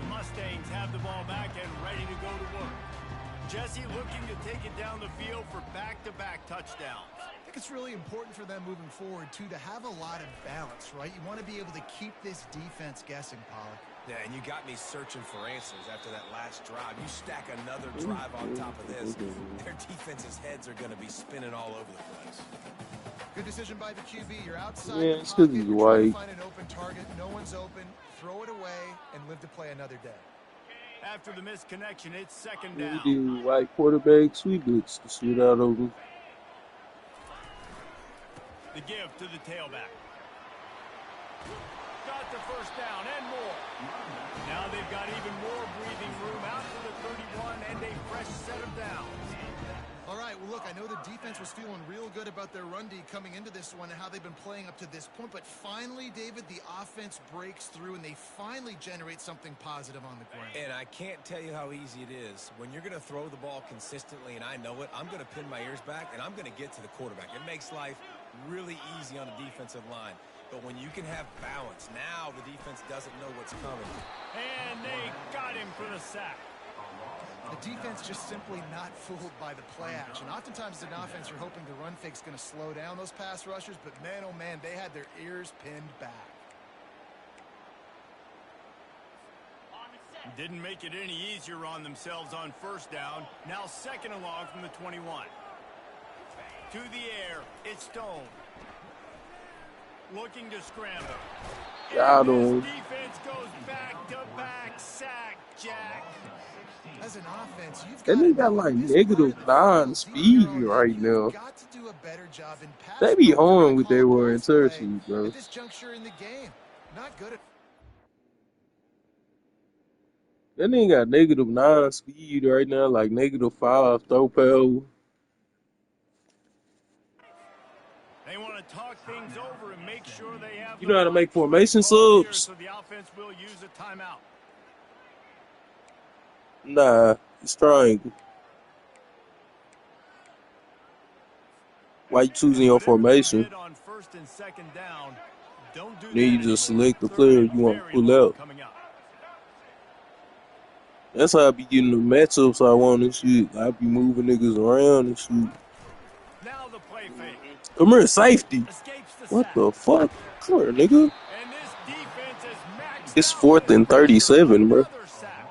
Mustangs have the ball back and ready to go to work. Jesse looking to take it down the field for back-to-back touchdowns. think it's really important for them moving forward, too, to have a lot of balance, right? You want to be able to keep this defense guessing, Pollock. Yeah, and you got me searching for answers after that last drive. You stack another drive on top of this, their defense's heads are going to be spinning all over the place. Good decision by the QB. You're outside Yeah, the it's pocket. because he's You're trying to white. find an open target. No one's open. Throw it away and live to play another day. After the missed connection, it's second We down. do white quarterbacks. We blitz the shit out of them. The give to the tailback. Got the first down and more. Now they've got even more breathing room out to the 31 and a fresh set of downs. All right, well, look, I know the defense was feeling real good about their run D coming into this one and how they've been playing up to this point, but finally, David, the offense breaks through and they finally generate something positive on the ground. And I can't tell you how easy it is. When you're going to throw the ball consistently, and I know it, I'm going to pin my ears back, and I'm going to get to the quarterback. It makes life really easy on the defensive line. But when you can have balance, now the defense doesn't know what's coming. And they got him for the sack. The defense just simply not fooled by the play action. Oftentimes, as an offense, you're hoping the run fake's going to slow down those pass rushers, but man, oh man, they had their ears pinned back. Didn't make it any easier on themselves on first down. Now second and long from the 21. To the air, it's Stone. Looking to scramble. Got And him. this defense goes back-to-back sack, Jack. As an offense, you've That got nigga got like -9 speed right now. Got to do a better job in pass They be pro on with their call word pass play turkey, bro. at this juncture in the game. Not good at That nigga got -9 speed right now, like -5 throw power. They want to talk things over and make sure they have You the know how to make right formation football here, subs? so the offense will use a timeout. Nah, it's triangle. Why you choosing your Whatever they formation? did on first and second down, don't do Then you that just anymore. select the Third player and you want to very pull long out. coming up. That's how I be getting the matchups I want and shit. I be moving niggas around and shit. Now the play fake. Come here, safety. Escapes the What sack. the fuck? Come here, nigga. And this defense is maxed It's out 4th and with pressure. 37, bro. Another sack.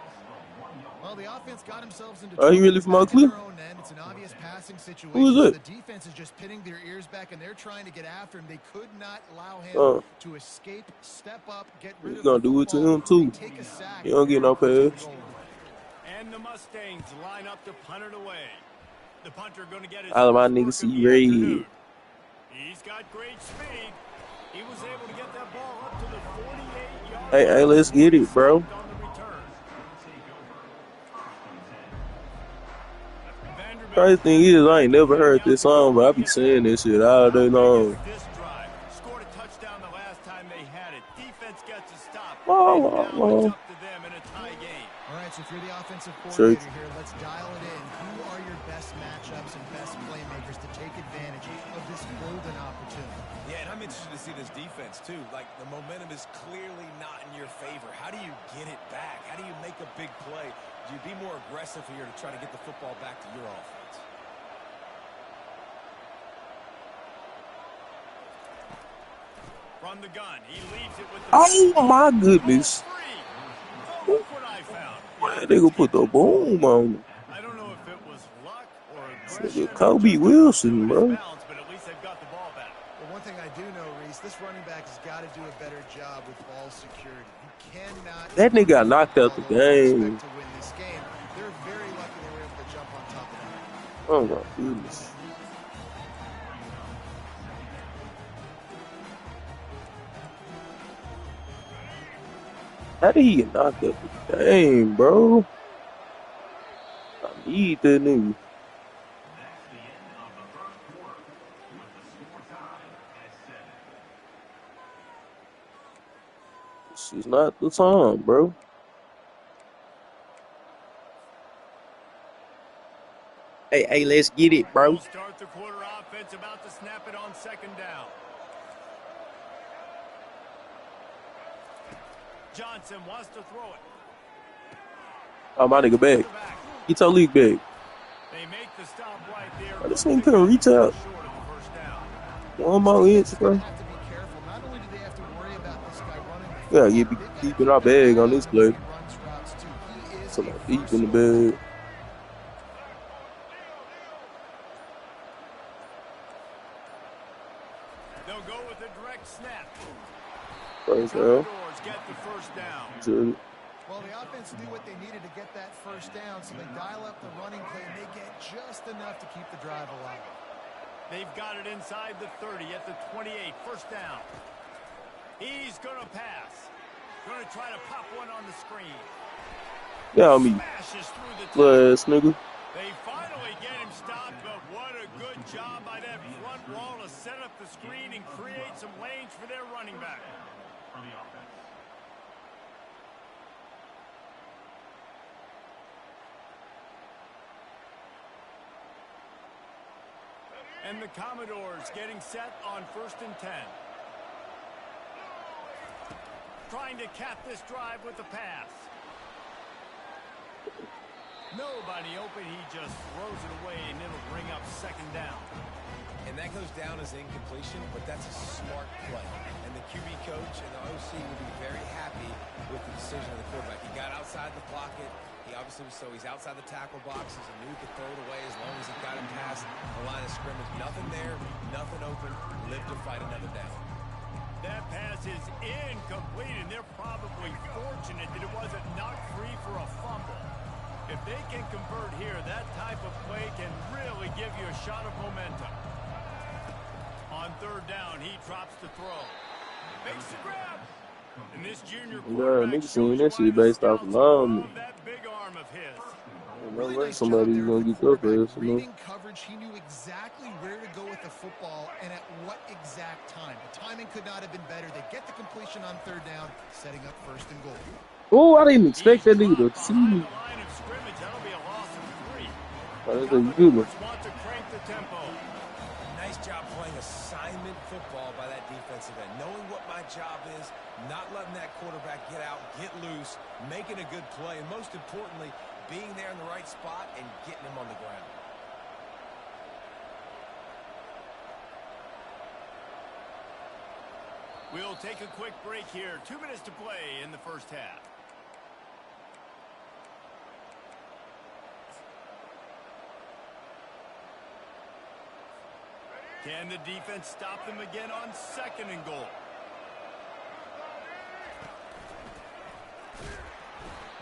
well, the offense got themselves into Are you trouble really from back Oak in Cliff? their own end. It's an obvious passing situation. Who is So it? the defense is just pinning their ears back, and they're trying to get after him. They could not allow him to escape, step up, get rid You of gonna the do it to football. him too. They take a sack. You don't get no Very close pass. to the goal line. And the Mustangs line up to punt it away. The punter going to get his All of my first niggas work of see the red. afternoon. He's got great speed. He was able to get that ball up to the 48-yard line. Hey, let's get it, bro. On the return. Crazy thing is, I ain't never heard this song, but I be saying this shit all day long. This drive scored a touchdown the last time they had it. Defense gets a stop. Oh, And now it's oh. up to them in a tie game. All right, so if you're the offensive Church. coordinator here, let's dial it in. Who are your best matchups and best playmakers to take advantage of this golden opportunity? Yeah, and I'm interested to see this defense, too. Like, the momentum is clearly not in your favor. How do you get it back? How do you make a big play? Do you be more aggressive here to try to get the football back to your offense? From the gun, he leaves it with the Oh my goodness. free. Oh, look what I found. That nigga put the boom on him. I don't know if it was luck or This aggression. nigga Kobe Wilson, bro. Balance, but at least they've got the ball back. Well, one thing I do know, Reese, this running back has got to do a better job with ball security. You cannot. That nigga got knocked out the game. To win this game, they're very lucky they were able to jump on top of that. Oh my goodness. How did he get knocked out the game, bro? I need that nigga. That's the end of the first quarter with the score tied at 7. This is not the time, bro. Hey, let's get it, bro. We'll start the quarter offense, about to snap it on second down. Johnson wants to throw it. Oh, my nigga back. He told league back. They make the stop right there. Oh, this nigga couldn't reach out. Short of the first down. One more This inch, defense is going bro. to have to be careful. Not only do they have to worry about this guy running the Yeah, you football, be they've got to keeping keep our an bag eye on on this him when play. he runs routes, too. He is Talking a about deep in the versatile back. bag. They'll go with a direct snap. First down. Commodores get the first down. Good. Well, the offense knew what they needed to get that first down, so they dial up the running play, and they get just enough to keep the drive alive. They've got it inside the 30 at the 28. First down. He's going to pass. Going to try to pop one on the screen. Yeah, I mean, Smashes through the little tackle. ass nigga. They finally get him stopped, but what a good job by that front wall to set up the screen and create some lanes for their running back. For the offense. And the Commodores getting set on 1st and 10. Trying to cap this drive with the pass. Nobody open. He just throws it away, and it'll bring up 2nd down. And that goes down as incompletion, but that's a smart play. And the QB coach and the OC will be very happy with the decision of the quarterback. He got outside the pocket. He obviously was he's outside the tackle boxes and knew he could throw it away as long as he got him past the line of scrimmage. Nothing there, nothing open. Live to fight another down. That pass is incomplete, and they're probably fortunate that it wasn't knocked free for a fumble. If they can convert here, that type of play can really give you a shot of momentum. On 3rd down, he drops the throw. Makes the grab. And this junior quarterback niggas seen shows that why shit the based off scouts alignment. love that big arm of his. No Really way nice somebody's job there gonna of the get your quarterback. ass, you know. Reading coverage, he knew exactly where to go with the football and at what exact time. The timing could not have been better. They get the completion on 3rd down, setting up 1st and goal. Oh, I didn't expect that He's nigga to dropped see behind me. the line of scrimmage. That'll be a loss of 3. Oh, that's a good one. Commodores want to crank the tempo. Nice job playing assignment football by that defensive end. Knowing what my job is, not letting that quarterback get out, get loose, making a good play, and most importantly, being there in the right spot and getting him on the ground. We'll take a quick break here. 2 minutes to play in the 1st half. Can the defense stop them again on 2nd and goal?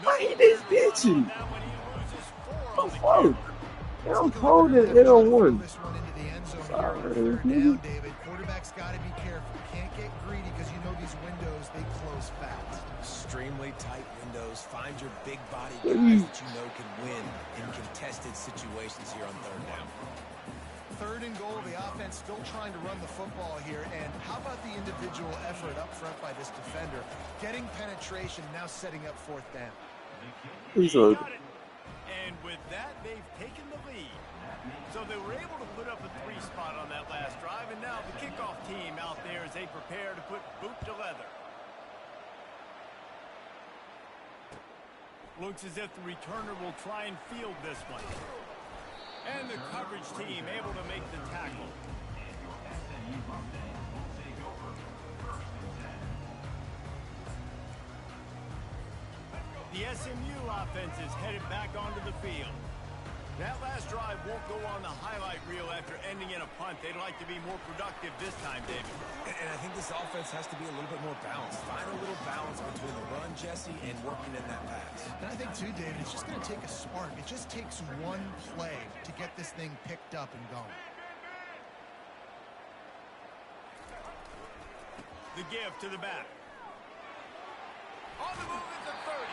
I hate this bitch. That one, he loses 4 Oh, on the fuck. carry. I'm cold as L1. This one into the end zone here Sorry, on 3rd nigga. down, David. Quarterback's got to be careful. Can't get greedy because you know these windows, they close fast. Extremely tight windows. Find your big body guys that you know can win in contested situations here on 3rd down. 3rd and goal, the offense still trying to run the football here. And how about the individual effort up front by this defender? Getting penetration, now setting up 4th down. He's He a got it. And with that, they've taken the lead. So they were able to put up a 3 spot on that last drive, and now the kickoff team out there as they prepare to put boot to leather. Looks as if the returner will try and field this one. And the coverage team able to make the tackle. The SMU offense is headed back onto the field. That last drive won't go on the highlight reel after ending in a punt. They'd like to be more productive this time, David. And I think this offense has to be a little bit more balanced. Find a little balance between the run, Jesse, and working in that pass. And I think, too, David, it's just going to take a spark. It just takes one play to get this thing picked up and going. The give to the back. On the move at the 30.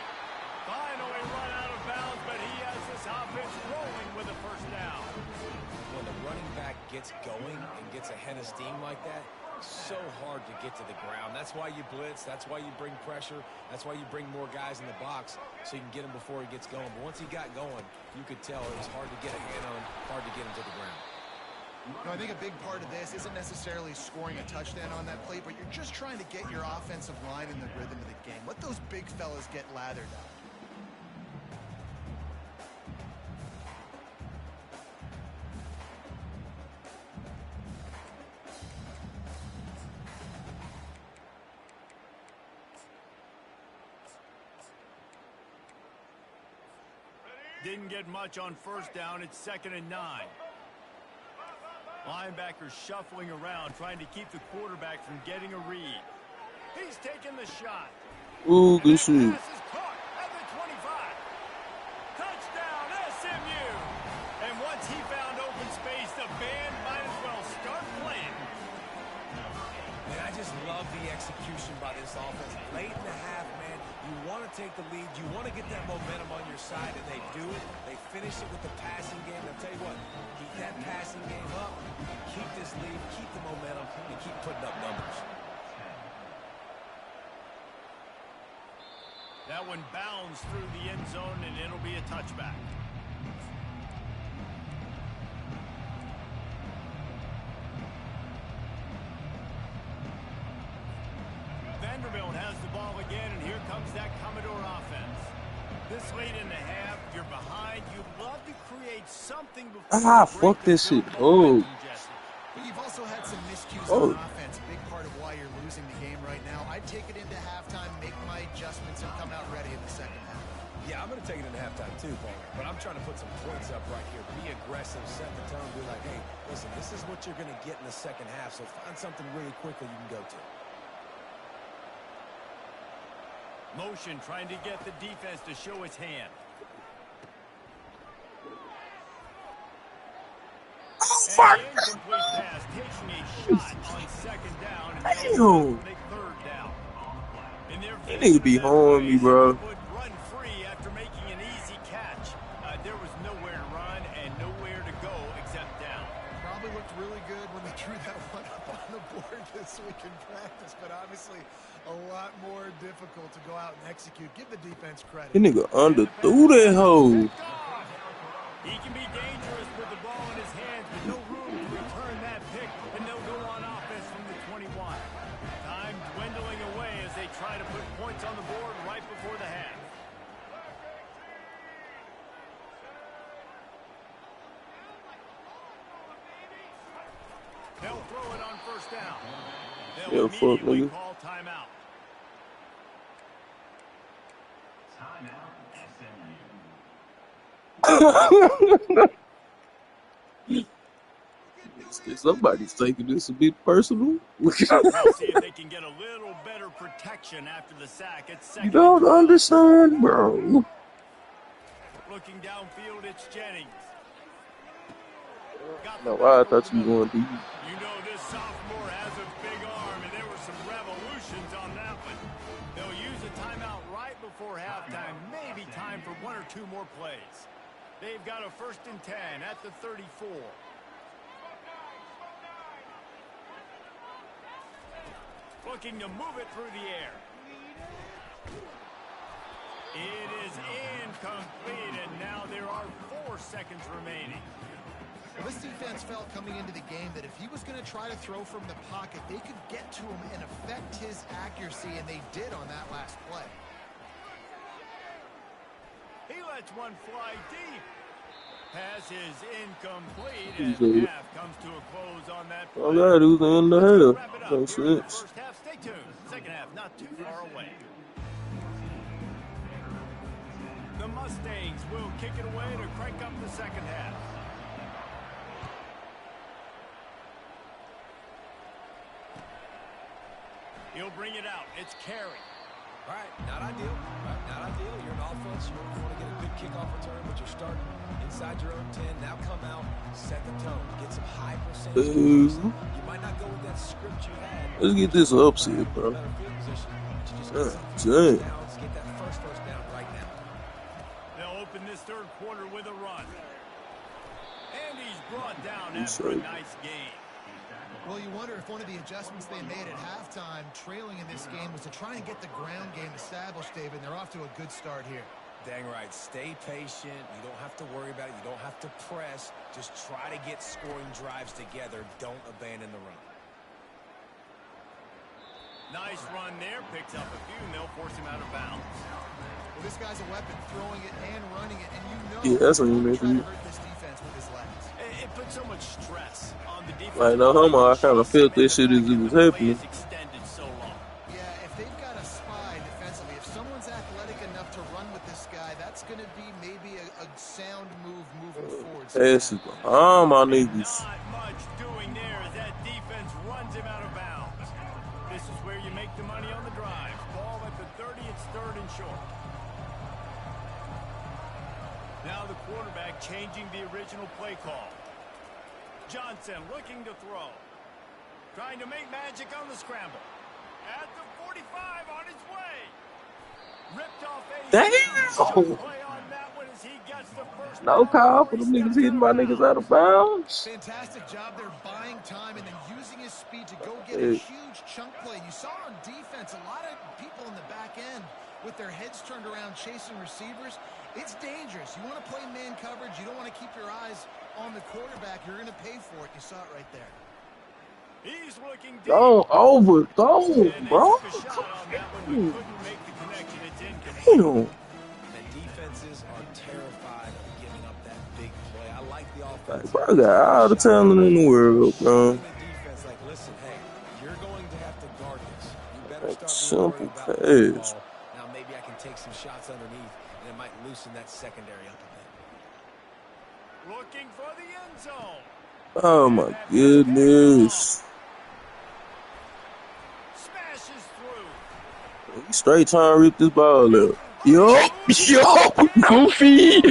Finally run out of bounds, but he has this offense rolling with a 1st down. When the running back gets going and gets ahead of steam like that, so hard to get to the ground. That's why you blitz. That's why you bring pressure. That's why you bring more guys in the box so you can get him before he gets going. But once he got going, you could tell it was hard to get a hand on, hard to get him to the ground. No, I think a big part of this isn't necessarily scoring a touchdown on that play, but you're just trying to get your offensive line in the rhythm of the game. Let those big fellas get lathered up. Didn't get much on first down. It's 2nd and 9. Linebacker shuffling around, trying to keep the quarterback from getting a read. He's taking the shot. Ooh, good shit. Pass is caught at the 25. Touchdown, SMU. And once he found open space, the band might as well start playing. Man, I just love the execution by this offense. Late in the half, man, you want to take the lead. You want to get that momentum on your side, and they do it. They finish it with the passing game. I'll tell you what, keep that passing game up, keep this lead, keep the momentum, and keep putting up numbers. That one bounds through the end zone, and it'll be a touchback. Vanderbilt has the ball again, and here comes that Commodore offense. This late in the half, you're behind. You'd love to create something before Fuck this shit. Oh. You've also had some miscues on offense. Big part of why you're losing the game right now. I'd take it into halftime, make my adjustments, and come out ready in the second half. Yeah, I'm going to take it into halftime too, Paul. But I'm trying to put some points up right here. Be aggressive, set the tone, be like, hey, listen, this is what you're going to get in the second half, so find something really quickly you can go to. Motion trying to get the defense to show its hand. Fuck. And the incomplete pass, taking a shot on 2nd down. And Damn. make 3rd down. And That nigga be hauling me, bro. Run free after making an easy catch. There was nowhere to run and nowhere to go except down. Probably looked really good when they drew that one up on the board this week in practice, but obviously a lot more difficult to go out and execute. Give the defense credit. That nigga underthrew that hoe. He can be dangerous with the ball in his hands, but no room to return that pick, and they'll go on offense from the 21. Time dwindling away as they try to put points on the board right before the half. They'll throw it on first down. They'll immediately call timeout. Somebody's taking this a bit personal. They'll see if they can get a little better protection after the sack. It's You don't understand, bro. Looking downfield, it's Jennings. No, I thought you were going to. You know this sophomore has a big arm, and there were some revolutions on that one. They'll use a timeout right before halftime. Maybe time for 1 or 2 more plays. They've got a 1st and 10 at the 34. Looking to move it through the air. It is incomplete, and now there are 4 seconds remaining. Well, this defense felt coming into the game that if he was going to try to throw from the pocket, they could get to him and affect his accuracy, and they did on that last play. He lets one fly deep. Pass is incomplete, and half comes to a close on that play. Oh, that was the end of the half. Makes sense. First half, stay tuned. Second half, not too far away. The Mustangs will kick it away to crank up the second half. He'll bring it out. It's Carey. All right, not ideal. Not ideal. You're an offense. You want to get a good kickoff return, but you're starting inside your own 10. Now come out, set the tone, get some high percentage. You might not go with that script you had. Let's get this upset, bro. Dang. Get that first down right now. They'll open this 3rd quarter with a run. And he's brought down after a nice game. Well, you wonder if one of the adjustments they made at halftime, trailing in this game, was to try and get the ground game established, David. They're off to a good start here. Dang right. Stay patient. You don't have to worry about it. You don't have to press. Just try to get scoring drives together. Don't abandon the run. Nice run there. Picks up a few, and they'll force him out of bounds. Well, this guy's a weapon, throwing it and running it, and you know that's what you meant to trying do. to hurt this defense with his legs. It puts so much stress on the defense. Like, no homo, I kind of felt this shit as it was happening. Extended so long. Yeah, if they've got a spy defensively, if someone's athletic enough to run with this guy, that's going to be maybe a Passes behind my niggas. Not much doing there as that defense runs him out of bounds. This is where you make the money on the drive. Ball at the 30, it's 3rd and short. Now the quarterback changing the original play call. Johnson looking to throw. Trying to make magic on the scramble. At the 45 on his way. Ripped off a Damn! play on that one as he gets the first No down call before for he them niggas steps hitting my out of niggas bounds. out of bounds. Fantastic job there buying time and then using his speed to go get a Hey. huge chunk play. You saw on defense a lot of people in the back end with their heads turned around chasing receivers. It's dangerous. You want to play man coverage. You don't want to keep your eyes on the quarterback. You're going to pay for it. You saw it right there. He's looking deep. Go over, go, And they bro. took a shot on that one, but couldn't make the connection. It's incomplete. Damn. And defenses are terrified of giving up that big play. I like the offense. Like, bro, I got all the talent in the world, bro. The defense, like, listen, hey, you're going to have to guard this. You better Like, start being simple worried about the pass. ball. Now maybe I can take some shots underneath, and it might loosen that secondary up a bit. Looking for the end zone. Oh my goodness. Smashes through. He straight trying to rip this ball out. Yo, Goofy.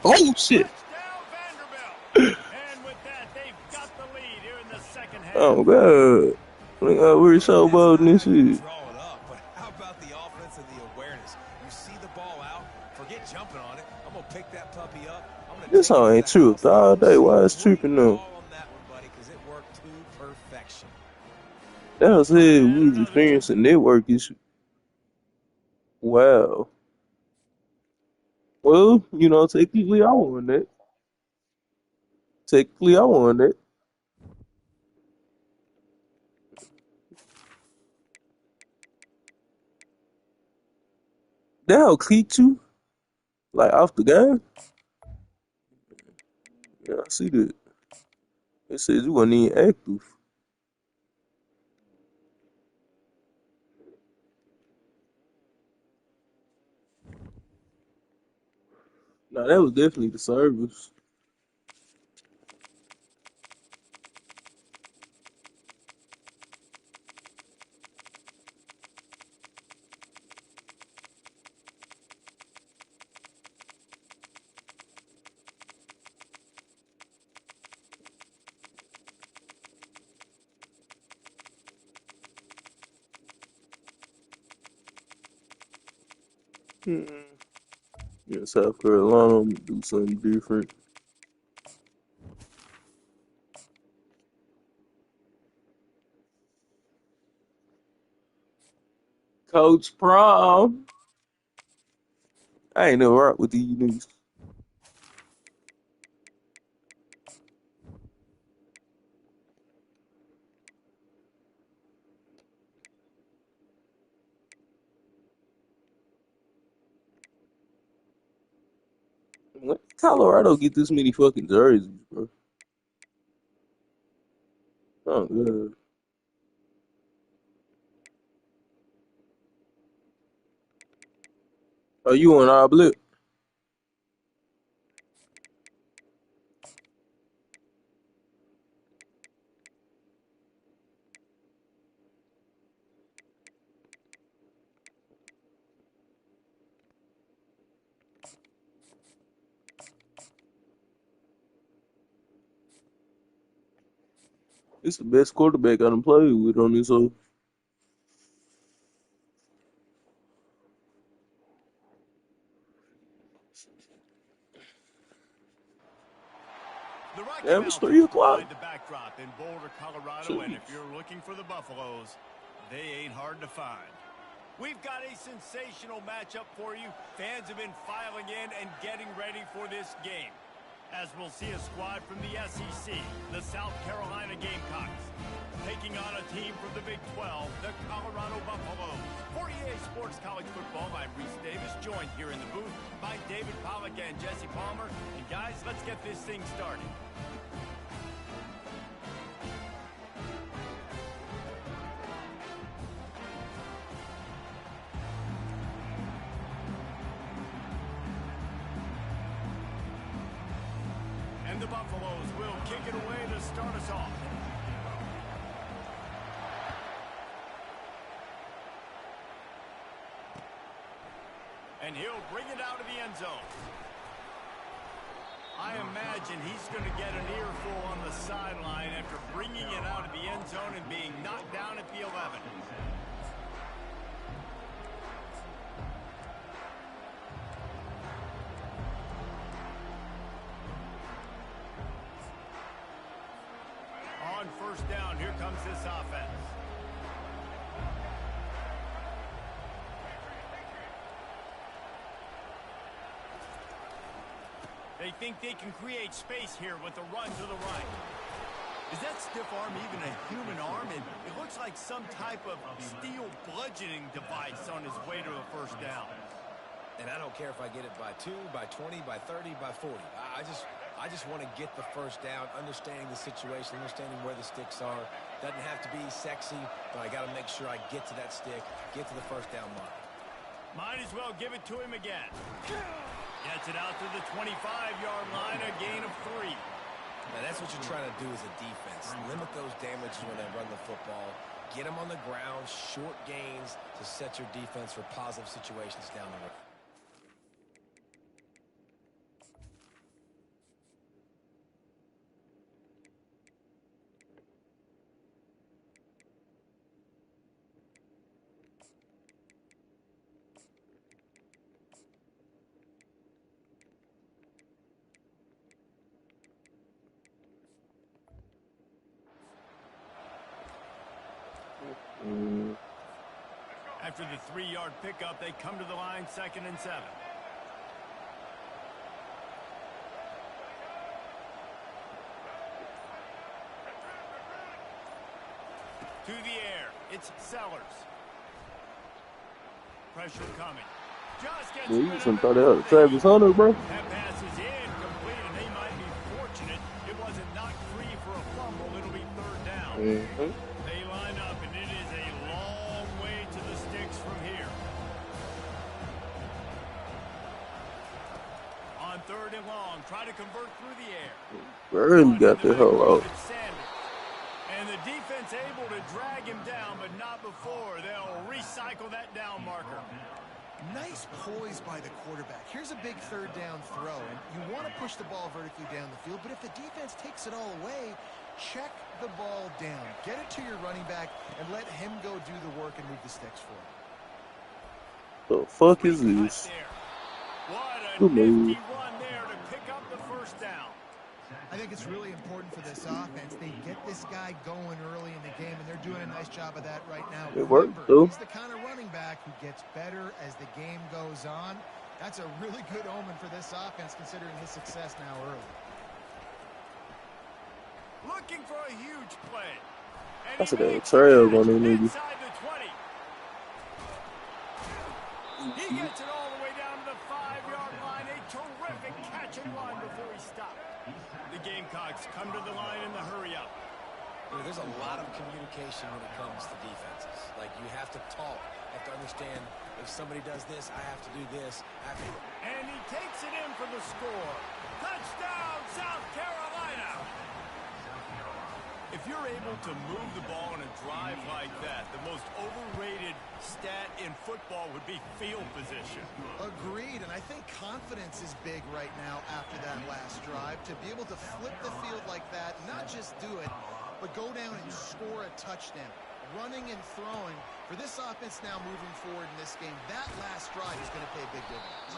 Oh shit. Touchdown Vanderbilt. And with that, they've got the lead here in the second half. Oh god. Look how we're so bold in this shit. Draw it up, but how about the offense and the awareness? You see the ball out, forget jumping on it. I'm gonna pick that puppy up. I'm gonna This take it all to ain't the true house. all day. Why it's tripping though? Ball on that one, buddy, 'cause it worked to perfection. That was it. We was experiencing network issue. Wow. Well, you know, technically I won that. Technically I won that. That'll kick you like off the game. Yeah, I see that. It says you wasn't even active. Nah, that was definitely the service. Yeah, South Carolina, I'm gonna do something different. Coach Prom. I ain't never rock with these niggas. When did Colorado get this many fucking jerseys, bro? Oh, good. Oh, you on our blip? It's the best quarterback I done played with on this whole. The Rocky Damn, it's Mountains 3 o'clock. provide the backdrop in Boulder, Colorado, and if Jeez. you're looking for the Buffaloes, they ain't hard to find. We've got a sensational matchup for you. Fans have been filing in and getting ready for this game, as we'll see a squad from the SEC, the South Carolina Gamecocks, taking on a team from the Big 12, the Colorado Buffaloes. For EA Sports College Football, I'm Reese Davis, joined here in the booth by David Pollack and Jesse Palmer. And guys, let's get this thing started. the Buffaloes will kick it away to start us off. And he'll bring it out of the end zone. I imagine he's going to get an earful on the sideline after bringing it out of the end zone and being knocked down at the 11. On first down, here comes this offense. They think they can create space here with the run to the right. Is that stiff arm even a human arm? It looks like some type of steel bludgeoning device on his way to a first down. And I don't care if I get it by 2, by 20, by 30, by 40. I just want to get the first down, understanding the situation, understanding where the sticks are. Doesn't have to be sexy, but I got to make sure I get to that stick, get to the first down mark. Might as well give it to him again. Gets it out to the 25-yard line, a gain of 3. Now that's what you're trying to do as a defense. Limit those damages when they run the football. Get them on the ground, short gains to set your defense for positive situations down the road. After the 3-yard pickup, they come to the line, 2nd and 7. To the air, it's Sellers. Pressure coming. Just gets Yeah, you some throw that out. Travis Hunter, bro. That pass is incomplete, and they might be fortunate it wasn't knocked free for a fumble. It'll be 3rd down. They line up, and it is a long way to the sticks from here. On 3rd and long, try to convert through the air. Really got the hell out. And the defense able to drag him down, but not before. They'll recycle that down marker. Nice poise by the quarterback. Here's a big 3rd down throw, and you want to push the ball vertically down the field, but if the defense takes it all away, check the ball down. Get it to your running back and let him go do the work and move the sticks for him. The fuck is this? What a Good move. nifty run there to pick up the first down. I think it's really important for this offense. They get this guy going early in the game, and they're doing a nice job of that right now. It worked, Remember, too. he's the kind of running back who gets better as the game goes on. That's a really good omen for this offense, considering his success now early. Looking for a huge play. And That's he a damn makes trail the on catch that nigga. inside the 20. He gets it all the way down to the 5-yard line. A terrific catch and run before he stopped. The Gamecocks come to the line in the hurry-up. You know, there's a lot of communication when it comes to defenses. Like, you have to talk, have to understand if somebody does this, I have to do this. And he takes it in for the score. Touchdown, South Carolina! If you're able to move the ball in a drive like that, the most overrated stat in football would be field position. Agreed, and I think confidence is big right now after that last drive. To be able to flip the field like that, not just do it, but go down and score a touchdown. Running and throwing. For this offense now moving forward in this game, that last drive is going to pay big dividends.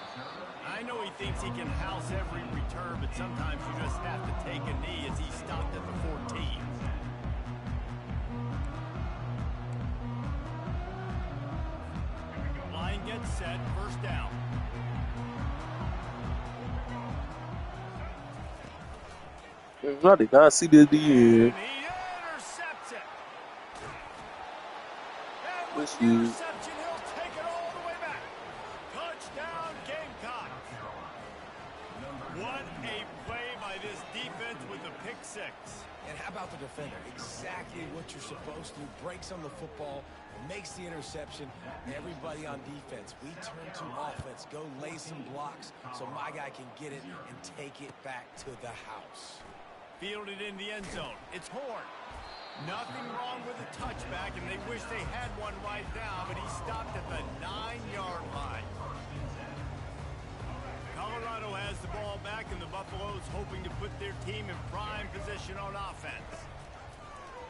I know he thinks he can house every return, but sometimes you just have to take a knee as he stopped at the 14. Line gets set, first down. I did not see this at the end. And he intercepts it. And with This the is- interception, he'll take it all the way back. Touchdown, Gamecock. What a play by this defense with the pick six. And how about out the defender. Exactly what you're supposed to. Breaks on the football, makes the interception. Everybody on defense, we turn to offense. Go lay some blocks so my guy can get it and take it back to the house. Fielded in the end zone. It's Horn. Nothing wrong with the touchback, and they wish they had one right now, but he stopped at the 9-yard line. Colorado has the ball back, and the Buffaloes hoping to put their team in prime position on offense.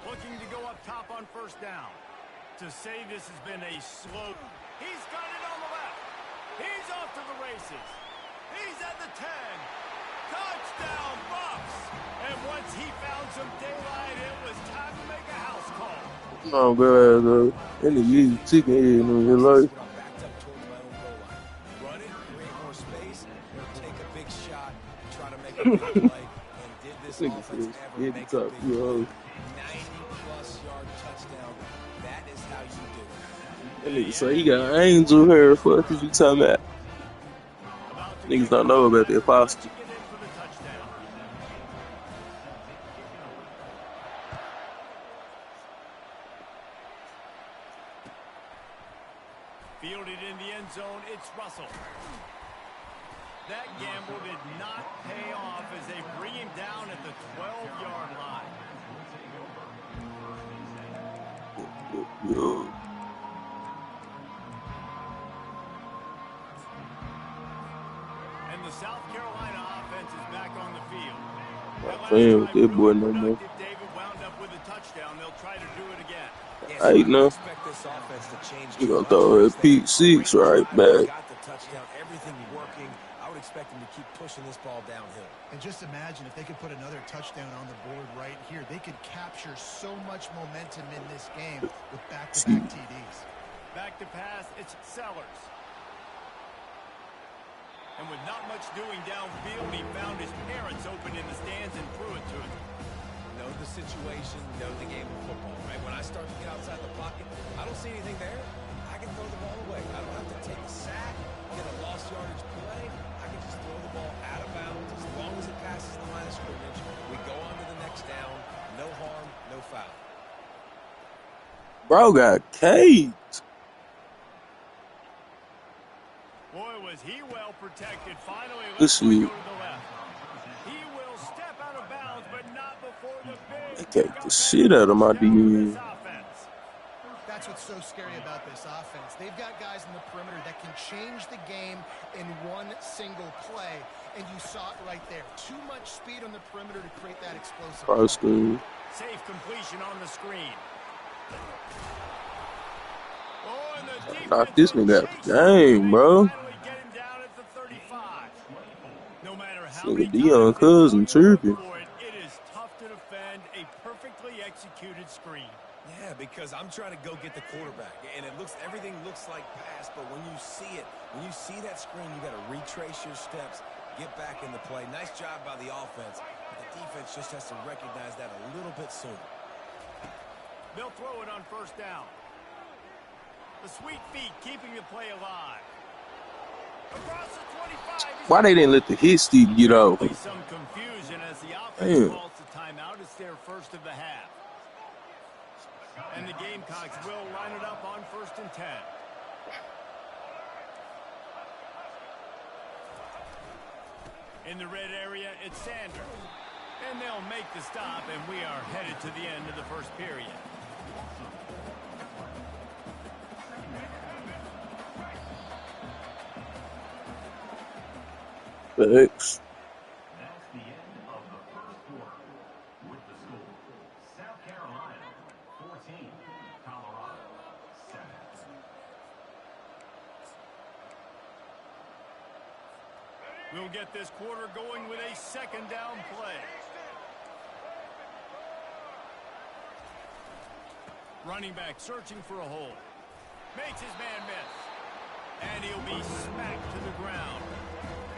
Looking to go up top on first down. To say this has been a slow... He's got it on the left. He's off to the races. He's at the 10. Touchdown, Buffs! And once he found some daylight, it was time to make a house call. Oh, bro, that nigga is chicken head in his life. Backed up towards my own goal line. Run it, create more space, or take a big shot, try to make a big play. And did this offense ever make a big play? 90-plus yard touchdown. That is how you do it. That nigga say he got angel hair. Fuck is you talking about? Niggas don't know about the apostle. Fielded in the end zone, it's Russell. That gamble did not pay off as they bring him down at the 12-yard line. And the South Carolina offense is back on the field. Playing with that boy no more. David wound up with a touchdown. They'll try to do it again. I know. You gonna throw a Pete 6 right back. Got the touchdown, everything working. I would expect him to keep pushing this ball downhill. And just imagine if they could put another touchdown on the board right here. They could capture so much momentum in this game with back-to-back TDs. Back to pass, it's Sellers. And with not much doing downfield, he found his parents open in the stands and threw it to him. Know the situation, know the game of football, right? When I start to get outside the pocket, I don't see anything there. I can throw the ball away. I don't have to take a sack, get a lost yardage play. I can just throw the ball out of bounds. As long as it passes the line of scrimmage, we go on to the next down. No harm, no foul. Bro got caged. Boy, was he well protected. Finally, let's go see. to the left. He will step out of bounds, but not before the big... They kicked the shit out of my DN. That's what's so scary about this offense. They've got guys in the perimeter that can change the game in one single play, and you saw it right there. Too much speed on the perimeter to create that explosive. Safe completion on the screen. Oh, and the knock this nigga out the game, bro. No matter how nigga Dion Cousin chirping. It is tough to defend a perfectly executed screen. Yeah, because I'm trying to go get the quarterback, and everything looks like pass, but when you see that screen, you got to retrace your steps, get back in the play. Nice job by the offense, but the defense just has to recognize that a little bit sooner. They'll throw it on first down. The sweet feet keeping the play alive. Across the 25. Why they didn't let the hit stick get off? Some confusion as the offense calls the timeout. It's their first of the half. And the Gamecocks will line it up on 1st and 10. In the red area, it's Sanders. And they'll make the stop, and we are headed to the end of the first period. Thanks. That's the end of the first quarter. With the score, South Carolina 14, Colorado 7. We'll get this quarter going with a second down play. Running back searching for a hole. Makes his man miss. And he'll be smacked to the ground.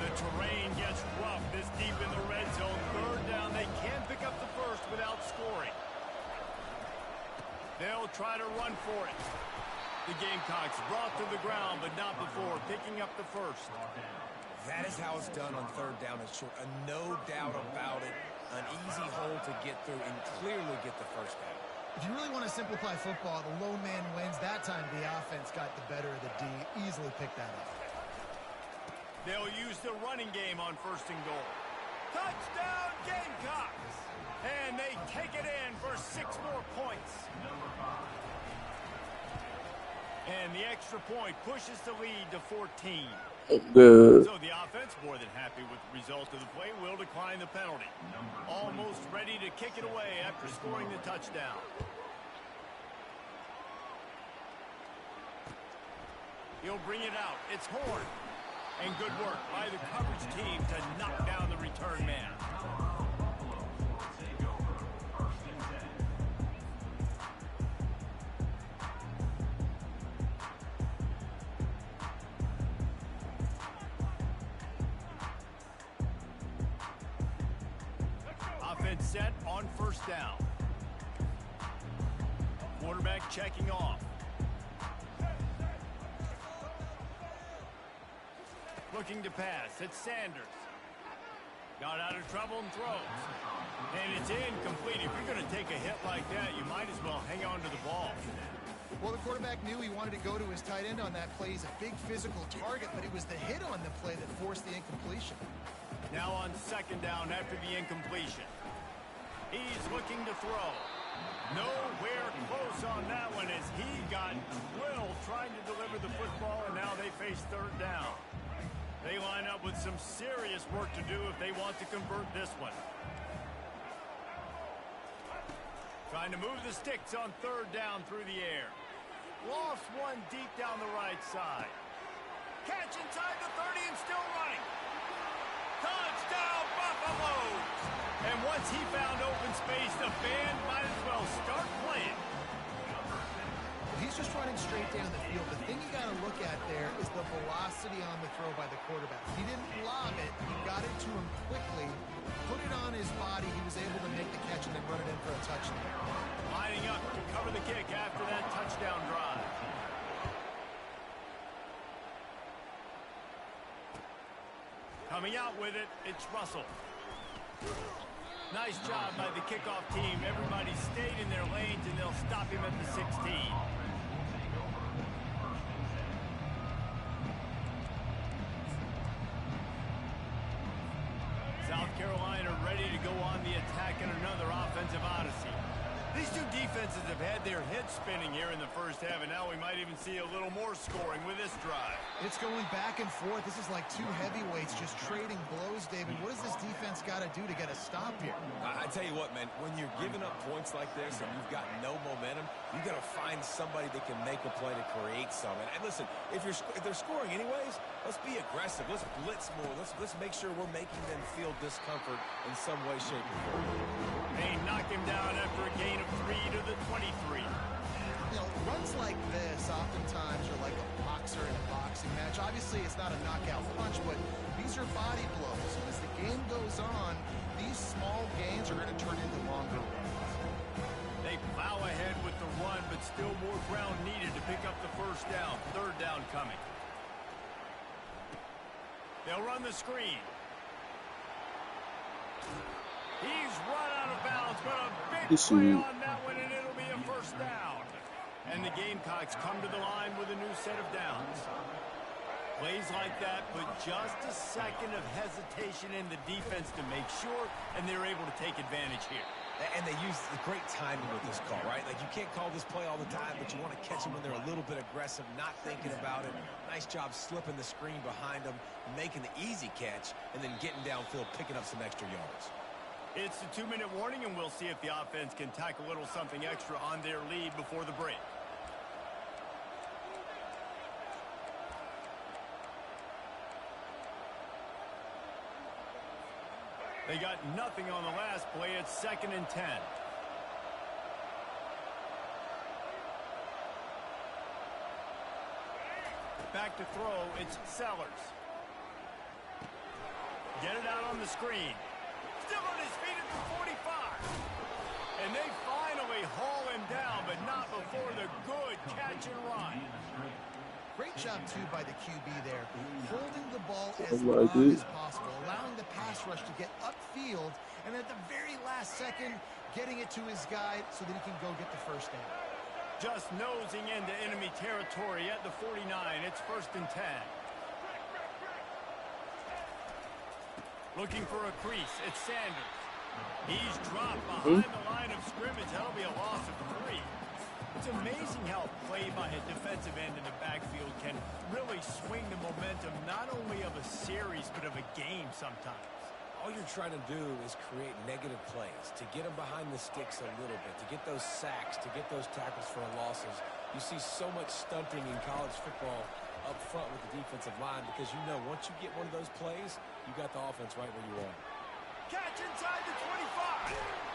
The terrain gets rough this deep in the red zone. Third down, they can't pick up the first without scoring. They'll try to run for it. The Gamecocks brought to the ground, but not before picking up the first. That is how it's done on third down and short. No doubt about it. an easy hole to get through and clearly get the first down. If you really want to simplify football, the lone man wins. That time the offense got the better of the D. Easily picked that up. They'll use the running game on 1st and goal. Touchdown Gamecocks! And they take it in for 6 more points. And the extra point pushes the lead to 14. Good. So the offense, more than happy with the result of the play, will decline the penalty. Almost ready to kick it away after scoring the touchdown. He'll bring it out. It's Horn. And good work by the coverage team to knock down the return man. Offense set on 1st down. Quarterback checking off. Looking to pass. It's Sanders. Got out of trouble and throws. And it's incomplete. If you're going to take a hit like that, you might as well hang on to the ball. Well, the quarterback knew he wanted to go to his tight end on that play. He's a big physical target, but it was the hit on the play that forced the incompletion. Now on 2nd down after the incompletion. He's looking to throw. Nowhere close on that one as he got drilled trying to deliver the football, and now they face 3rd down. They line up with some serious work to do if they want to convert this one. Trying to move the sticks on 3rd down through the air. Lost one deep down the right side. Catch inside the 30 and still running. Touchdown, Buffaloes! And once he found open space, the band might as well start playing. He's just running straight down the field. The thing you got to look at there is the velocity on the throw by the quarterback. He didn't lob it. He got it to him quickly, put it on his body. He was able to make the catch and then run it in for a touchdown. Lining up to cover the kick after that touchdown drive. Coming out with it, it's Russell. Nice job by the kickoff team. Everybody stayed in their lanes, and they'll stop him at the 16. South Carolina ready to go on the attack in another offensive odyssey. These two defenses have had their heads spinning here in the 1st half, and now we might even see a little more scoring with this drive. It's going back and forth. This is like 2 heavyweights just trading blows, David. What does this defense got to do to get a stop here? I tell you what, man, when you're giving up points like this and you've got no momentum, you got to find somebody that can make a play to create some. And listen, if they're scoring anyways, let's be aggressive. Let's blitz more. Let's make sure we're making them feel discomfort in some way, shape, or form. They knock him down after a gain of 3 to the 23. You know, runs like this oftentimes are like a boxer in a boxing match. Obviously, it's not a knockout punch, but these are body blows. And as the game goes on, these small gains are going to turn into longer runs. They plow ahead with the run, but still more ground needed to pick up the 1st down. 3rd down coming. They'll run the screen. He's run out of bounds, but a big play on that one, and it'll be a 1st down. And the Gamecocks come to the line with a new set of downs. Plays like that put just a second of hesitation in the defense to make sure, and they're able to take advantage here. And they use the great timing with this call, right? Like, you can't call this play all the time, but you want to catch them when they're a little bit aggressive, not thinking about it. Nice job slipping the screen behind them, making the easy catch, and then getting downfield, picking up some extra yards. It's the 2-minute warning, and we'll see if the offense can tack a little something extra on their lead before the break. They got nothing on the last play. It's 2nd and 10. Back to throw. It's Sellers. Get it out on the screen. Still on his feet at the 45. And they finally haul him down, but not before the good catch and run. Great job, too, by the QB there. Holding the ball as long as possible, allowing the pass rush to get upfield and at the very last second, getting it to his guy so that he can go get the first down. Just nosing into enemy territory at the 49. It's 1st and 10. Looking for a crease. It's Sanders. He's dropped behind the line of scrimmage. That'll be a loss of 3. It's amazing how a play by a defensive end in the backfield can really swing the momentum not only of a series but of a game sometimes. All you're trying to do is create negative plays, to get them behind the sticks a little bit, to get those sacks, to get those tackles for losses. You see so much stunting in college football up front with the defensive line because you know once you get one of those plays, you got the offense right where you want. Catch inside the 25.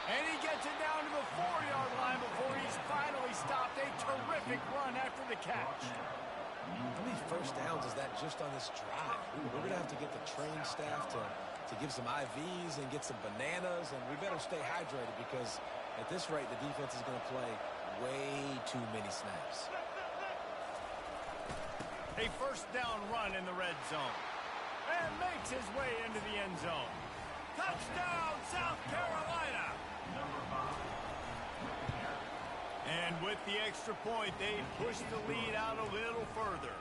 And he gets it down to the 4-yard line before he's finally stopped. A terrific run after the catch. How many first downs is that just on this drive? We're going to have to get the training staff to give some IVs and get some bananas, and we better stay hydrated because at this rate, the defense is going to play way too many snaps. A first down run in the red zone. And makes his way into the end zone. Touchdown, South Carolina! And with the extra point, they push the lead out a little further.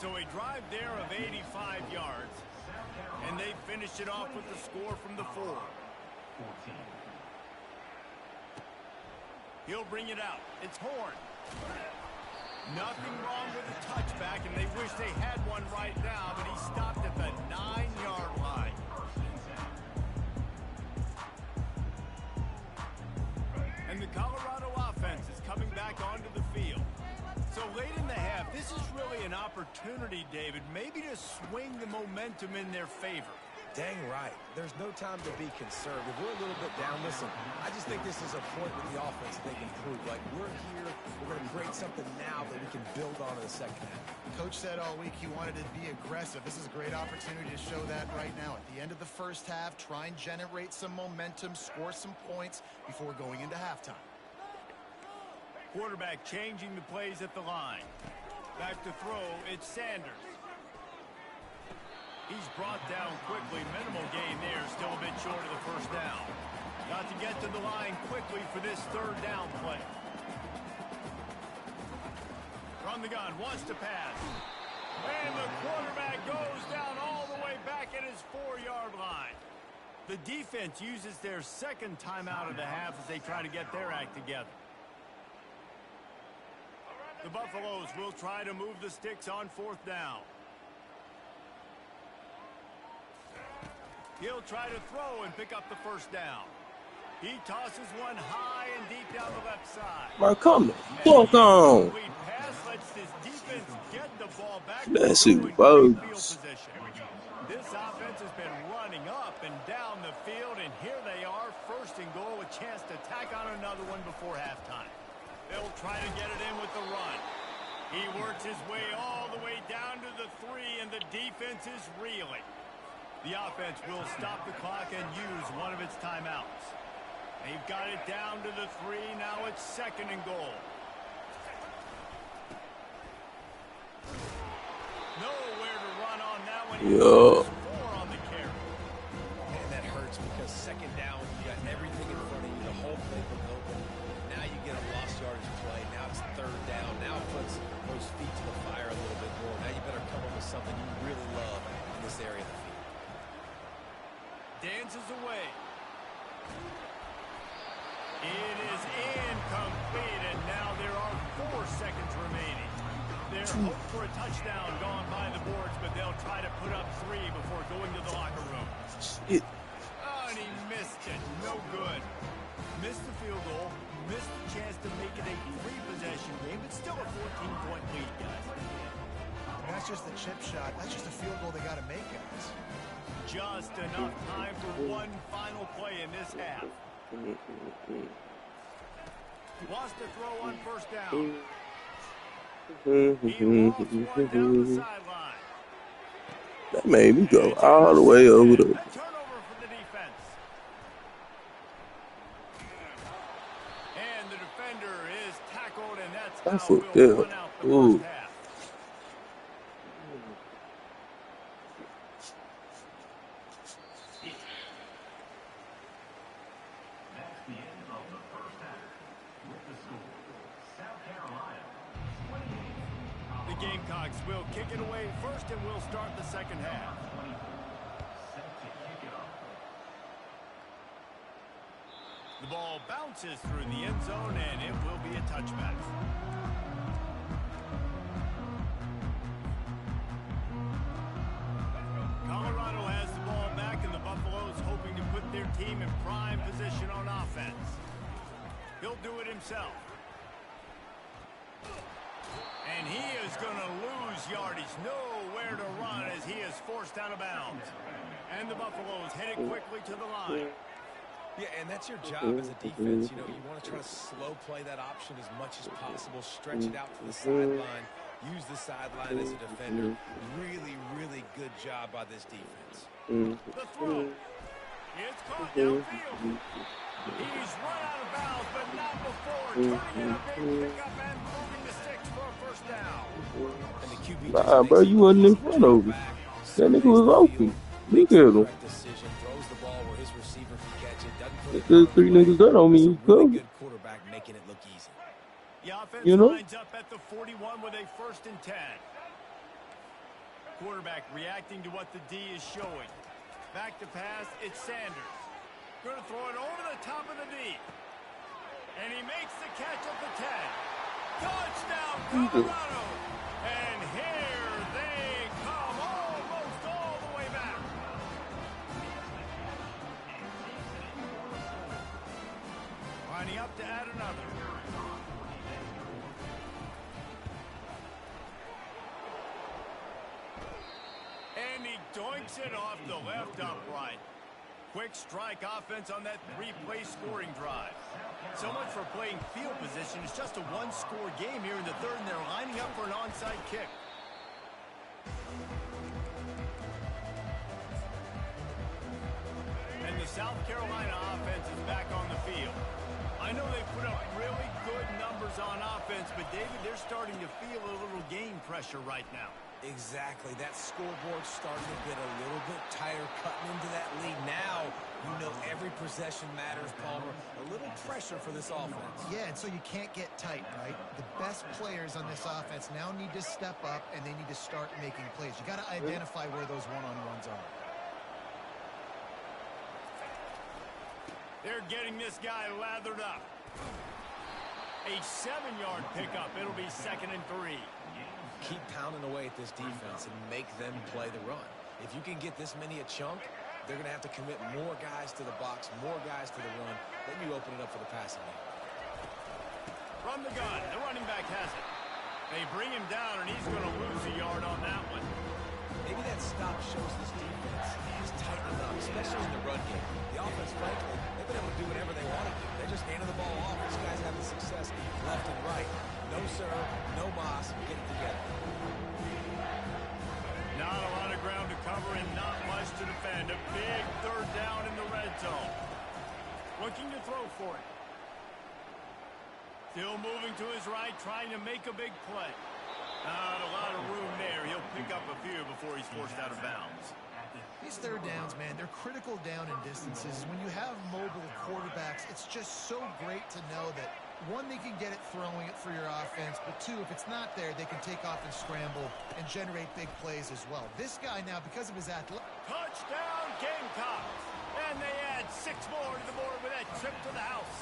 So a drive there of 85 yards. And they finish it off with the score from the 4. He'll bring it out. It's Horn. Nothing wrong with a touchback, and they wish they had one right now, but he stopped at the 9-yard line. And the Colorado offense is coming back onto the field. So late in the half, this is really an opportunity, David, maybe to swing the momentum in their favor. Dang right. There's no time to be concerned. If we're a little bit down, listen, I just think this is a point with the offense that they can prove. Like, we're here, we're going to create something now that we can build on in the second half. Coach said all week he wanted to be aggressive. This is a great opportunity to show that right now. At the end of the first half, try and generate some momentum, score some points before going into halftime. Quarterback changing the plays at the line. Back to throw, it's Sanders. He's brought down quickly. Minimal gain there. Still a bit short of the first down. Got to get to the line quickly for this 3rd down play. From the gun, wants to pass. And the quarterback goes down all the way back at his 4-yard line. The defense uses their 2nd timeout of the half as they try to get their act together. The Buffaloes will try to move the sticks on 4th down. He'll try to throw and pick up the first down. He tosses one high and deep down the left side. Man, come the fuck on. Pass lets this defense get the ball back. That shit was This offense has been running up and down the field, and here they are, 1st and goal, a chance to tack on another one before halftime. They'll try to get it in with the run. He works his way all the way down to the 3, and the defense is reeling. The offense will stop the clock and use one of its timeouts. They've got it down to the 3. Now it's 2nd and goal. Nowhere to run on that one. Yeah. 4 on the carry. Man, that hurts because 2nd down, you got everything in front of you. The whole playbook open. Now you get a lost yardage play. Now it's 3rd down. Now it puts those feet to the fire a little bit more. Now you better come up with something you really love in this area of the field. Dances away. It is incomplete, and now there are 4 seconds remaining. Their hope for a touchdown gone by the boards, but they'll try to put up 3 before going to the locker room. Shit. Oh, and he missed it. No good. Missed the field goal. Missed the chance to make it a 3-possession game, but still a 14-point lead, guys. And that's just the chip shot. That's just a field goal they got to make, guys. Just enough time for one final play in this half. Wants to throw on 1st down. He walks one down the sideline. That made me go all the way over there. A turnover for the defense. And the defender is tackled, and that's how we'll run out the first half. the Gamecocks will kick it away first, and we'll start the second half. The ball bounces through the end zone, and it will be a touchback. Colorado has the ball back, and the Buffaloes hoping to put their team in prime position on offense. He'll do it himself. And he is going to lose yardage. Nowhere to run as he is forced out of bounds. And the Buffaloes headed quickly to the line. Yeah, and that's your job as a defense. You know, you want to try to slow play that option as much as possible, stretch it out to the sideline, use the sideline as a defender. Really, really good job by this defense. The throw. It's caught downfield. He's run out of bounds, but not before turning in a big pickup and moving the sticks for a first down. And the QB Nah, bro, you wasn't in front of him. That nigga was open. Look at him. decision, throws the ball where his receiver can catch it, doesn't put it There's three niggas that on me. It's a really good quarterback making it look easy. The offense You know? lines up at the 41 with a 1st and 10. Quarterback reacting to what the D is showing. Back to pass, it's Sanders. Going to throw it over the top of the D. And he makes the catch at the 10. Touchdown, Colorado! And here they come, almost all the way back. Lining up to add another. And he doinks it off the left upright. Quick strike offense on that 3-play scoring drive. So much for playing field position. It's just a one-score game here in the third, and they're lining up for an onside kick. And the South Carolina offense is back on the field. I know they put up really good numbers on offense, but David, they're starting to feel a little game pressure right now. Exactly. That scoreboard's starting to get a little bit tighter, cutting into that lead. Now, you know every possession matters, Palmer. A little pressure for this offense. Yeah, and so you can't get tight, right? The best players on this offense now need to step up, and they need to start making plays. You got to identify where those one-on-ones are. They're getting this guy lathered up. A 7-yard pickup. It'll be 2nd and 3. Keep pounding away at this defense and make them play the run. If you can get this many a chunk, they're going to have to commit more guys to the box, more guys to the run. Then you open it up for the passing game. From the gun, the running back has it. They bring him down, and he's going to lose a yard on that one. Maybe that stop shows this defense is tightening up, especially in the run game. The offense, frankly, they've been able to do whatever they want to do. They're just handing the ball off. This guy's having success left and right. No sir, no boss, get it together. Not a lot of ground to cover and not much to defend. A big 3rd down in the red zone. Looking to throw for it. Still moving to his right, trying to make a big play. Not a lot of room there. He'll pick up a few before he's forced out of bounds. These 3rd downs, man, they're critical down in distances. When you have mobile quarterbacks, it's just so great to know that, 1, they can get it throwing it for your offense, but 2, if it's not there, they can take off and scramble and generate big plays as well. This guy now, because of his athletic... Touchdown, Gamecocks! And they add 6 more to the board with that trip to the house.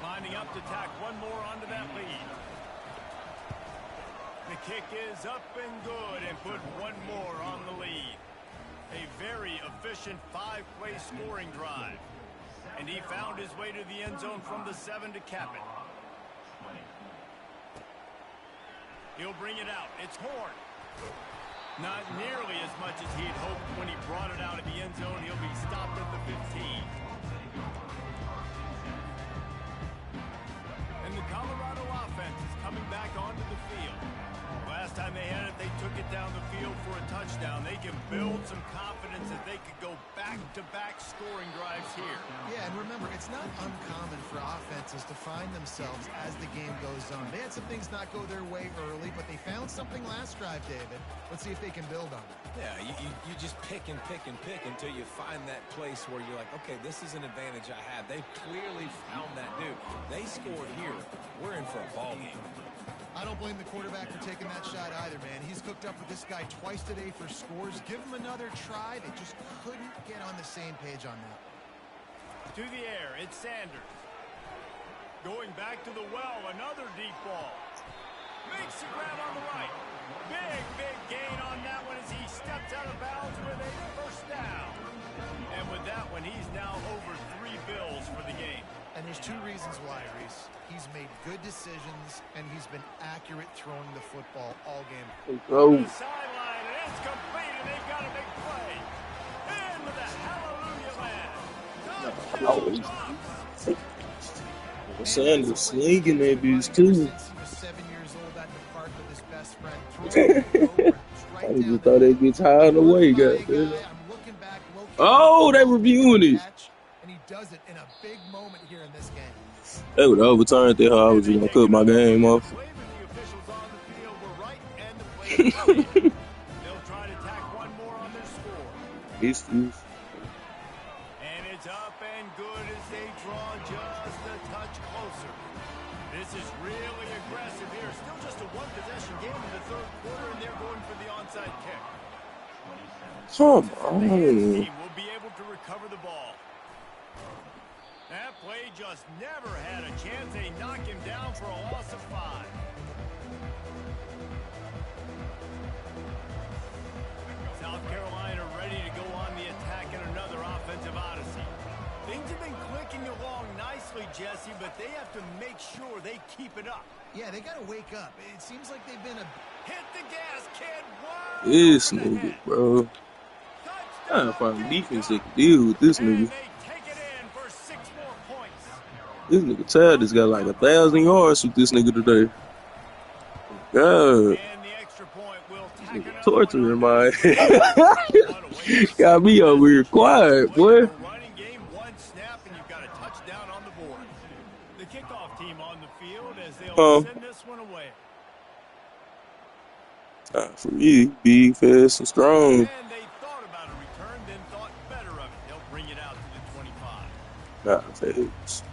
Lining up to tack 1 more onto that lead. The kick is up and good and put 1 more on the lead. A very efficient 5-play scoring drive. And he found his way to the end zone from the 7 to cap it. He'll bring it out. It's Horn. Not nearly as much as he'd hoped when he brought it out of the end zone. He'll be stopped at the 15. And the Colorado offense is coming back onto the field. Last time they had it, they took it down the field for a touchdown. They can build some confidence that they could go back-to-back scoring drives here. Yeah, and remember, it's not uncommon for offenses to find themselves as the game goes on. They had some things not go their way early, but they found something last drive, David. Let's see if they can build on it. Yeah, you just pick and pick and pick until you find that place where you're like, okay, this is an advantage I have. They clearly found that dude. They scored here. We're in for a ball game. I don't blame the quarterback for taking that shot either, man. He's cooked up with this guy twice today for scores. Give him another try. They just couldn't get on the same page on that. To the air, it's Sanders. Going back to the well, another deep ball. Makes the grab on the right. Big gain on that one as he steps out of bounds with a first down. And with that one, he's now over 3 bills for the game. And there's 2 reasons why, Reese. He's made good decisions, and he's been accurate throwing the football all game. Oh. The sideline, and it's complete, and they've got a big play. Into the hallelujah land. Sanders slinging that bitch too. He was 7 years old at the park with his best friend. I just thought that bitch high on the way, goddamn. Oh, they reviewing it. And he does it in a big moment here in this game. They would have overturned that. I was just gonna cut my game off. The officials on the field were right, and the play was clear. They'll try to tack one more on their score. And it's up and good as they draw just a touch closer. This is really aggressive here. Still just a one-possession game in the 3rd quarter, and they're going for the onside kick. Come The on. team will be able to recover the ball. That play just never had a chance. They knock him down for a loss of 5. South Carolina ready to go on the attack in another offensive odyssey. Things have been clicking along nicely, Jesse, but they have to make sure they keep it up. Yeah, they got to wake up. It seems like they've been Hit the gas, kid. Whoa, This over the nigga, head. bro. I Touchdown, find Kick defense up. that can deal with this And nigga. they take it in for 6 more points. This nigga Chad has got like 1,000 yards with this nigga today. God. And the extra point will tack another one Torturing on my there. got me over here quiet, boy. The running game, 1 snap, and you've got a touchdown on the board. The kickoff team on the field as they'll send this one away. For you, big, fast, and strong. And they thought about a return, then thought better of it. They'll bring it out to the 25. Fast.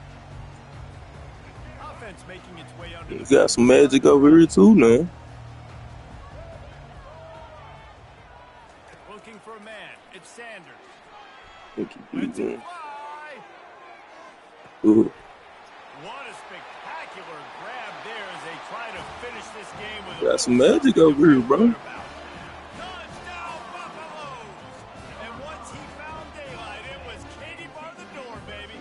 Offense making its way under You the got some magic over here too now. looking for a man. It's Sanders. Think you Let's beat him. fly. Ooh. What a spectacular grab there as they try to finish this game with Got some magic over here, bro. Touchdown, Buffaloes! And once he found daylight, it was Katie bar the door, baby.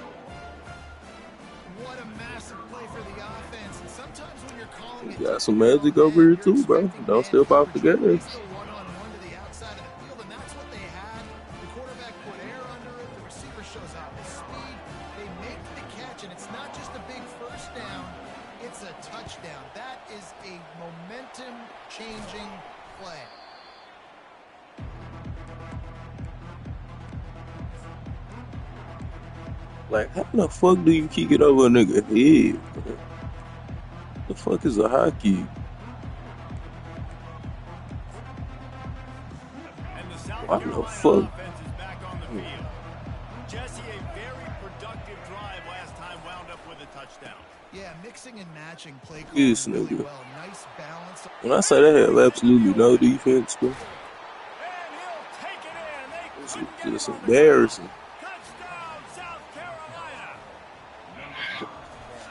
What a massive play for the offense. And sometimes when you're calling it, Got some magic over here too, bro. Don't step off the gas. one-on-one to the outside of the field, and that's what they had. The quarterback put air under it. The receiver shows off his speed. They make the catch, and it's not just a big first down. It's a touchdown. That is a momentum-changing play. Like, how the fuck do you kick it over a nigga head? The fuck is a hockey? And the South What the Carolina fuck? offense is back on the field. Jesse, a very productive drive last time, wound up with a touchdown. Yeah, mixing and matching play calling This really nigga. well. Nice balance. When I say they have absolutely no defense, bro, And he'll take it in. They it's couldn't get just him on the embarrassing. touchdown, South Carolina.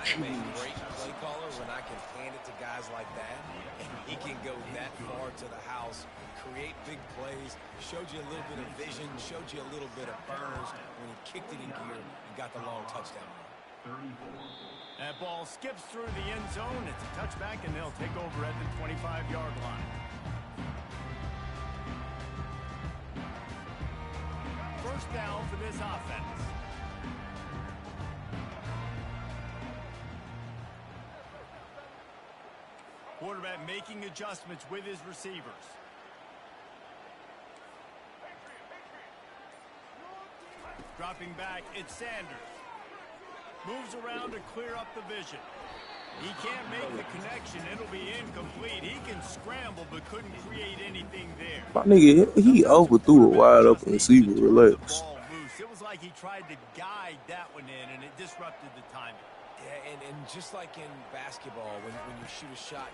I'm a great play caller when I can hand it to guys like that, and he can go that far to the house, create big plays, showed you a little bit of vision, showed you a little bit of burst when he kicked it in gear and got the long touchdown. That ball skips through the end zone. It's a touchback, and they'll take over at the 25-yard line. First down for this offense. Quarterback making adjustments with his receivers. Dropping back, it's Sanders. Moves around to clear up the vision. He can't make the connection. It'll be incomplete. He can scramble, but couldn't create anything there. My nigga, he overthrew a wide open receiver. Relax. Ball loose close. It was like he tried to guide that one in, and it disrupted the timing. Yeah, and just like in basketball, when you shoot a shot,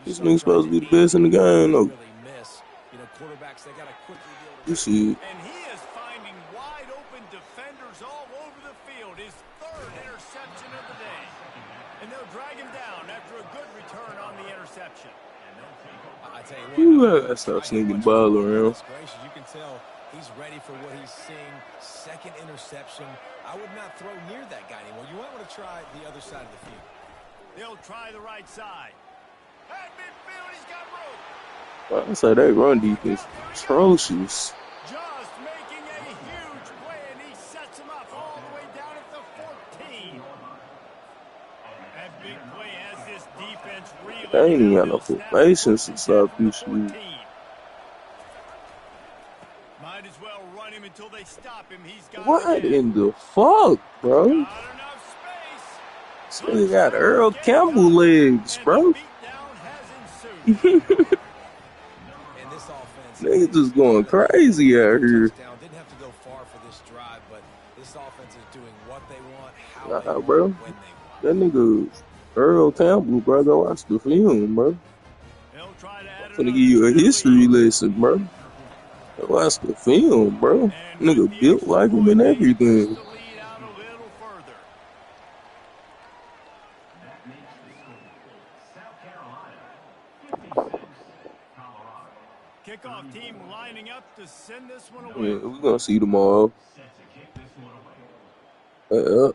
This nigga's supposed to be the best in the game, though. really miss. You know, quarterbacks, they got to quickly be able to... You see it. And he is finding wide open defenders all over the field. His third interception of the day. And they'll drag him down after a good return on the interception. I tell you what, That's how sneaking ball around. You can tell he's ready for what he's seeing. Second interception. I would not throw near that guy anymore. You might want to try the other side of the field. They'll try the right side. At midfield, he's got room. I say that run defense atrocious. Just making a huge play, and he sets him up all the way down at the 14. That big play has this defense really... They ain't even got no formations to stop this shit. Might as well run him until they stop him. He's got What in the fuck, bro? Not enough space. This nigga got Earl Campbell legs, bro. Nigga just going crazy out here. Didn't have to go far for this drive, but this offense is doing what they want, how they want, Bro. when they want. That nigga Earl Campbell, bro. Go watch the film, bro. I'm finna give you a history lesson, bro. Go watch the film, bro. Nigga built like him and everything. Kickoff team lining up to send this one away. Yeah, we're gonna see tomorrow. Yeah.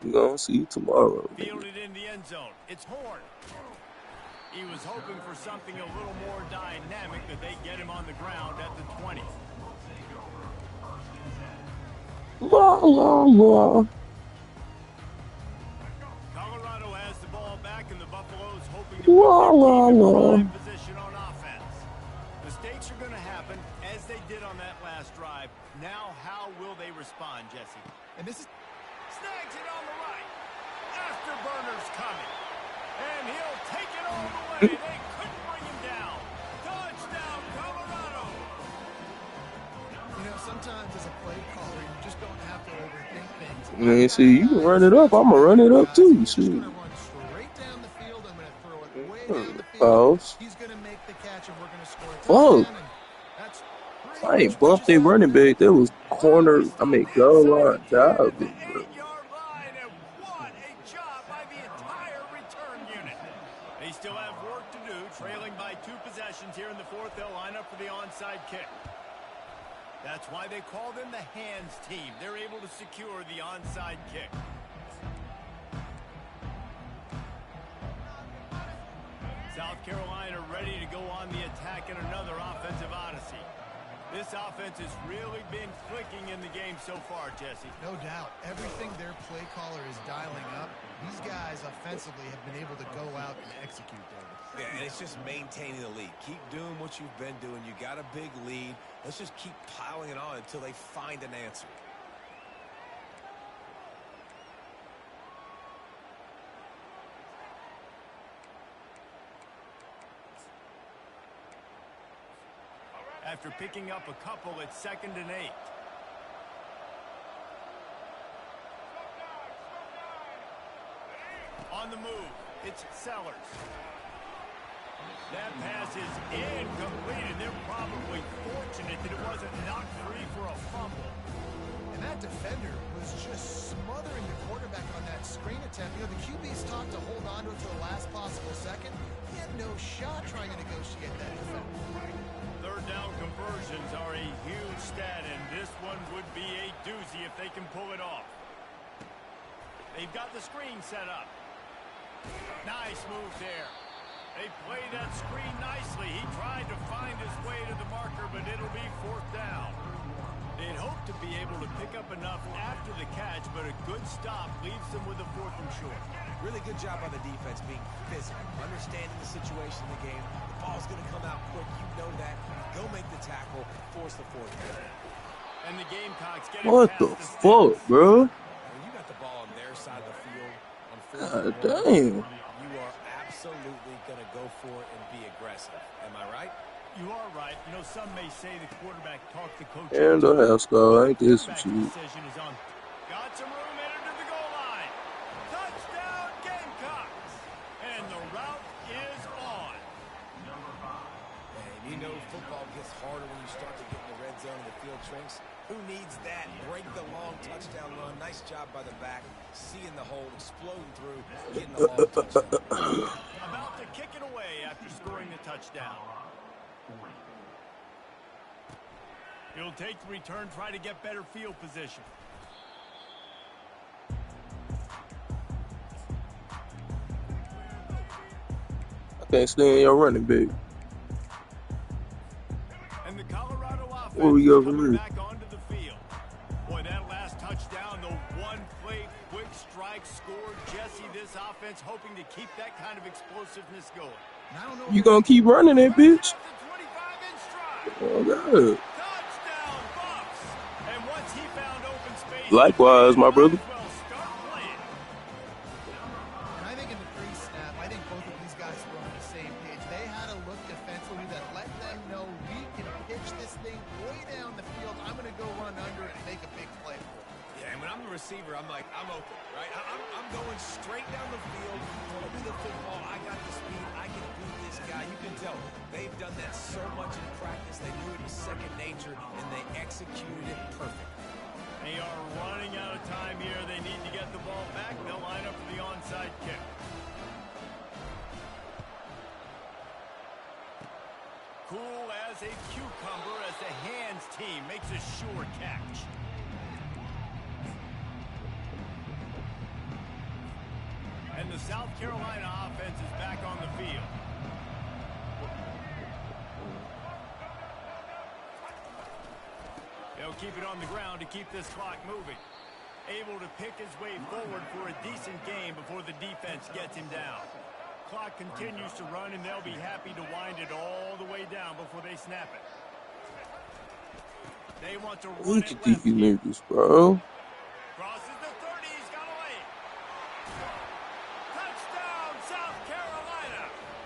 We're gonna see tomorrow. Fielded in the end zone. It's Horn. He was hoping for something a little more dynamic, that they get him on the ground at the 20. La la la. Colorado has the ball back, and the Buffaloes hoping to La put position on offense. Mistakes are going to happen, as they did on that last drive. Now, how will they respond, Jesse? And this is... Snags it on the right. Afterburner's coming. And he'll take it all the way. They couldn't bring him down. Touchdown, Colorado. You know, sometimes as a play caller, you just don't have to overthink things. Man, see, you can run it up. I'm gonna run it up too. He's Shit. going to run straight down the field. I'm going to throw it way down the field. Pause. He's going to make the catch, and we're going to score a Fuck. touchdown. And that's I ain't bumped their running back. That was corner. I mean, goal line job. Bro. 8-yard line, and what a job by the entire return unit. They still have work to do, trailing by 2 possessions here in the fourth. They'll line up for the onside kick. That's why they call them the hands team. They're able to secure the onside kick. South Carolina ready to go on the attack in another offensive odyssey. This offense has really been clicking in the game so far, Jesse. No doubt. Everything their play caller is dialing up, these guys offensively have been able to go out and execute, David. Yeah, and it's just maintaining the lead. Keep doing what you've been doing. You got a big lead. Let's just keep piling it on until they find an answer. After picking up a couple, it's 2nd and 8. On the move, it's Sellers. That pass is incomplete, and they're probably fortunate that it wasn't knocked free for a fumble. And that defender was just smothering the quarterback on that screen attempt. You know, the QB's talked to hold on to it to the last possible second. He had no shot trying to negotiate that defense. Third down conversions are a huge stat, and this one would be a doozy if they can pull it off. They've got the screen set up. Nice move there. They played that screen nicely. He tried to find his way to the marker, but it'll be 4th down. They'd hoped to be able to pick up enough after the catch, but a good stop leaves them with a 4th and short. Really good job by the defense being physical, understanding the situation in the game. The ball's going to come out quick. You know that. Go make the tackle, force the 4th down. And the Gamecocks get What the fuck, bro? When you got the ball on their side of the field, on 4th God and 1, damn. you are absolutely going to go for it and be aggressive. Am I right? You are right. You know, some may say the quarterback talked the coach. And the half score. Ain't this some shit? Decision is on. Got some room headed to the goal line. Touchdown, Gamecocks. And the route is on. And you know football gets harder when you start to get in the red zone and the field shrinks. Who needs that? Break the long touchdown run. Nice job by the back. Seeing the hole, exploding through, getting the long touchdown. About to kick it away after scoring the touchdown. He'll take the return, try to get better field position. I can't stand your running back. And the Colorado offense Where we go from coming here? back onto the field. Boy, that last touchdown, the one-play quick strike scored. Jesse, this offense hoping to keep that kind of explosiveness going. And I don't know You gonna keep running that bitch? At the 25 in stride. Oh, God. Touchdown, Bucks. And once he found open space, Likewise, my brother. well, start playing. And I think in the pre-snap, I think both of these guys were on the same page. They had a look defensively that let them know we can pitch this thing way down the field. I'm going to go run under it and make a big play for it. Yeah, and when I'm the receiver, I'm like, I'm open, right? I'm going straight down the field. Throw me the football. I got the speed. I can beat this guy. You can tell they've done that so much in practice. They knew it was second nature, and they executed it perfect. They are running out of time here. They need to get the ball back. They'll line up for the onside kick. Cool as a cucumber as the hands team makes a sure catch. And the South Carolina offense is back on the field. They'll keep it on the ground to keep this clock moving. Able to pick his way forward for a decent game before the defense gets him down. Clock continues to run, and they'll be happy to wind it all the way down before they snap it. They want to run Look it at these left here. niggas, bro. Crosses the 30, he's got away. Touchdown, South Carolina.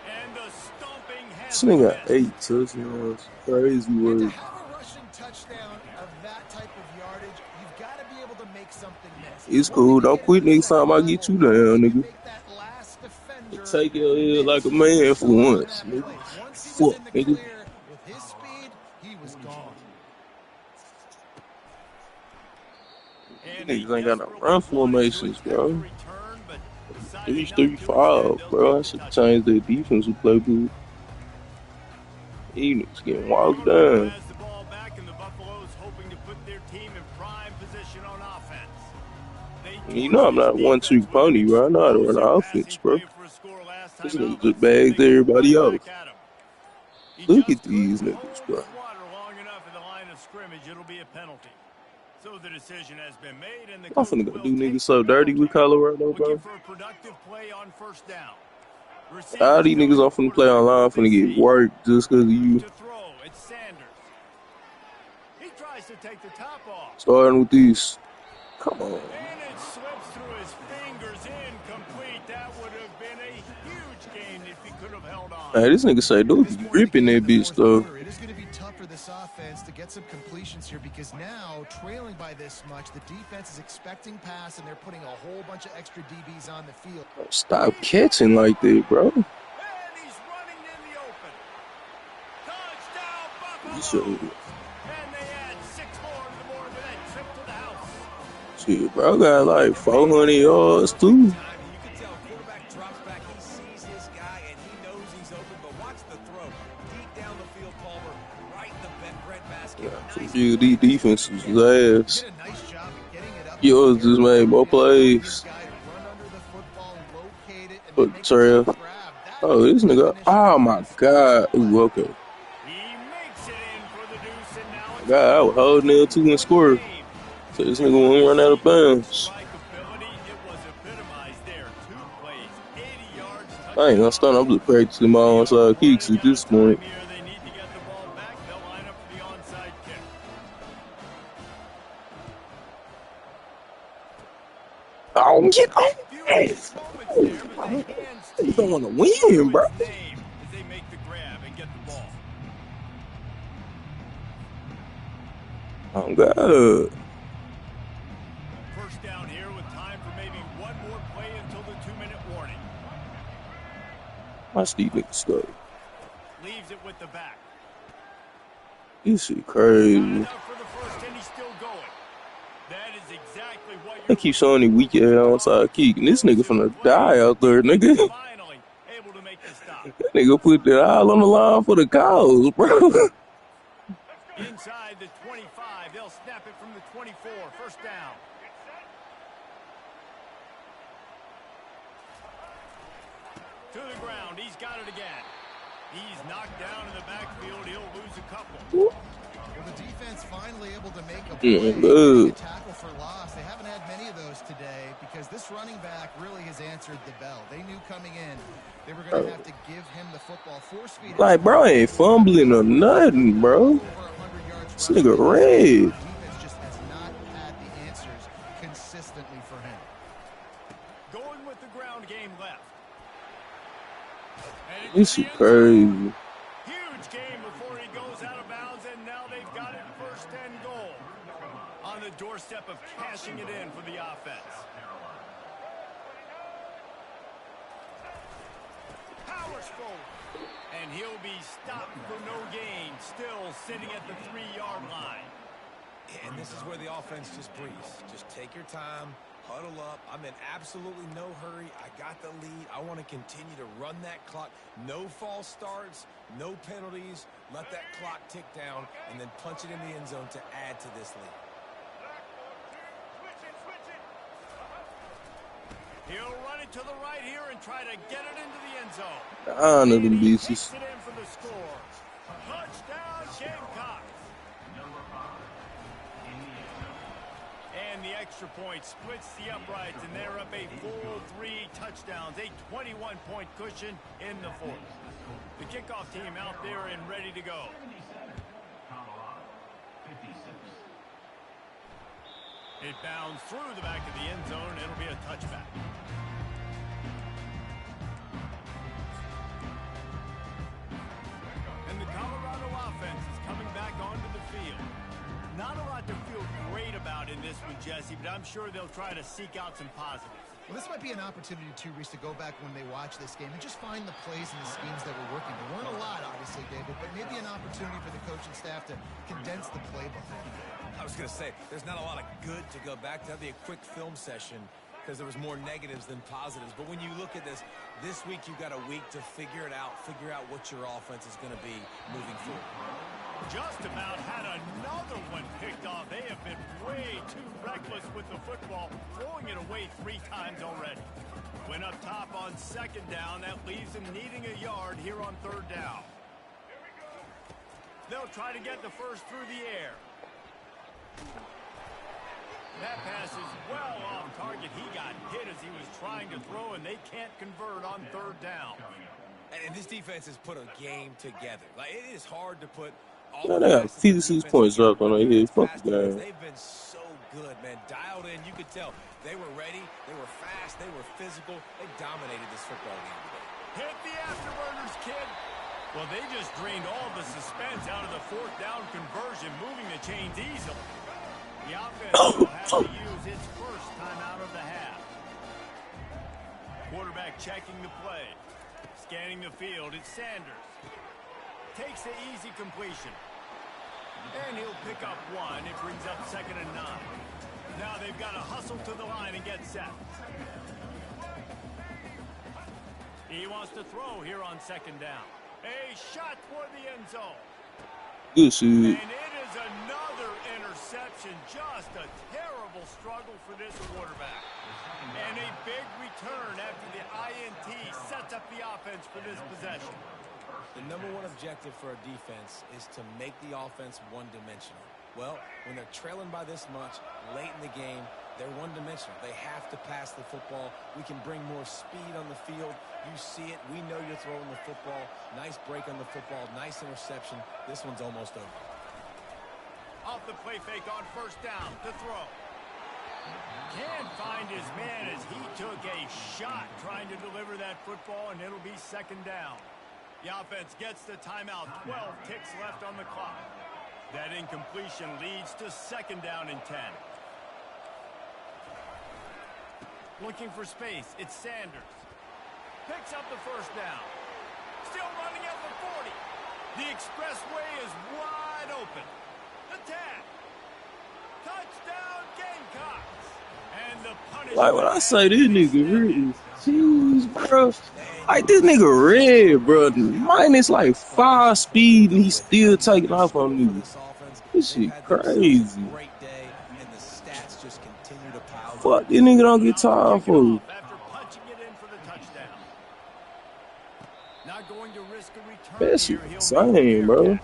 And the stomping has This nigga got commenced. 8 touchdowns. Crazy And to word. have a rushing touchdown of that type of yardage, you've got to be able to make something miss. It's cool. Don't quit next time I get you down, nigga. Make that last defender Take your head like a man for once, nigga. Once he was Fuck, in the nigga. clear, with his speed, he was gone. And Niggas ain't got no run formations, bro. 3-3-5, 3-3-5, bro. I should change their defensive playbook. These niggas getting walked down. Has the ball back, and the Buffaloes hoping to put their team in prime position on offense. You know I'm not a 1-2 pony, bro. I know how to run the offense, bro. This nigga just bagged everybody else. Look at these niggas, bro. Long enough in the line of scrimmage, it'll be a penalty. So the decision has been made, and the I'm finna go do niggas so dirty with Colorado, bro. looking for a productive play on first down. All these niggas I'm finna play online finna get worked just cause of you. To throw, it's Sanders. He tries to take the top off. Starting with these. Come on. And it slips through his fingers, incomplete. That would have been a huge gain if he could have held on. Hey, this nigga say, dude, he ripping that bitch, though. It is going to be tough for this offense to get some completions here because now, trailing by this much, the defense is expecting pass and they're putting a whole bunch of extra DBs on the field. Stop catching like that, bro. And he's running in the open. Touchdown, You Buffalo. should. And they add 6 more to the board with that trip to the house. Shit, bro, got like 400 yards, too. You can tell quarterback drops back. He sees his guy, and he knows he's open. But watch the throw. Deep down the field, Palmer. Right in the bread basket. Nice. Yeah, these defenses was ass. Did a nice job of getting it up. Yours just made more plays. Guy to run under the football, locate it, and But then make a Trail. grab. That Oh, this nigga. Oh, my God. Ooh, okay. He makes it in for the deuce, and now it's God, I was holding it to and score. So this nigga won't run out of bounds. strike ability. It was epitomized there. 2 plays, 80 yards. I ain't gonna stun. I'm just practicing my onside kicks at this point. Here they need to get the ball back. They'll line up for the onside kick. Oh, get on. Few Hey, moments there, but the hands you don't want to team win, bro. its name as they make the grab and get the ball. Oh, God. First down here with time for maybe one more play until the 2-minute warning. Watch these niggas stuff. Leaves it with the back. This shit Not crazy. enough for the first, and he's still going. That is exactly what I keep showing these weak ass outside kick. And this nigga finna die out there, nigga. Finally able to make the stop. That nigga put it all on the line for the cause, bro. Inside the 25, they'll snap it from the 24. First down. To the ground, he's got it again. He's knocked down in the backfield. He'll lose a couple. Well, the defense finally able to make a play, make a tackle for loss. They haven't had many of those today because this running back really has answered the bell. They knew coming in they were going to have to give him the football. Force feed. Like, bro, ain't fumbling or nothing, bro. This nigga red. The defense just has not had the answers consistently for him. Going with the ground game left. This is crazy. Huge game before he goes out of bounds, and now they've got it first and goal. On the doorstep of cashing it in for the offense. Powers forward. And he'll be stopped for no gain, still sitting at the 3-yard line. And this is where the offense just breathes. Just take your time, huddle up. I'm in absolutely no hurry. I got the lead. I want to continue to run that clock. No false starts, no penalties. Let that clock tick down, and then punch it in the end zone to add to this lead. He'll run it to the right here and try to get it into the end zone. I know them And he bitches. takes it in for the score. Touchdown, Gamecocks. And the extra point splits the uprights, and they're up a full 3 touchdowns, a 21-point cushion in the fourth. The kickoff team out there and ready to go. It bounds through the back of the end zone. It'll be a touchback. And the Colorado offense is coming back onto the field. Not a lot to feel great about in this one, Jesse, but I'm sure they'll try to seek out some positives. Well, this might be an opportunity, too, Reese, to go back when they watch this game and just find the plays and the schemes that were working. There weren't a lot, obviously, David, but maybe an opportunity for the coaching staff to condense the playbook. I was going to say, there's not a lot of good to go back to. That'd be a quick film session because there was more negatives than positives. But when you look at this week you've got a week to figure it out, figure out what your offense is going to be moving forward. Just about had another one picked off. They have been way too reckless with the football, throwing it away 3 times already. Went up top on second down. That leaves them needing a yard here on third down. They'll try to get the first through the air. That pass is well off target. He got hit as he was trying to throw, and they can't convert on third down. And this defense has put a game together. Like, it is hard to put all Man, they got 56 points up on their head. Fuck the game. They've been so good, man. Dialed in. You could tell they were ready. They were fast. They were physical. They dominated this football game today. Hit the afterburners, kid. Well, they just drained all the suspense out of the fourth down conversion, moving the chains easily. The offense will have to use its first time out of the half. Quarterback checking the play. Scanning the field, it's Sanders. Takes the easy completion. And he'll pick up 1. It brings up 2nd and 9. Now they've got to hustle to the line and get set. He wants to throw here on 2nd down. A shot toward the end zone. Good shit. And it is another interception. Just a terrible struggle for this quarterback. And a big return after the INT sets up the offense for this possession. The number one objective for a defense is to make the offense one-dimensional. Well, when they're trailing by this much late in the game, they're one-dimensional. They have to pass the football. We can bring more speed on the field. You see it. We know you're throwing the football. Nice break on the football. Nice interception. This one's almost over. Off the play fake on first down to throw. Can't find his man as he took a shot trying to deliver that football, and it'll be 2nd down. The offense gets the timeout. 12 ticks left on the clock. That incompletion leads to 2nd down and 10. Looking for space. It's Sanders. Picks up the 1st down. Still running at the 40. The expressway is wide open. The 10. Touchdown Gamecocks. And the punishment. Like when I say this nigga red, jeez, bro. Like this nigga red, bro. Minus like 5 speed and he's still taking off on niggas. This shit crazy. Fuck, this nigga don't get tired for. After punching it in for the touchdown. Not going to risk a return. That shit insane, bro.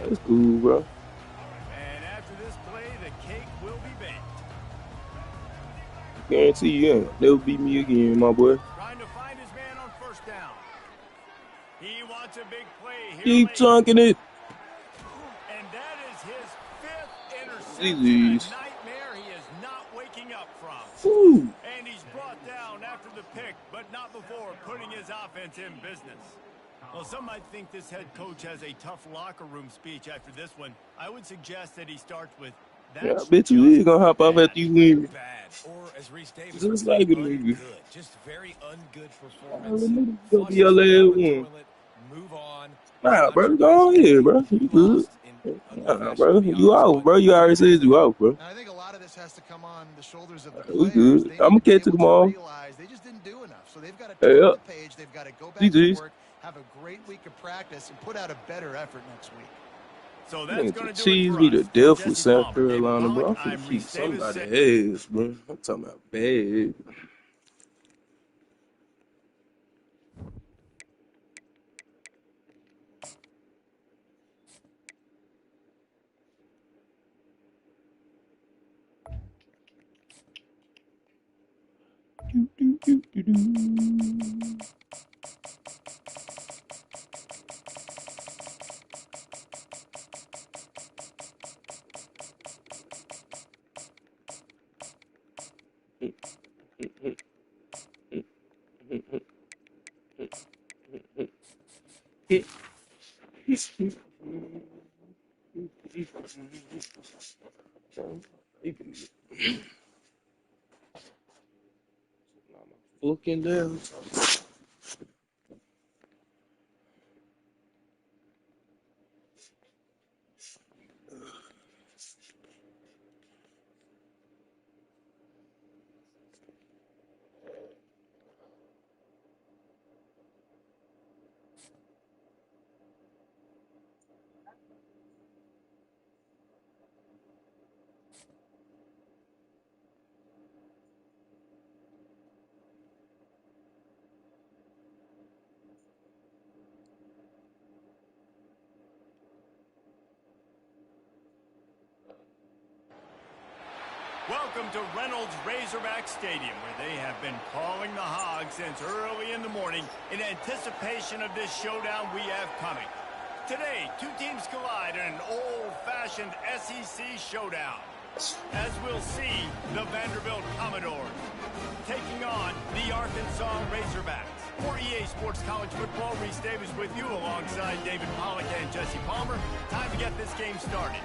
That's cool, bro. And after this play, the cake will be baked. Guarantee you, they'll beat me again, my boy. Trying to find his man on 1st down. He wants a big play here. Keep chunking it. And that is his 5th interception. Jeez. A nightmare he is not waking up from. Woo. And he's brought down after the pick, but not before putting his offense in business. Well, some might think this head coach has a tough locker room speech after this one. I would suggest that he starts with that. Yeah, I bet you is gonna hop off after you win. Bad, or as Reese Davis Just like a nigga. just very ungood I performance. remember gonna be your last one. Move on. Nah, bro, go ahead, bro. You good? Nah, bro, you out, bro. You already said you out, bro. And I think a lot of this has to come on the shoulders of the We players. good. I'ma catch you tomorrow. They just didn't do enough. So they've got to turn the page. They've got to go back to work, have a great week of practice, and put out a better effort next week. So that's going to do cheese it for me us. to death with Jesse South Palmer, Carolina, David bro. I'm Pollock, finna I'm keep Reese Davis. somebody ass, bro. I'm talking about bad. Fucking down. Welcome to Reynolds Razorback Stadium, where they have been calling the Hogs since early in the morning in anticipation of this showdown we have coming. Today, two teams collide in an old-fashioned SEC showdown. As we'll see, the Vanderbilt Commodores taking on the Arkansas Razorbacks. For EA Sports College Football, Reese Davis with you alongside David Pollock and Jesse Palmer. Time to get this game started.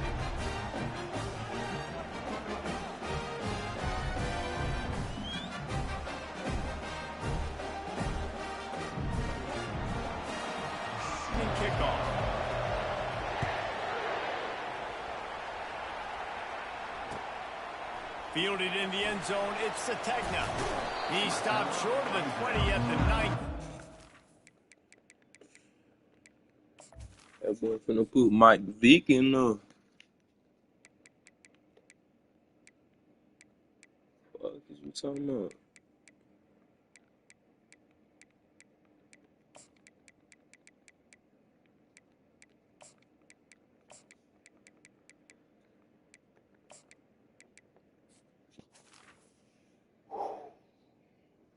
Kickoff. Fielded in the end zone, it's Sategna. He stopped short of the 20 at the 9th. That boy finna put Mike Vick in What is you talking about?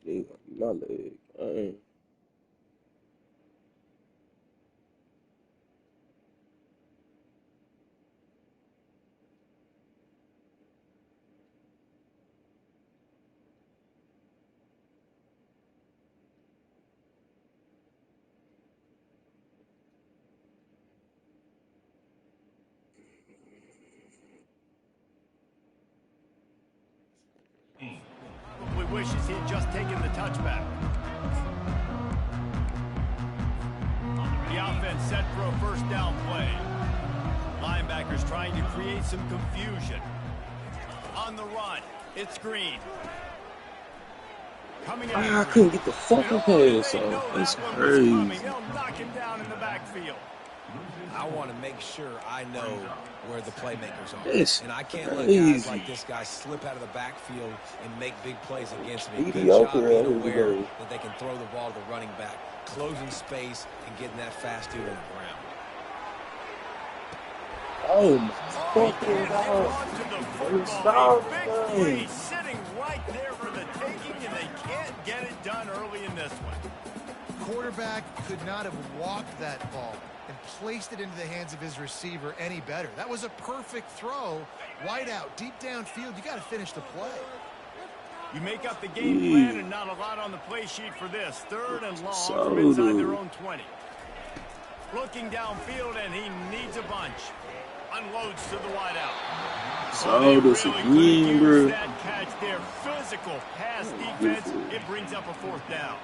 Yeah, my leg. I ain't. wishes he had just taken the touchback. The offense set for a first down play. Linebackers trying to create some confusion. On the run, it's Green. Coming out. I couldn't get the fucking pass off. That's crazy. They'll knock him down in the backfield. I want to make sure I know where the playmakers are. It's and I can't let crazy. guys like this guy slip out of the backfield and make big plays against me. Good Mediocre job being at his aware game. that they can throw the ball to the running back, closing space, and getting that fast dude on the ground. Oh my He fucking can't hold god. on to the Stop, football. A big man. play sitting right there for the taking, and they can't get it done early in this one. Quarterback could not have walked that ball and placed it into the hands of his receiver any better. That was a perfect throw. Wide out, deep downfield. You got to finish the play. You make up the game plan and not a lot on the play sheet for this. 3rd and long from inside their own 20. Looking downfield, and he needs a bunch. Unloads to the wideout. Saw this again, bro. That catch there. Physical pass defense. It brings up a 4th down.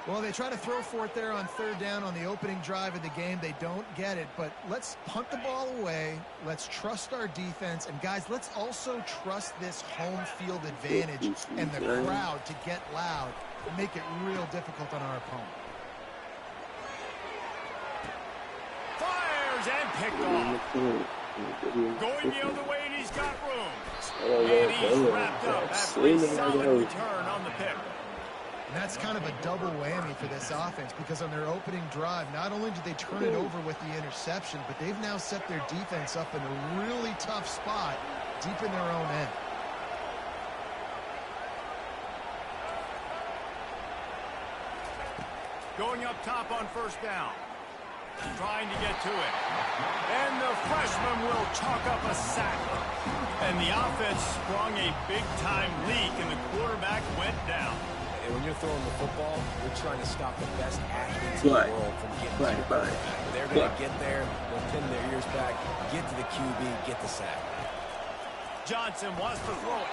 Well, they try to throw for it there on 3rd down on the opening drive of the game. They don't get it, but let's punt the ball away. Let's trust our defense. And, guys, let's also trust this home field advantage and the crowd to get loud and make it real difficult on our opponent. Fires and picked off. Going the other way, and he's got room. And he's wrapped up after a solid return on the pick. And that's kind of a double whammy for this offense because on their opening drive, not only did they turn it over with the interception, but they've now set their defense up in a really tough spot deep in their own end. Going up top on 1st down. Trying to get to it. And the freshman will chalk up a sack. And the offense sprung a big-time leak, and the quarterback went down. And when you're throwing the football, you're trying to stop the best athletes in the world from getting to the quarterback. They're going to get there, they'll pin their ears back, get to the QB, get the sack. Johnson wants to throw it.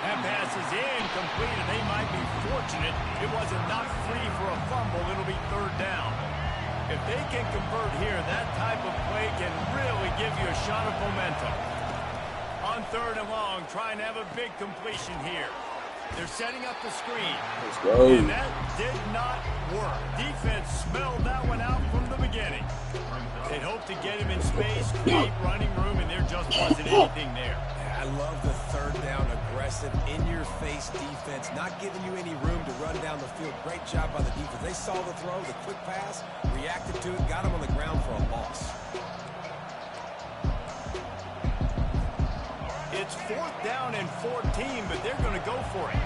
That pass is incomplete, and they might be fortunate it wasn't knocked free for a fumble. It'll be 3rd down. If they can convert here, that type of play can really give you a shot of momentum. On 3rd and long, trying to have a big completion here. They're setting up the screen. Let's go. And that did not work. Defense smelled that one out from the beginning. They'd hoped to get him in space, create running room, and there just wasn't anything there. I love the 3rd down, aggressive, in-your-face defense, not giving you any room to run down the field. Great job by the defense. They saw the throw, the quick pass, reacted to it, got him on the ground for a loss. It's 4th down and 14, but they're going to go for it.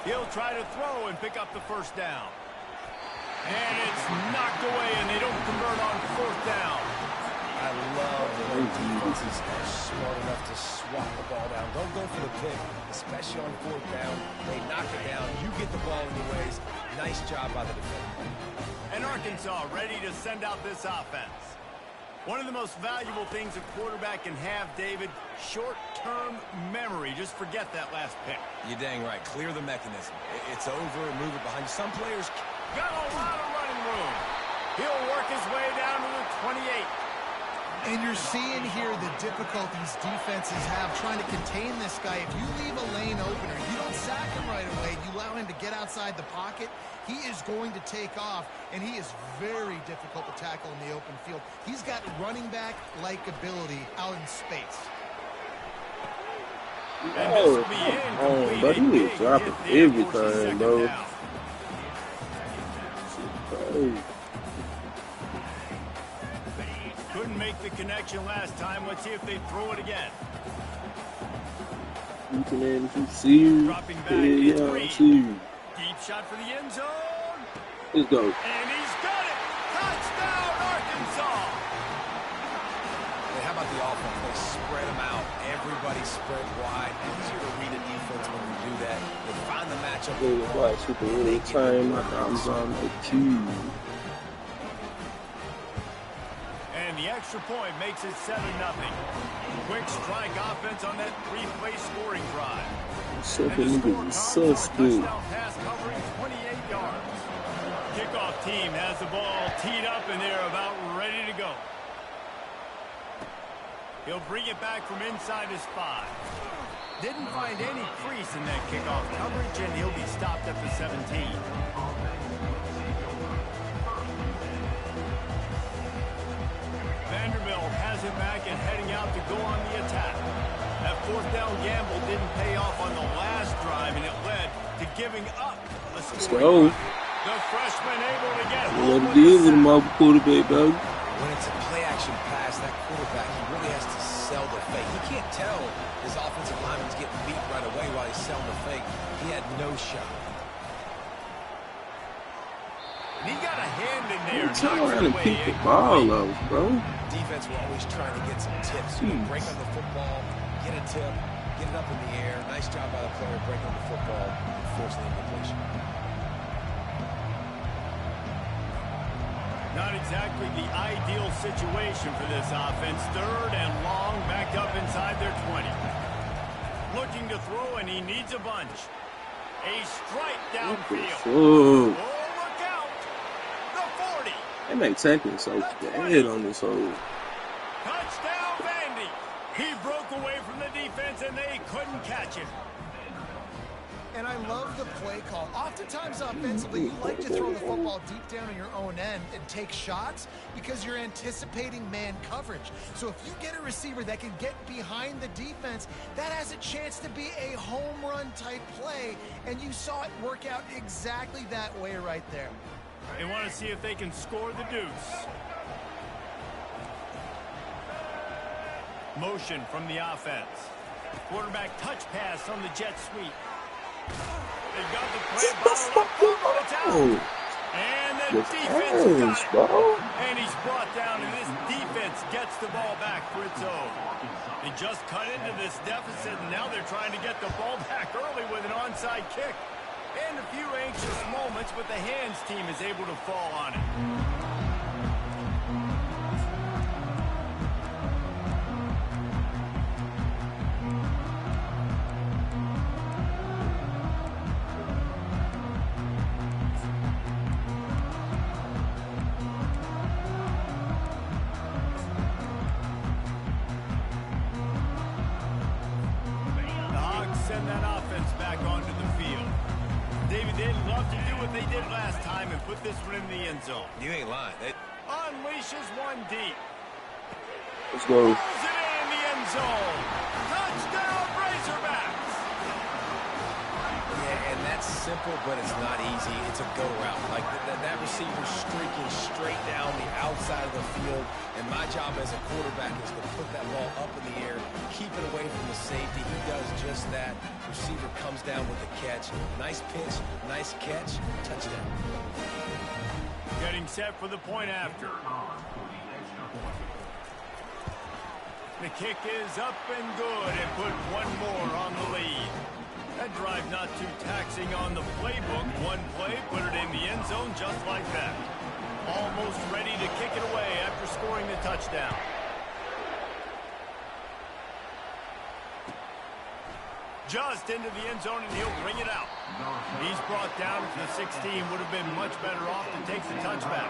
He'll try to throw and pick up the 1st down. And it's knocked away, and they don't convert on 4th down. I love the way defenses are smart enough to swat the ball down. Don't go for the pick, especially on 4th down. They knock it down. You get the ball in your ways. Nice job by the defender. And Arkansas ready to send out this offense. One of the most valuable things a quarterback can have, David, short-term memory. Just forget that last pick. You're dang right. Clear the mechanism. It's over and move it behind you. Some players... Got a lot of running room. He'll work his way down to the 28. And you're seeing here the difficulties defenses have trying to contain this guy. If you leave a lane open or you don't sack him right away, you allow him to get outside the pocket, he is going to take off, and he is very difficult to tackle in the open field. He's got running back-like ability out in space. Oh, but he is dropping everything, bro. Couldn't make the connection last time. Let's see if they throw it again. You can see. Dropping back, it's Green. Deep shot for the end zone. Let's go. And he's got it. Touchdown, Arkansas. Hey, how about the offense? They spread them out. Everybody spread wide. Easier to read a defense when you do that. They find the matchup. Watch with the little time. I was on the cue. extra point makes it 7-0. Quick strike offense on that 3-play scoring drive. Second niggas is So suspect. touchdown pass covering 28 yards. Kickoff team has the ball teed up and they're about ready to go. He'll bring it back from inside his 5. Didn't find any crease in that kickoff coverage, and he'll be stopped at the 17. Vanderbilt has it back and heading out to go on the attack. That 4th down gamble didn't pay off on the last drive, and it led to giving up a scoring. The freshman able to get home What it is with a mobile quarterback, dog. When it's a play-action pass, that quarterback, he really has to sell the fake. He can't tell his offensive lineman's getting beat right away while he's selling the fake. He had no shot. And he got a hand in there. Turn around and pick the ball off, bro. Defense were always trying to get some tips. You know, break on the football, get a tip, get it up in the air. Nice job by the player breaking on the football and forcing the incompletion. Not exactly the ideal situation for this offense. 3rd and long, backed up inside their 20. Looking to throw, and he needs a bunch. A strike downfield. Oh, look out. The 40. they make tackling so bad on this hole. Touchdown, Vandy. He broke away from the defense, and they couldn't catch him. And I love the play call. Oftentimes offensively, you like to throw the football deep down in your own end and take shots because you're anticipating man coverage. So if you get a receiver that can get behind the defense, that has a chance to be a home run type play. And you saw it work out exactly that way right there. They want to see if they can score the deuce. Motion from the offense. Quarterback touch pass on the jet sweep. They got the play bottled up over the top. And the defense got it. And he's brought down, and this defense gets the ball back for its own. They just cut into this deficit, and now they're trying to get the ball back early with an onside kick. And a few anxious moments, but the hands team is able to fall on it. Send that offense back onto the field. David, they'd love to do what they did last time and put this one in the end zone. You ain't lying. Unleashes one deep. Let's go. Pulls it in the end zone. Touchdown, Razorbacks. Yeah, and that's simple, but it's not easy. It's a go route. Like that receiver's streaking straight down the outside of the field, and my job as a quarterback is to put that ball up in the air, keep it away from the safety. He does just that. Receiver comes down with the catch. Nice pitch, nice catch, touchdown. Getting set for the point after. The kick is up and good, and put one more on the lead. That drive not too taxing on the playbook. One play, put it in the end zone just like that. Almost ready to kick it away after scoring the touchdown. Just into the end zone, and he'll bring it out. He's brought down to the 16. Would have been much better off to take the touchback.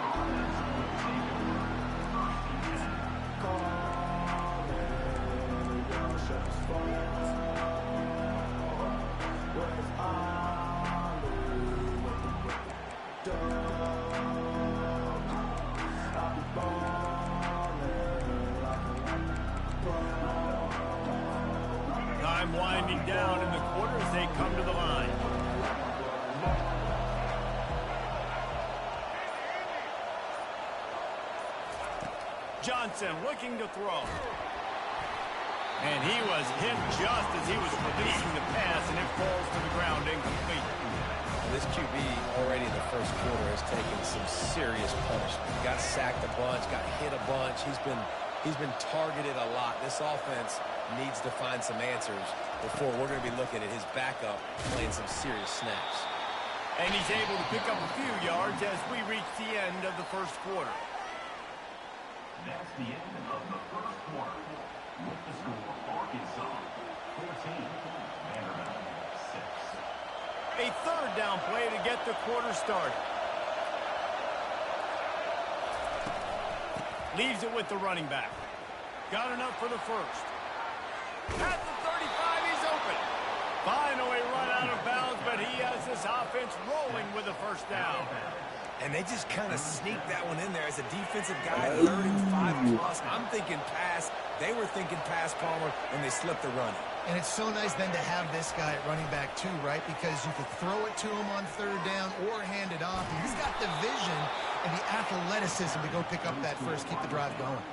Time winding down in the quarter as they come to the line. Johnson looking to throw. And he was hit just as he was releasing the pass, and it falls to the ground incomplete. This QB already in the first quarter has taken some serious punishment. Got sacked a bunch, got hit a bunch. He's been targeted a lot. This offense needs to find some answers before we're going to be looking at his backup playing some serious snaps. And he's able to pick up a few yards as we reach the end of the first quarter. That's the end of the first quarter. With the score, Arkansas 14, Vanderbilt 6. A third down play to get the quarter started. Leaves it with the running back. Got enough for the first. At the 35, he's open. Finally run out of bounds, but he has this offense rolling with a first down. And they just kind of sneaked that one in there as a defensive guy, 3rd and 5 plus. I'm thinking pass. They were thinking pass, Palmer, and they slipped the run. And it's so nice then to have this guy at running back too, right? Because you could throw it to him on 3rd down or hand it off. And he's got the vision and the athleticism to go pick up that first, keep the drive going.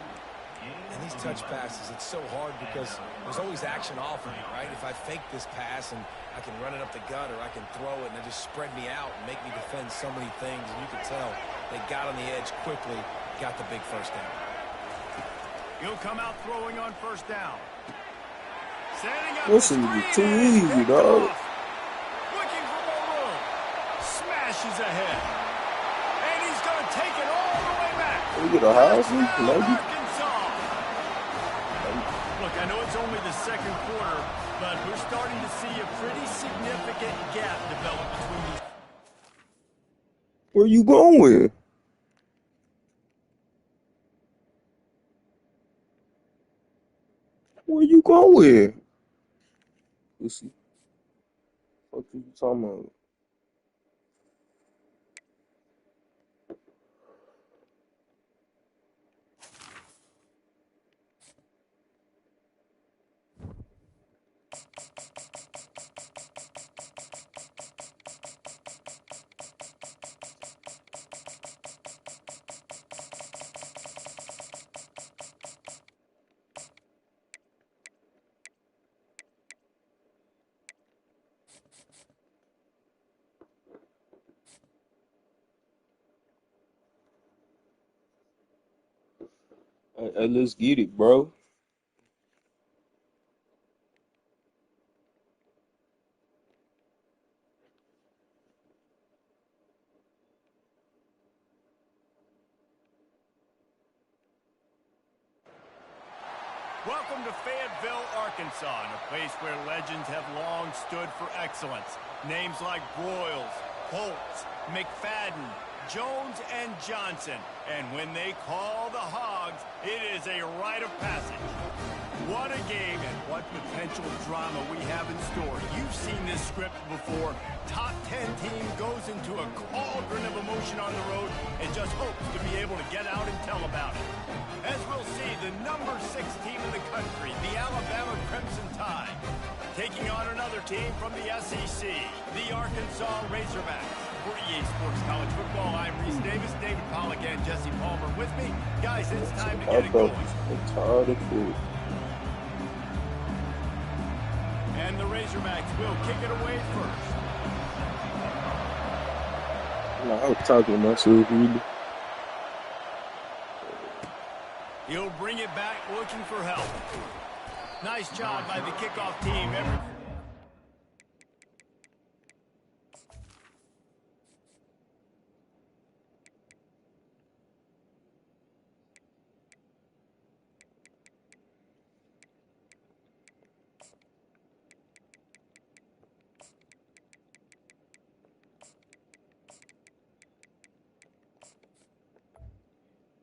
And these touch passes, it's so hard because there's always action off of me, right? If I fake this pass and I can run it up the gut or I can throw it and it just spread me out and make me defend so many things. And you can tell they got on the edge quickly, got the big first down. He'll come out throwing on first down. Setting up This the is screen too and easy, picked dog. off. Looking for more room. Smashes ahead. And he's going to take it all the way back. We get a house, Touchdown, maybe. Arkansas. Look, I know it's only the second quarter, but we're starting to see a pretty significant gap develop between these. Where you going? Where you going? Let's see. What you talking about? Hey, let's get it, bro. Welcome to Fayetteville, Arkansas, a place where legends have long stood for excellence. Names like Broyles, Holtz, McFadden, Jones, and Johnson. And when they call the Hogs, it is a rite of passage. What a game and what potential drama we have in store. You've seen this script before. Top 10 team goes into a cauldron of emotion on the road and just hopes to be able to get out and tell about it. As we'll see, the number 6 team in the country, the Alabama Crimson Tide, taking on another team from the SEC, the Arkansas Razorbacks. For EA Sports College Football, I'm Reese Davis, David Pollack, and Jesse Palmer with me. Guys, it's time to get it going. And the Razorbacks will kick it away first. I was talking to myself, really. He'll bring it back looking for help. Nice job by the kickoff team.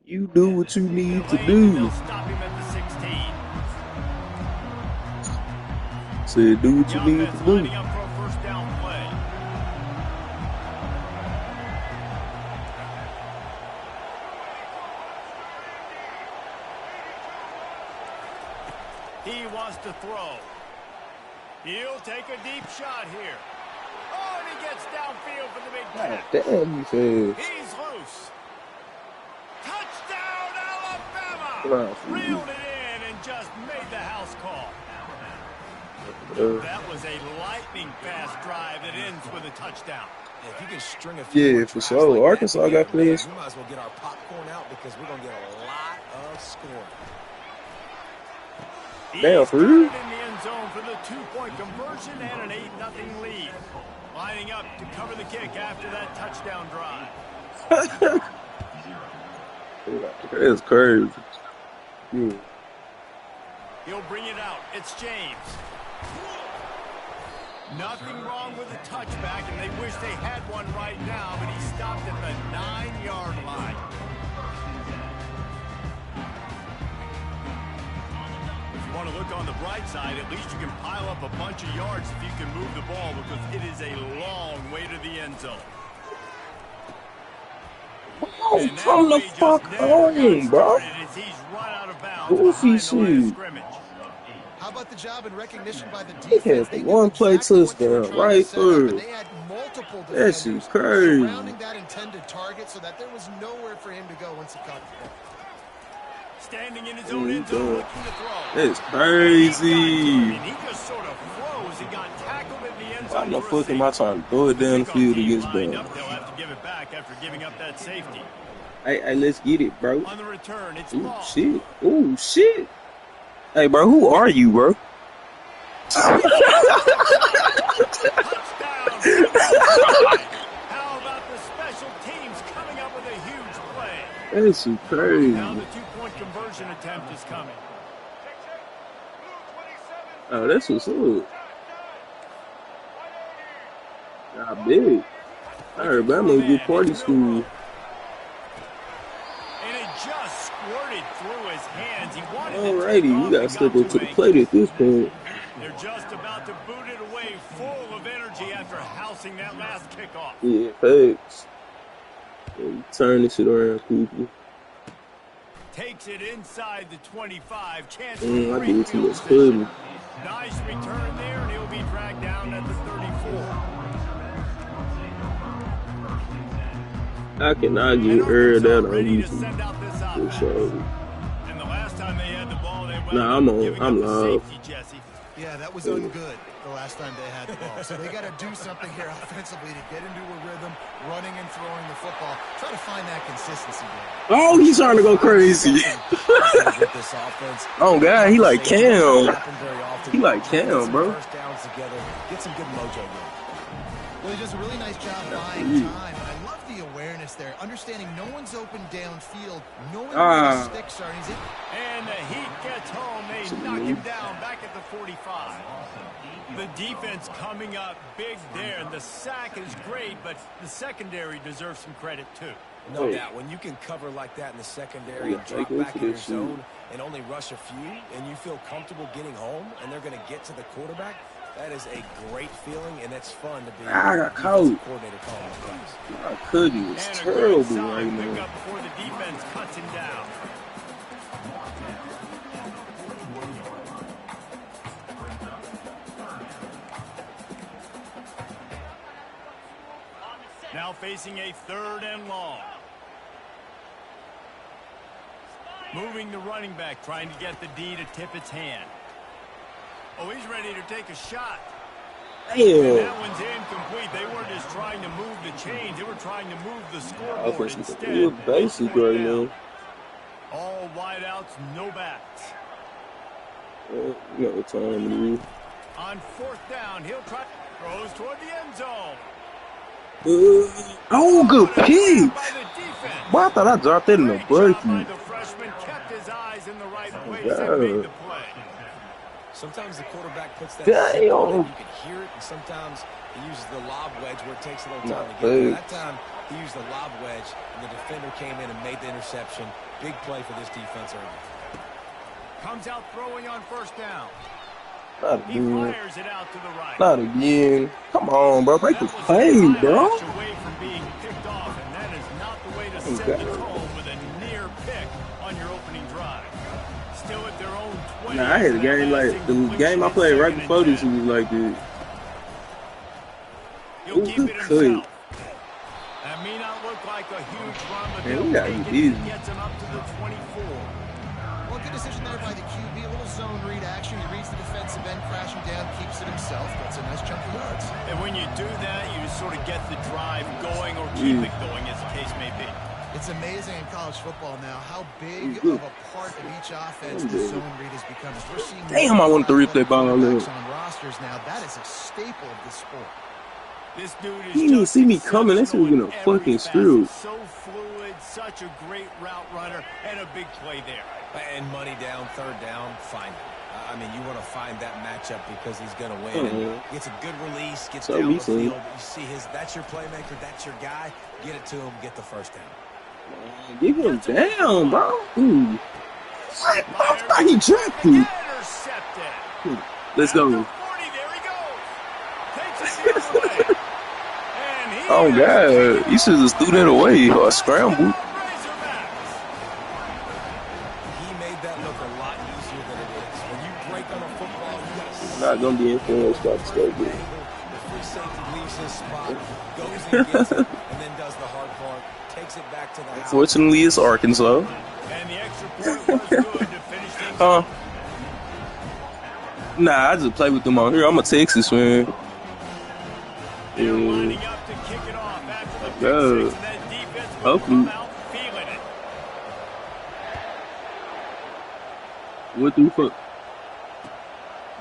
You do what you need to do. They'll stop him at the 16. Said do what you need to do. Lining up for a first down play. He wants to throw. He'll take a deep shot here. Oh, and he gets downfield for the big catch. Damn, you said. He's loose. Touchdown, Alabama! Reeled it in and just made the house call. That was a lightning-fast drive that ends with a touchdown. If you can string a few more For sure. like Arkansas got players. We might as well get our popcorn out because we're going to get a lot of scoring. Damn, for real? In the end zone for the 2-point conversion and an 8-0 lead. Lining up to cover the kick after that touchdown drive. That's crazy. Yeah. He'll bring it out. It's James. Nothing wrong with a touchback, and they wish they had one right now, but he stopped at the 9-yard line. If you want to look on the bright side, at least you can pile up a bunch of yards if you can move the ball, because it is a long way to the end zone. Oh, come the fuck on, bro. Goofy shit. How about the job and recognition by the They defense? had the one play touchdown right there. They had multiple That shit defenders crazy. surrounding that intended target so that there was nowhere for him to go once he caught the ball. Standing in his own end zone, looking to throw. That's crazy. He just sort of froze. He got tackled in the end zone. Why the fuck am I trying to throw it down the field against them? They'll have to give it back after giving up that safety. Hey, let's get it, bro. On the return, it's Ooh, ball. shit. Ooh, shit. Hey, bro, who are you, bro? Touchdown. How about the special teams coming up with a huge play? That's crazy. Now the two-point conversion attempt is coming. Oh, that's what's up. Nah, big. I heard Bama a good party school. And it just squirted through his hands. He wanted Alrighty, we gotta step up to the plate at this point. They're just about to boot it away, full of energy after housing that last kickoff. Yeah, thanks. Yeah, turn this shit around, people. Takes it inside the 25. Chance I for did too much position. footing. Nice return there, and he'll be dragged down at the 34. I cannot get aired out on Ready to YouTube. send out this For offense. sure. And the last time they had the ball, they went Nah, up I'm on. giving I'm up the live. safety, Jesse. Yeah, that was ungood the last time they had the ball. So they got to do something here offensively to get into a rhythm, running and throwing the football. Try to find that consistency there. Oh, he's trying to go crazy. Oh, God, he like Cam. He like Cam, bro. First downs together, get some good mojo going. Well, he does a really nice job buying time. And I love the awareness there, understanding no one's open downfield, knowing where the sticks are. And he's in. And the heat gets home. They knock him down back at the 45. The defense coming up big there. And the sack is great, but the secondary deserves some credit, too. No doubt. When you can cover like that in the secondary and drop back in your zone and only rush a few, and you feel comfortable getting home, and they're going to get to the quarterback, that is a great feeling, and it's fun to be I got caught. coordinator calling the plays. My cookie is terrible right now. Pick up before the defense cuts him down. Now facing a 3rd and long. Moving the running back, trying to get the D to tip its hand. Oh, he's ready to take a shot. Damn. That one's incomplete. They weren't just trying to move the chains. They were trying to move the scoreboard Offense is instead. real basic right now. All wideouts, no backs. You got the time to move. On 4th down, he'll try. Throws toward the end zone. Oh, good pick. By the defense. Boy, I thought I dropped that in the Great job by bucket. the freshman. Kept his eyes in the right place God. and made the play. Sometimes the quarterback puts that Damn. zip on it, you can hear it, and sometimes he uses the lob wedge where it takes a little time to get there. That time, he used the lob wedge, and the defender came in and made the interception. Big play for this defense early. Comes out throwing on 1st down. Not He again. fires it out to the right. Not again. Come on, bro. Break the That was play, a bro. inch away from being picked off, and that is not the way to set the tone with a near pick on your opening drive. Still at their own 20. Nah, I had a game like the game I played right before this was like this. He'll Ooh, keep good it cut. himself. That may not look like a huge run, but Man, they'll we gotta take get it. easy. Gets him up to the 24. Well, good decision there by the QB. A little zone read action. He reads the defensive end, crashing down, keeps it himself. That's a nice chunk of yards. And when you do that, you sort of get the drive going or keep it going, as the case may be. It's amazing in college football now how big of a part of each offense the zone read has become. As we're seeing Damn, I wanted to rip that ball quarterbacks up. on rosters now. That is a staple of the sport. This dude is He didn't even just see me coming. That shit was exceptional gonna in every fucking screw. facet. So fluid, such a great route runner, and a big play there. And money down, third down, find it. I mean, you want to find that matchup because he's going to win. And gets a good release, gets down the field. You see that's your playmaker, that's your guy. Get it to him, get the first down. Get him down, bro. Ooh. What? I thought he dropped it. Let's go. Oh, God. He should have threw that away or scrambled. Not gonna be influenced by the state. The free safety leaves his spot, goes and gets it, and then does the hard part, takes it back to the house. Fortunately, it's Arkansas. And the extra point was good to finish things. Nah, I just play with them on here. I'm a Texas fan. They're lining up to kick it off after the pick six, and that defense will come out feeling it. What the fuck?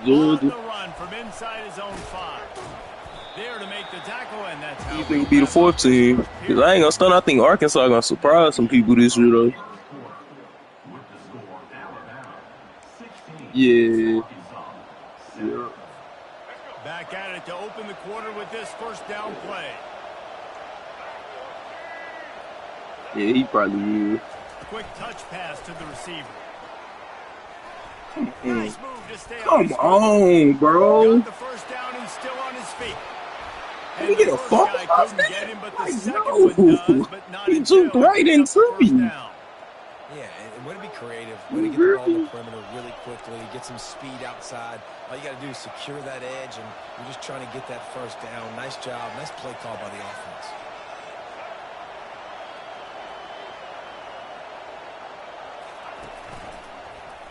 On the run from inside his own 5. There to make the tackle, and that's how you think be the 4th team. Cause I ain't gonna stun. I think Arkansas gonna surprise some people this year though. Yeah. Back at it to open the quarter with this first down play. Yeah, he probably will. Quick touch pass to the receiver. Nice move to stay Come on, bro. Got the first down and still on his feet. Let me get a fuck off that. Get him, but the second one does, but not he jumped right into me. Yeah, and way to be creative. Way to get the ball on the perimeter really quickly. Get some speed outside. All you got to do is secure that edge, and you're just trying to get that first down. Nice job. Nice play call by the offense.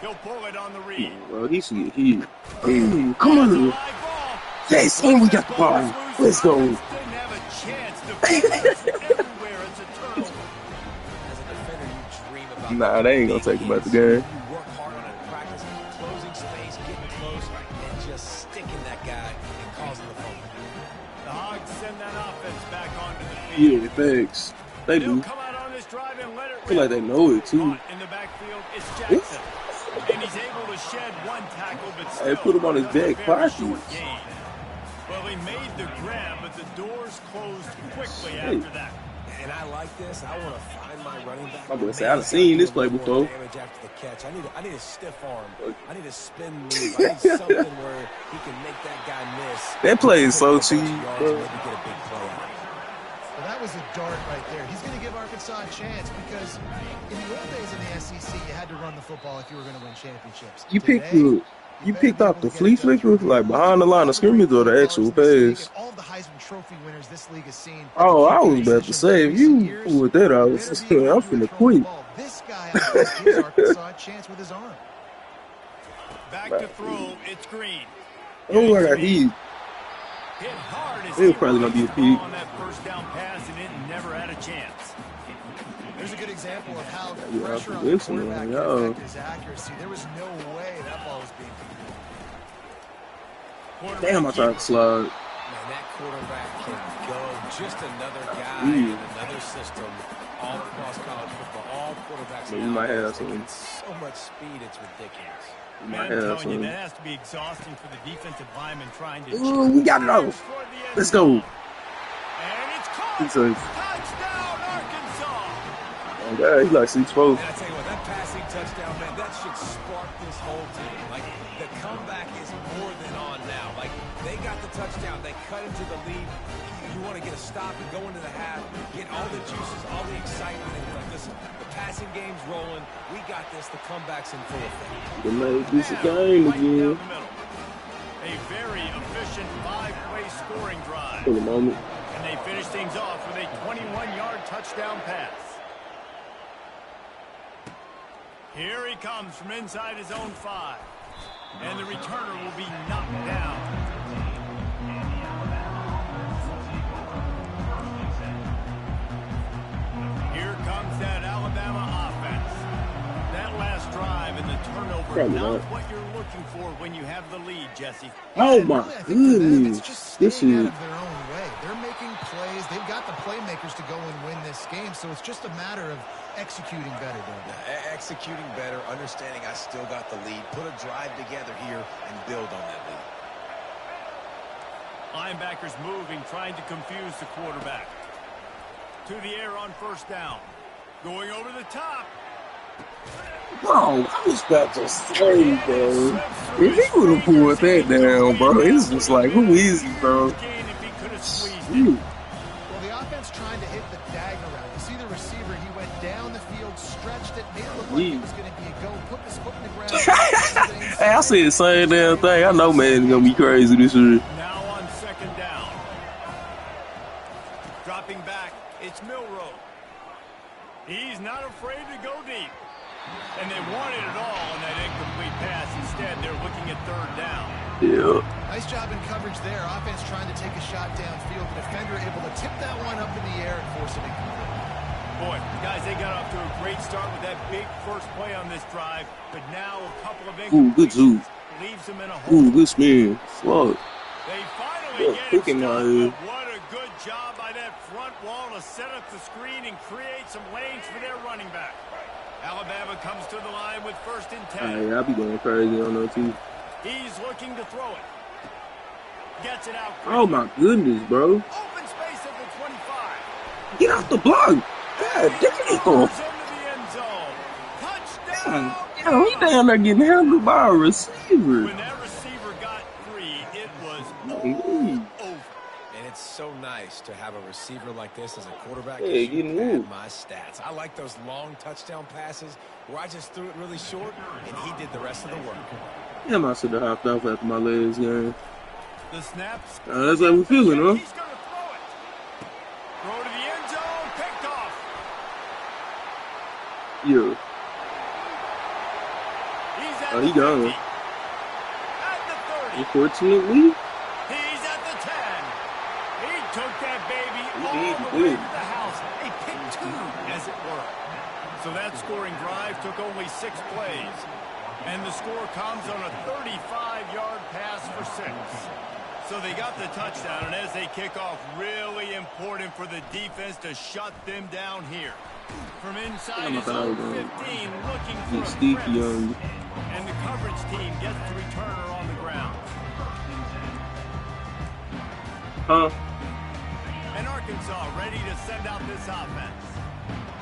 He'll pull it on the read. Well, he should get hit. Come on. Yes, and we got the ball. Let's go. Didn't have a chance to everywhere. It's a turnover. As a defender, you dream about nah, they ain't gonna take about the game. You work hard on it in practice, closing space, getting close, and just sticking that guy and causing the fumble. The Hogs send that offense back onto the field. Yeah, thanks. They do. Come out on this drive and let it I feel like they know it too. In the backfield, it's Jackson. And he's able to shed one tackle, but still, they put him on his back pocket. Well, he made the grab, but the doors closed quickly after that. And I like this. I want to find my running back. I'm gonna say I've seen this play before. After the catch. I need a stiff arm. I need a spin move. I need something where he can make that guy miss. That play is so cheap, bro. Maybe get a big play out. Well, that was a dart right there. He's going to give Arkansas a chance because in the old days in the SEC, you had to run the football if you were going to win championships. You picked up the flea flicker, like behind the line of scrimmage, or the actual pass? All the Heisman Trophy winners this league has seen. Oh, I was about to say, if you pulled that out, I'm finna quit. This guy gives Arkansas a chance with his arm. Back to throw, it's Green. Oh, I got heat. Hit hard as it was probably gonna be a peak. On that first down pass, and it never had a chance. There's a good example of how pressure on the quarterback can affect his accuracy. There was no way that ball was being completed. Damn, I tried to slide. Man, that quarterback can go. Just another guy in another system all across college football. All quarterbacks you might have some. So much speed, it's ridiculous. Man, I'm telling you, that has to be exhausting for the defensive lineman trying to... Ooh, we got it off. Let's go. And it's caught. Touchdown, Arkansas. Oh, God, he's like 6'4". And I tell you what, that passing touchdown, man, that should spark this whole team. Like, the comeback is more than on now. Like, they got the touchdown. They cut into the lead. You want to get a stop and go into the half, get all the juices, all the excitement. And like, listen, the passing game's rolling. We got this. The comeback's in full effect. They made this a game again. A very efficient 5-play scoring drive. For the moment. And they finish things off with a 21-yard touchdown pass. Here he comes from inside his own 5. And the returner will be knocked down. Here comes that Alabama offense. That last drive and the turnover Probably Not not. what you're looking for when you have the lead, Jesse. Oh And my really, I think for them, goodness. it's just This staying out is of their own way. They're making plays. They've got the playmakers to go and win this game, so it's just a matter of executing better, David. Executing better, understanding I still got the lead, put a drive together here, and build on that lead. Linebackers moving, trying to confuse the quarterback. To the air on first down. Going over the top. bro, I was about to say, bro. If he would have pulled that down, bro, it's just like, who is he, bro? Shoot. Well, the offense trying to hit the dagger route. You see the receiver, he went down the field, stretched it, made it look like it was going to be a go, put his foot in the ground. Hey, I said the same damn thing. I know man's gonna be crazy this year. Now on second down. Dropping back, it's Milrow. He's not afraid to go deep. And they wanted it all on that incomplete pass. Instead, they're looking at third down. Yeah. Nice job in coverage there. Offense trying to take a shot downfield. The defender able to tip that one up in the air and force it incomplete. Boy, guys, they got off to a great start with that big first play on this drive. But now a couple of Ooh, good zoom. leaves them in a hole. Ooh, good spin. Fuck. They finally Yeah, get it picking my stopped, head. but what a good job by that front wall to set up the screen and create some lanes for their running back. Alabama comes to the line with first and 10. Hey, I'll be going crazy on that too. He's looking to throw it. Gets it out. Oh my goodness, bro. Open space at the 25. Get out the block. God damn. Goes into the end zone. Touchdown. God, he down there getting handled by a receiver. When that receiver got free, it was Ooh. over. And it's so nice to have a receiver like this as a quarterback. Yeah, You getting pad moved. my stats. I like those long touchdown passes where I just threw it really short, and he did the rest of the work. Damn, I should have hopped off after my last game. The snaps. That's how we feeling, huh? He's going to throw it. Throw to the end zone. Picked off. Yeah. He's at Oh, the he gone. 50. At the 30. Unfortunately, He's at the 10. He took that baby all did, the he way did. to the house. A pick two, as it were. So that scoring drive took only 6 plays. And the score comes on a 35-yard pass for 6. So they got the touchdown, and as they kick off, really important for the defense to shut them down here. From inside his own 15, looking for get a sticky crevice. on you. And the coverage team gets the returner on the ground. Huh? And Arkansas ready to send out this offense.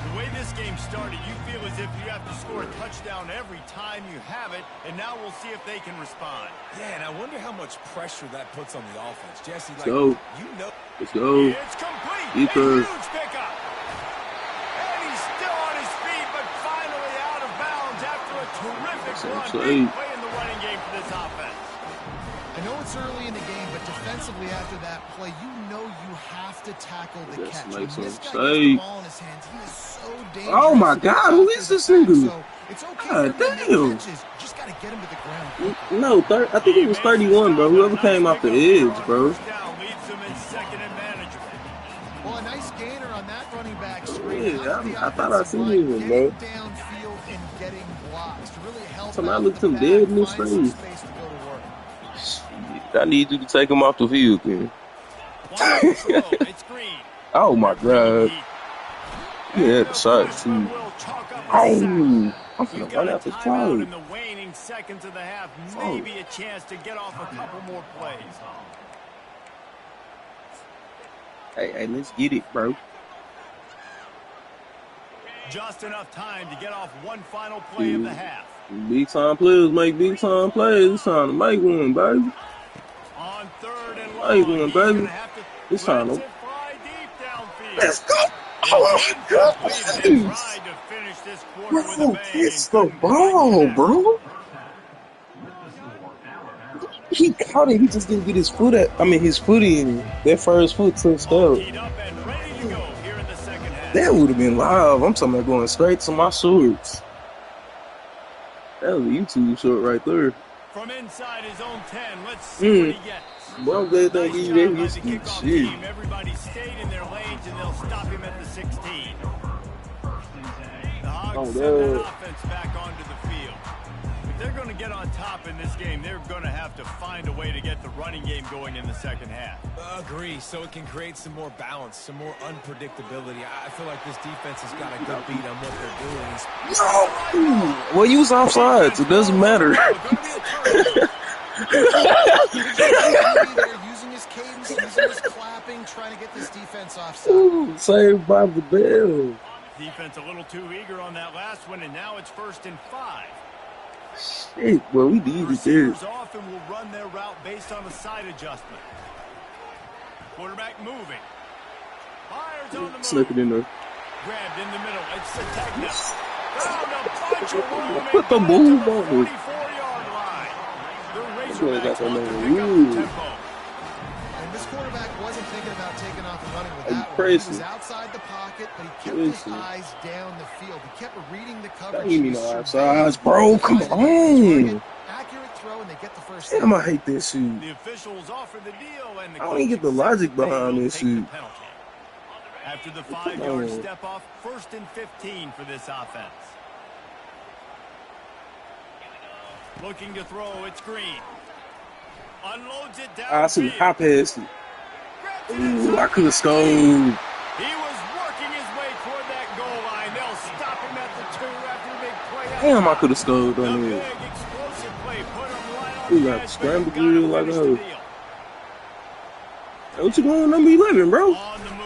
The way this game started, you feel as if you have to score a touchdown every time you have it, and now we'll see if they can respond. Yeah, and I wonder how much pressure that puts on the offense. Jesse, like, go. you know. Let's go. It's complete. Because A huge pickup. And he's still on his feet, but finally out of bounds after a terrific That's run. what I'm Big saying. play in the running game for this offense. I know it's early in the game, but defensively after that play, you know you have to tackle the That's catch. like When this some guy gets the save. ball in his hands, he is so dangerous. Oh my God, who is this nigga? So it's okay God for him to damn. make catches. Just got to get him to the ground. No, I think it was 31, bro. Whoever came off the edge, bro. First down leads them in second and manageable. Well, a nice gainer on that running back screen. Yeah, How did the I thought I offensive seen line him, bro. getting downfield and getting blocks to really help Somebody out looked the him back, dead in his find some face. space to go to work. Shit, I need you to take him off the field, man. One throw, it's Green. Oh my God. Yeah, the shot too. Oh, I'm We've finna got run a out this timeout time. in the waning seconds of the half. Oh. Maybe a chance to get off a couple more plays. Hey, let's get it, bro. Just enough time to get off one final play of the half. Big time players make big time plays. It's time to make one, baby. On third and How you long, doing, he's baby? gonna have to It's time let to- it fly deep downfield. Let's go. Oh my God. They tried to finish this quarter with a Bro, bang it's and the couldn't quite ball, connect. bro. He caught it. He just didn't get his foot his foot in. That first foot touched All out. teed up and ready to go here in the second half. That would have been live. I'm talking about going straight to my shorts. That was a YouTube short right there. From inside his own 10, let's see what he gets. Well, I'm glad they Nice give you job that by the risky kickoff shit. team. Everybody stayed in their lanes, and they'll stop him at the 16. The Hogs Oh, send that no. offense back onto the field. If they're going to get on top in this game, they're going to have to find a way to get the running game going in the second half. Agree, so it can create some more balance, some more unpredictability. I feel like this defense has got a good beat on what they're doing. No. Well, you was offsides. It doesn't matter. They're using his cadence, using his clapping, trying to get this defense offside. Ooh, saved by the bell. Defense a little too eager on that last one, and now it's 1st and 5. Shit, well, we needed this. Receivers often will run their route based on a side adjustment. Quarterback moving. Fires on the move. Slip it in there. Grabbed in the middle. It's Sategna. Found a bunch of room. Put the move on it. 44-yard line. The Got Razorbacks that want to man. pick up the tempo. And this quarterback wasn't thinking about taking off and running with that one. He Crazy. was outside the pocket, but he kept his eyes down the field. He kept reading the coverage. Don't give me no offsides, bro. Come on. Accurate throw, and they get the first Damn, I hate that shit. The officials offer the deal, and the I don't even get the logic behind this shit. After the 5-yard step off, 1st and 15 for this offense. Looking to throw, it's Green. Unloads it down. I see high pass. Ooh, I could have scored. He was working his way toward that goal line. They'll stop him at the 2 after the big play. Damn, I could have scored The on big it. explosive play put him right on We the got edge, scrambled but gotta drill like finish a the hoe. deal. Hey, what you doing, number 11, bro? On the move.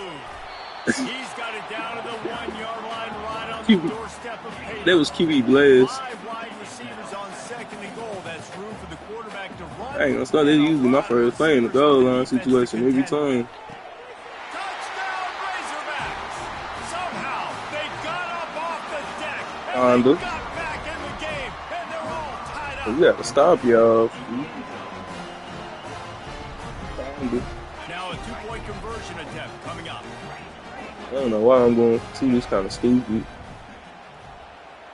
He's got it down to the 1-yard line, right on the doorstep of payback. That was QB Blast. 5 wide receivers on 2nd and goal. That's room for the quarterback to run. I ain't gonna start. That's usually my first play in the goal line situation every time. Touchdown Razorbacks! Somehow they got up off the deck Kinda. and they got back in the game, and they're all tied up. We gotta stop y'all. Kinda. Now a 2-point conversion attempt coming up. I don't know why I'm going to this kind of stupid.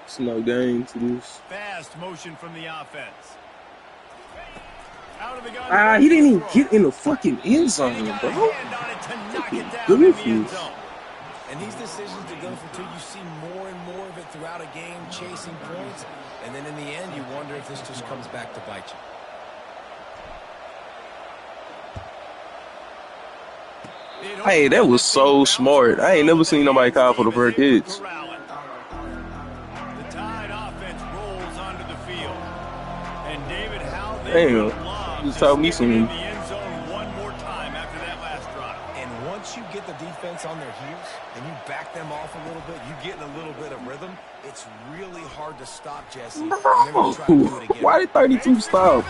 It's no game to this. Fast motion from the offense. Out of the gun. He didn't even get in the fucking end zone, And he got a bro. hand on it to knock it down in the end Goofy. zone. And these decisions to go for 2, you see more and more of it throughout a game, chasing points. And then in the end, you wonder if this just comes back to bite you. Hey, that was so smart. I ain't never seen nobody call for the first hits. The Tide offense rolls onto the field. And David, how they Damn, would love just to taught me stick it in some. the end zone one more time after that last drive. And once you get the defense on their heels and you back them off a little bit, you get in a little bit of rhythm, it's really hard to stop, Jesse. And then you try to do it again. Why did 32 stop?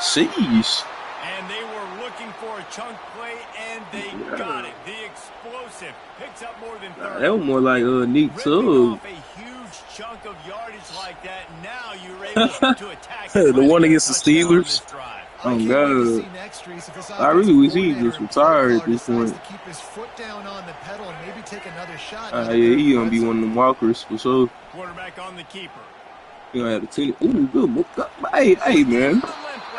Sheesh. And they were looking for a chunk play, and they got it. The explosive picks up more than 30. That was more like Nick Ripping Tubb. off a huge chunk of yardage like that. Now you're able to attack. The one against the Touchdown on this Steelers. drive. Oh, God. I really wish he just retired at this point. To keep his foot down on the pedal and maybe take another shot. Yeah, he gonna be one of them walkers for sure. Quarterback on the keeper. You gonna have to take. Ooh, good. Hey, man.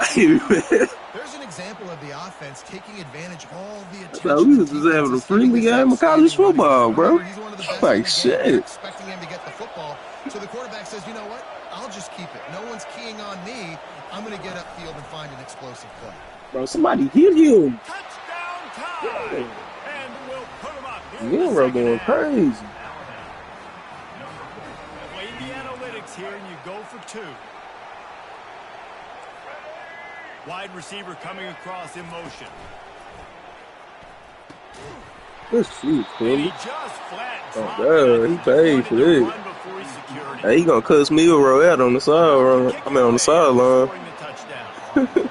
Hey, man. There's an example of the offense taking advantage of all the I attention. thought we was just having a friendly game of college football, bro. He's one of the best Like, in the game. shit. They're expecting him to get the football. So the quarterback says, you know what? I'll just keep it. No one's keying on me. I'm going to get upfield and find an explosive play. Bro, somebody hit him. Touchdown Tide. And we'll put him up. Yeah, bro, going crazy. Play the analytics here, and you go for 2. Wide receiver coming across in motion. This shit, And he bro. just flat Oh, dropped God, it. he paid for Wanted to that. run before he secured it. Hey, he gonna cuss Milrow out on the sideline. I mean, on the sideline. Scoring the touchdown.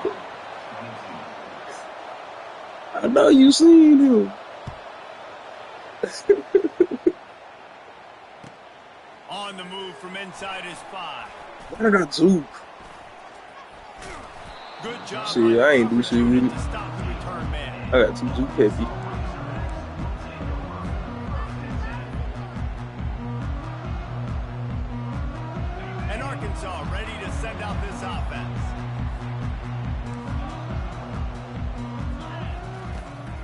I know you seen him. On the move from inside his 5. Why did I juke? Good job. Shit, I ain't do shit with it. To stop the return man. I got 2 juke heavy. And Arkansas ready to send out this offense.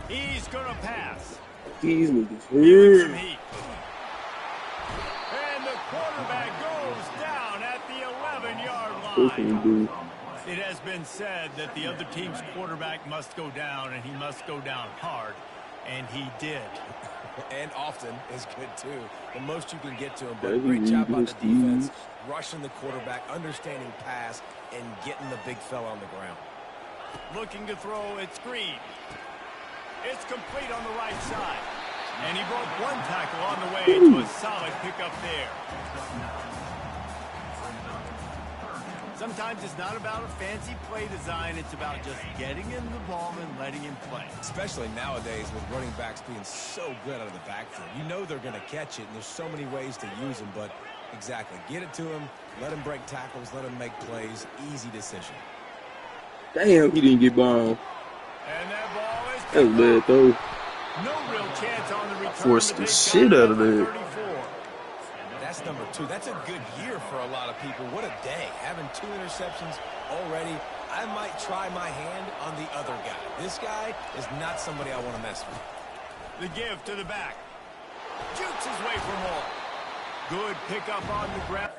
He's going to pass. These niggas Feeling some here. heat. And the quarterback goes down at the 11-yard line. What can we do? It has been said that the other team's quarterback must go down, and he must go down hard, and he did. And often is good, too. The most you can get to him, but Maybe great job by the defense, Steve. rushing the quarterback, understanding pass, and getting the big fella on the ground. Looking to throw, it's Green. It's complete on the right side. And he broke one tackle on the way to a solid pickup there. Sometimes it's not about a fancy play design. It's about just getting him the ball and letting him play. Especially nowadays with running backs being so good out of the backfield. You know they're going to catch it, and there's so many ways to use them. But exactly, get it to him, let him break tackles, let him make plays. Easy decision. Damn, he didn't get bombed. And that ball is That was bad, though. no real chance on the return. Forced the shit out of that. That's number 2. That's a good year for a lot of people. What a day. Having 2 interceptions already. I might try my hand on the other guy. This guy is not somebody I want to mess with. The give to the back. Jukes his way for more. Good pickup on the ground.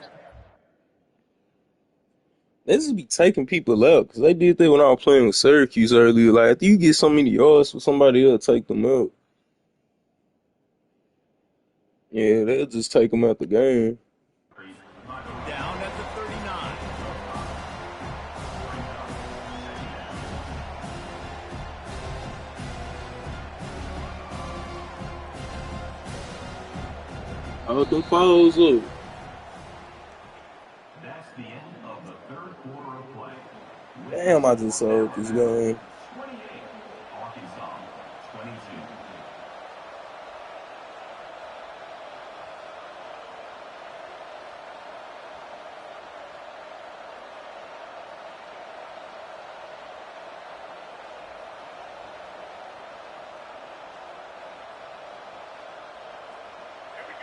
They just be taking people out because they did that when I was playing with Syracuse earlier. Like, after you get so many yards for somebody else, take them out. Yeah, they'll just take them out the game. Down at the 39. Hold them fouls up. That's the end of the third quarter of play. Damn, I just sold this game. 28, Arkansas 22.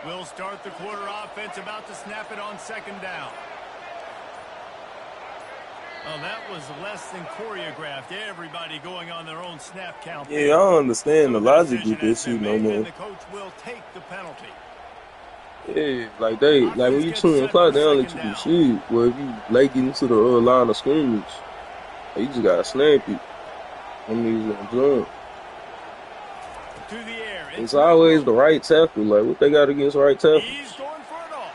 We'll start the quarter offense, about to snap it on second down. Oh, that was less than choreographed. Everybody going on their own snap count. Yeah, I don't understand the logic with this shit no more. The coach will take the penalty. Yeah, like when you chewing the clock, they don't let you do shit. Well, if you late getting to the line of scrimmage, you just gotta snap it. I mean, he's gonna jump. To the air. It's always the right tackle. Like, what they got against right tackle? He's going for it all.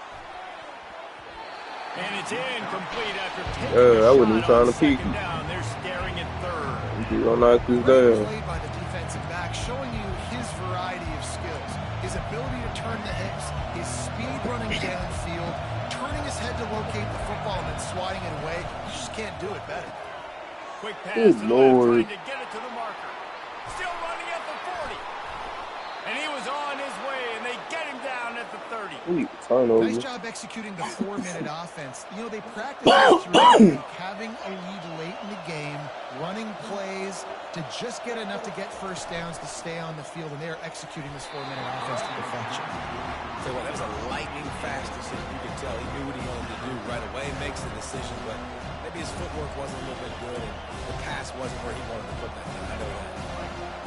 And it's incomplete after taking I wasn't even trying to peek. down. They're staring at third. You gonna knock this Great down. play by the defensive back, showing you his variety of skills. His ability to turn the hips, his speed running downfield, turning his head to locate the football and then swatting it away. You just can't do it better. Quick pass Good to the Lord. left, trying to get it to the marker. Still running at the 40. And he was on his way, and they get him down at the 30. Ooh, turnover. Nice job executing the 4-minute offense. You know, they practice this throughout the week, having a lead late in the game, running plays to just get enough to get first downs to stay on the field, and they are executing this 4-minute offense to perfection. So that was a lightning fast decision. You could tell he knew what he wanted to do right away, makes the decision, but maybe his footwork wasn't a little bit good, and the pass wasn't where he wanted to put that thing. I know that.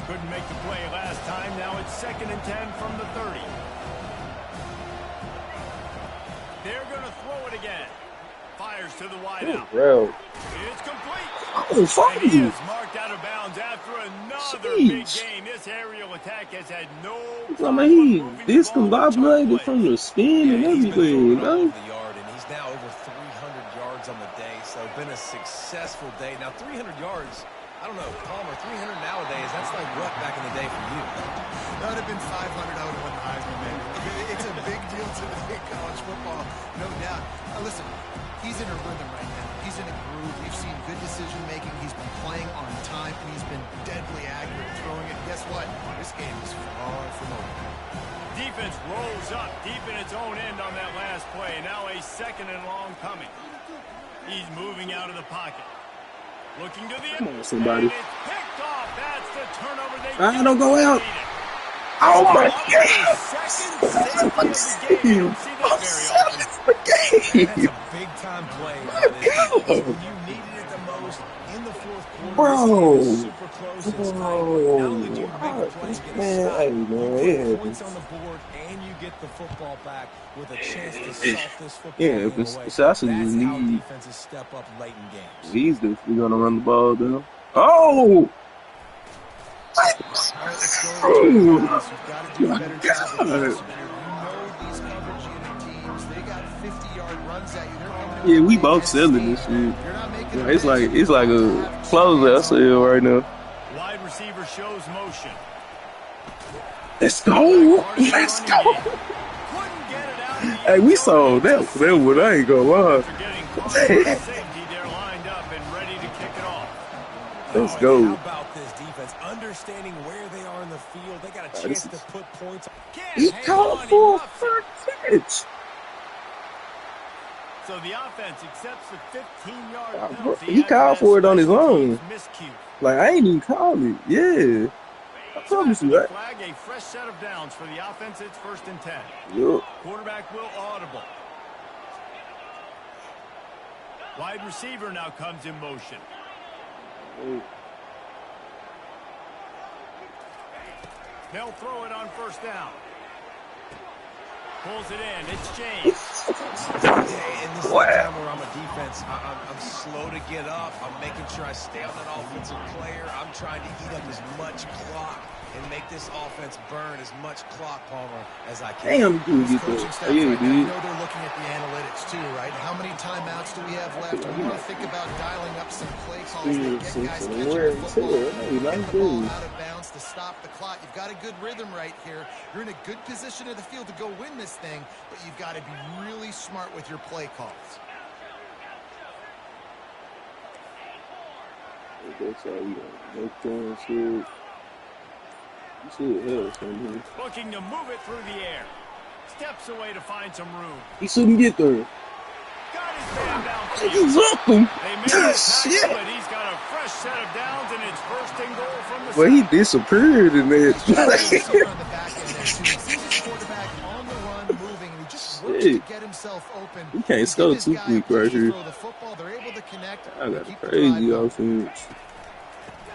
Couldn't make the play last time. Now it's 2nd and 10 from the 30. They're going to throw it again. Fires to the wideout. Bro. It's complete. Oh, fuck And he you. is marked out of bounds after another Jeez. big game. This aerial attack has had no I mean, he discombobulated from the spin and He's been everything, throwing all you know? over the yard, and he's now over 300 yards on the day, so been a successful day. Now, 300 yards, I don't know, Palmer, 300 nowadays, that's like what back in the day for you? That would have been 500 out of one Heisman, man. It's a big deal today in college football, no doubt. Listen, he's in a rhythm right now. He's in a groove. We've seen good decision-making. He's been playing on time, and he's been deadly accurate throwing it. Guess what? This game is far from over. Defense rolls up deep in its own end on that last play. Now a 2nd and long coming. He's moving out of the pocket. Looking to the Come on, somebody. And it's picked off. That's the turnover. They Don't go out. Oh my God! Second safety of the game. You don't see that very often. That's a big-time play by this defense. When you needed it the most in the 4th quarter. Bro. This game was super close. explosive. Oh, Not only do you make a play, you get a man, stop, hey, you man, put it points happens. on the board, and you get the football back with a chance to salt this football Yeah, game but away. Sasha That's just how need. defenses step up late in games. He's definitely gonna run the ball down. Oh! All right, let's go Oh to the my offense. You've got to do a better job of God! pressing here. You know these coverage unit teams, they got 50-yard runs at you. They're coming in Yeah, with we a both big selling scheme. this shit. You're not making Like, it's a like miss. it's like You a have to have closer I hands on the sell ball. right now. Wide receiver shows motion. Let's go! Let's go! Couldn't get it out of the Hey, end we zone. saw that one. I ain't gonna lie. After getting caught by safety, they're lined up and ready to kick it off. Let's And go. how about this defense? Understanding where they are in the field, they got a chance to put points. He Can't hang called on, for a roughs it. first catch. So the offense accepts the 15-yard Bro, penalty. he after called that for it on his special own. teams miscue. Like, I ain't even call it. Yeah. I So promise after you the that. flag, a fresh set of downs for the offense. It's 1st and 10. Yup. Quarterback will audible. Wide receiver now comes in motion. They'll throw it on 1st down. Pulls it in. It's James. And this is the Wow. time where I'm a defense. I'm slow to get up. I'm making sure I stay on that offensive player. I'm trying to eat up as much clock and make this offense burn as much clock, Palmer, as I can. Damn, you This get coaching that. staff Oh, yeah, right now, you dude. know they're looking at the analytics too, right? How many timeouts do we have left? We want to think about dialing up some play calls that get guys catching the football, get the ball out of bounds to stop the clock. You've got a good rhythm right here. You're in a good position of the field to go win this thing, but you've got to be really smart with your play calls. That's how you make things shit. You should have something. Looking to move it through the air. Steps away to find some room. He shouldn't get there. Got his man downfield. He's up him. They made the tackle, Shit. but he's got a fresh set of downs, and it's 1st and goal from the Well, he side. disappeared in He's got a that. receiver on the back end there, too. He sees his quarterback on the run, moving, and he just works to Shit. get himself open. He can't They score give his too guy a quick push right to here. throw the football. They're able to connect. I and got a keep the crazy drive going. offense.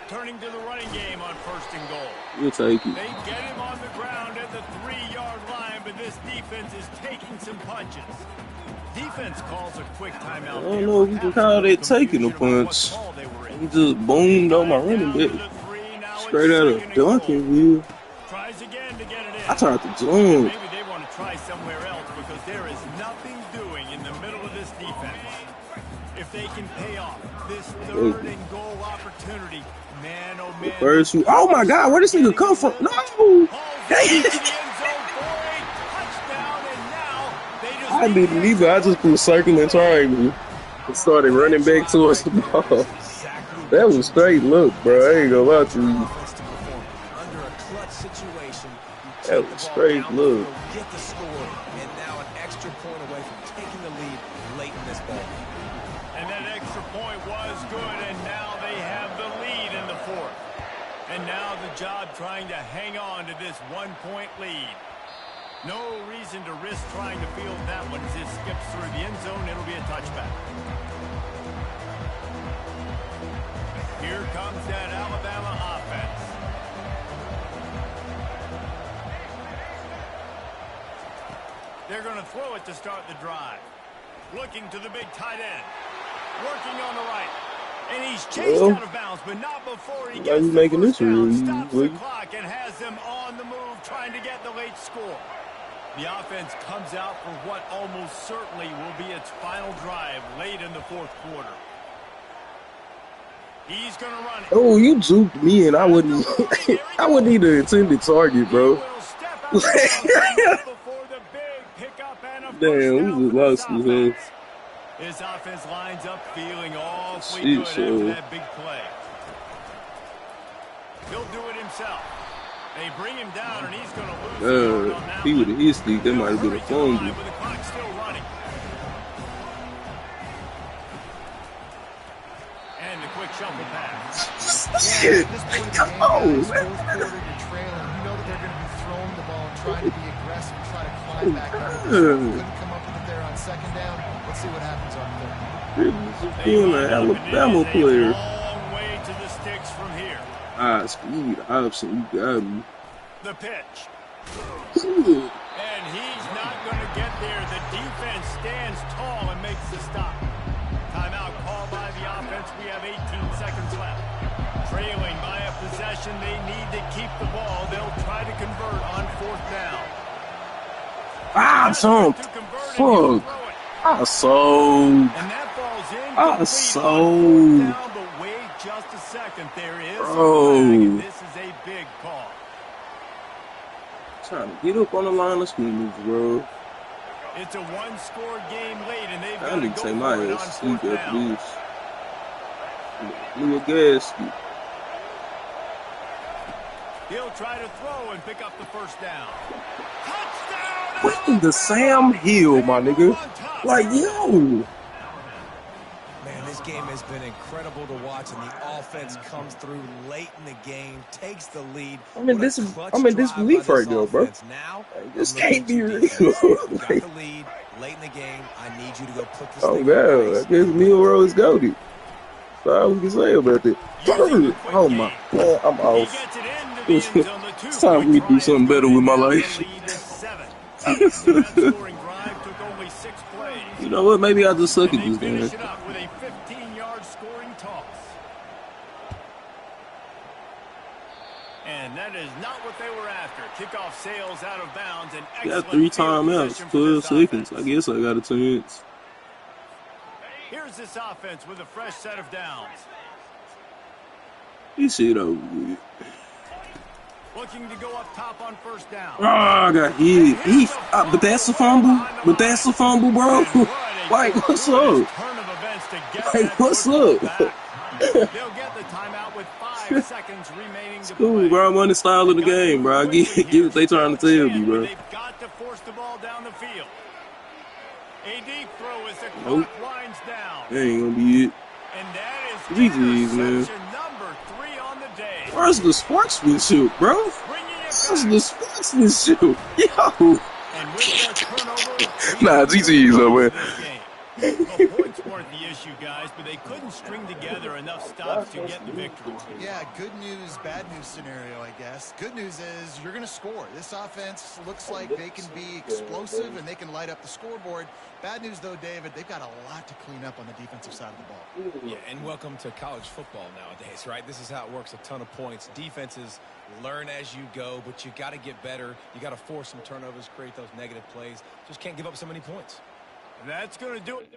Turning to the running game on 1st and goal. We'll take it. They get him on the ground at the 3-yard line, but this defense is taking some punches. Defense calls a quick timeout. I don't know if you can call that taking a punch. He just boomed on my running back. Straight out of Duncanville. Tries again to get it in. I tried to jump. Maybe they want to try somewhere else because there is nothing doing in the middle of this defense. If they can pay off this 3rd and goal opportunity, man, oh man. First, oh my God, where this nigga come from? No! I didn't either. I just put circle and triangle and started running back towards the ball. That was straight look, bro. I ain't gonna lie to you. That was straight look. Get the score, and now an extra point away from taking the lead late in this ball. And that extra point was good, and now they have the lead in the 4th. And now the job trying to hang on to this 1-point lead. No reason to risk trying to field that one as it skips through the end zone. It'll be a touchback. Here comes that Alabama offense. They're going to throw it to start the drive. Looking to the big tight end. Working on the right. And he's chased out of bounds, but not before he gets the making first this down. real Stops easy. the clock and has them on the move, trying to get the late score. The offense comes out for what almost certainly will be its final drive late in the 4th quarter. He's going to run it. Oh, you juked me and I wouldn't. I wouldn't need an intended target, bro. He will step out before the big pickup and a first Damn, down we for just this lost his offense. head. This offense lines up feeling awfully Shit, good so. after that big play. He'll do it himself. They bring him down, and he's going to lose the yard on that He would one. have hit stick. That might have been a Hurry to the line fumble. with the clock still running. And the quick shuffle pass. Shit. At this point in the Come game, on, guys, man. 4th quarter, you're trailing. You know that they're going to be throwing the ball and trying to be aggressive and try to climb back up. Couldn't come up with it there on 2nd down. Let's see what happens on 3rd. It was being an Alabama player. Long way to the sticks from here. Speed option. You got me. The pitch. Shit. And he's not going to get there. The defense stands tall and makes the stop. Timeout called by the offense. We have 18 seconds left. Trailing by a possession, they need to keep the ball. They'll try to convert on 4th down. Fuck. I sold. And that falls in. I sold. Down, but wait just a second. There is a Bro. flag, and this is a big call. Trying to get up on the line of scrimmage, bro. It's a one-score game late, and they've I got to need go to take for my it on ass sleep 4th after down. this. Little gasket. He'll try to throw and pick up the 1st down. Touchdown! What in the Sam Hill, my nigga? Like, yo. Man, this game has been incredible to watch, and the offense comes through late in the game, takes the lead. I'm in disbelief right now, bro. Now, This can't be real. You got the lead late in the game. I need you to go put this Oh, thing God. I guess Milrow is goated. That's all we can say about that. Oh, my God. I'm He off. gets it into the end zone. The It's time for me to do something better with my life. The lead is 7. That scoring drive took only 6 plays. You know what? Maybe I just suck And at they this finish game. it up with a 15-yard scoring toss. And that is not what they were after. Kickoff sails out of bounds. And Got 3 timeouts, 12 seconds. I guess I got a chance. Here's this offense with a fresh set of downs. This shit over with. Looking to go up top on 1st down. Oh, I got hit. But that's a fumble. But that's a fumble, bro. Like, what's up? Like, what's up? They'll get the timeout with 5 seconds remaining to Cool, play. bro. I'm on the style of the game, bro. I get what they trying to tell me, bro. They've got to force the ball down the field. A deep throw as the Nope. clock winds down. That ain't gonna be it. And that is GG's, man. interception number 3 on the day. Where's the sportsmanship, bro? Bringing it Where's back. the sportsmanship? Yo. And with that turnover, Nah, GG's, though, man. this game. Well, points weren't the issue, guys, but they couldn't string together enough stops to get the victory. Yeah, good news, bad news scenario, I guess. Good news is you're going to score. This offense looks like they can be explosive and they can light up the scoreboard. Bad news, though, David, they've got a lot to clean up on the defensive side of the ball. Yeah, and welcome to college football nowadays, right? This is how it works, a ton of points. Defenses learn as you go, but you got to get better. You got to force some turnovers, create those negative plays. Just can't give up so many points. And that's going to do it.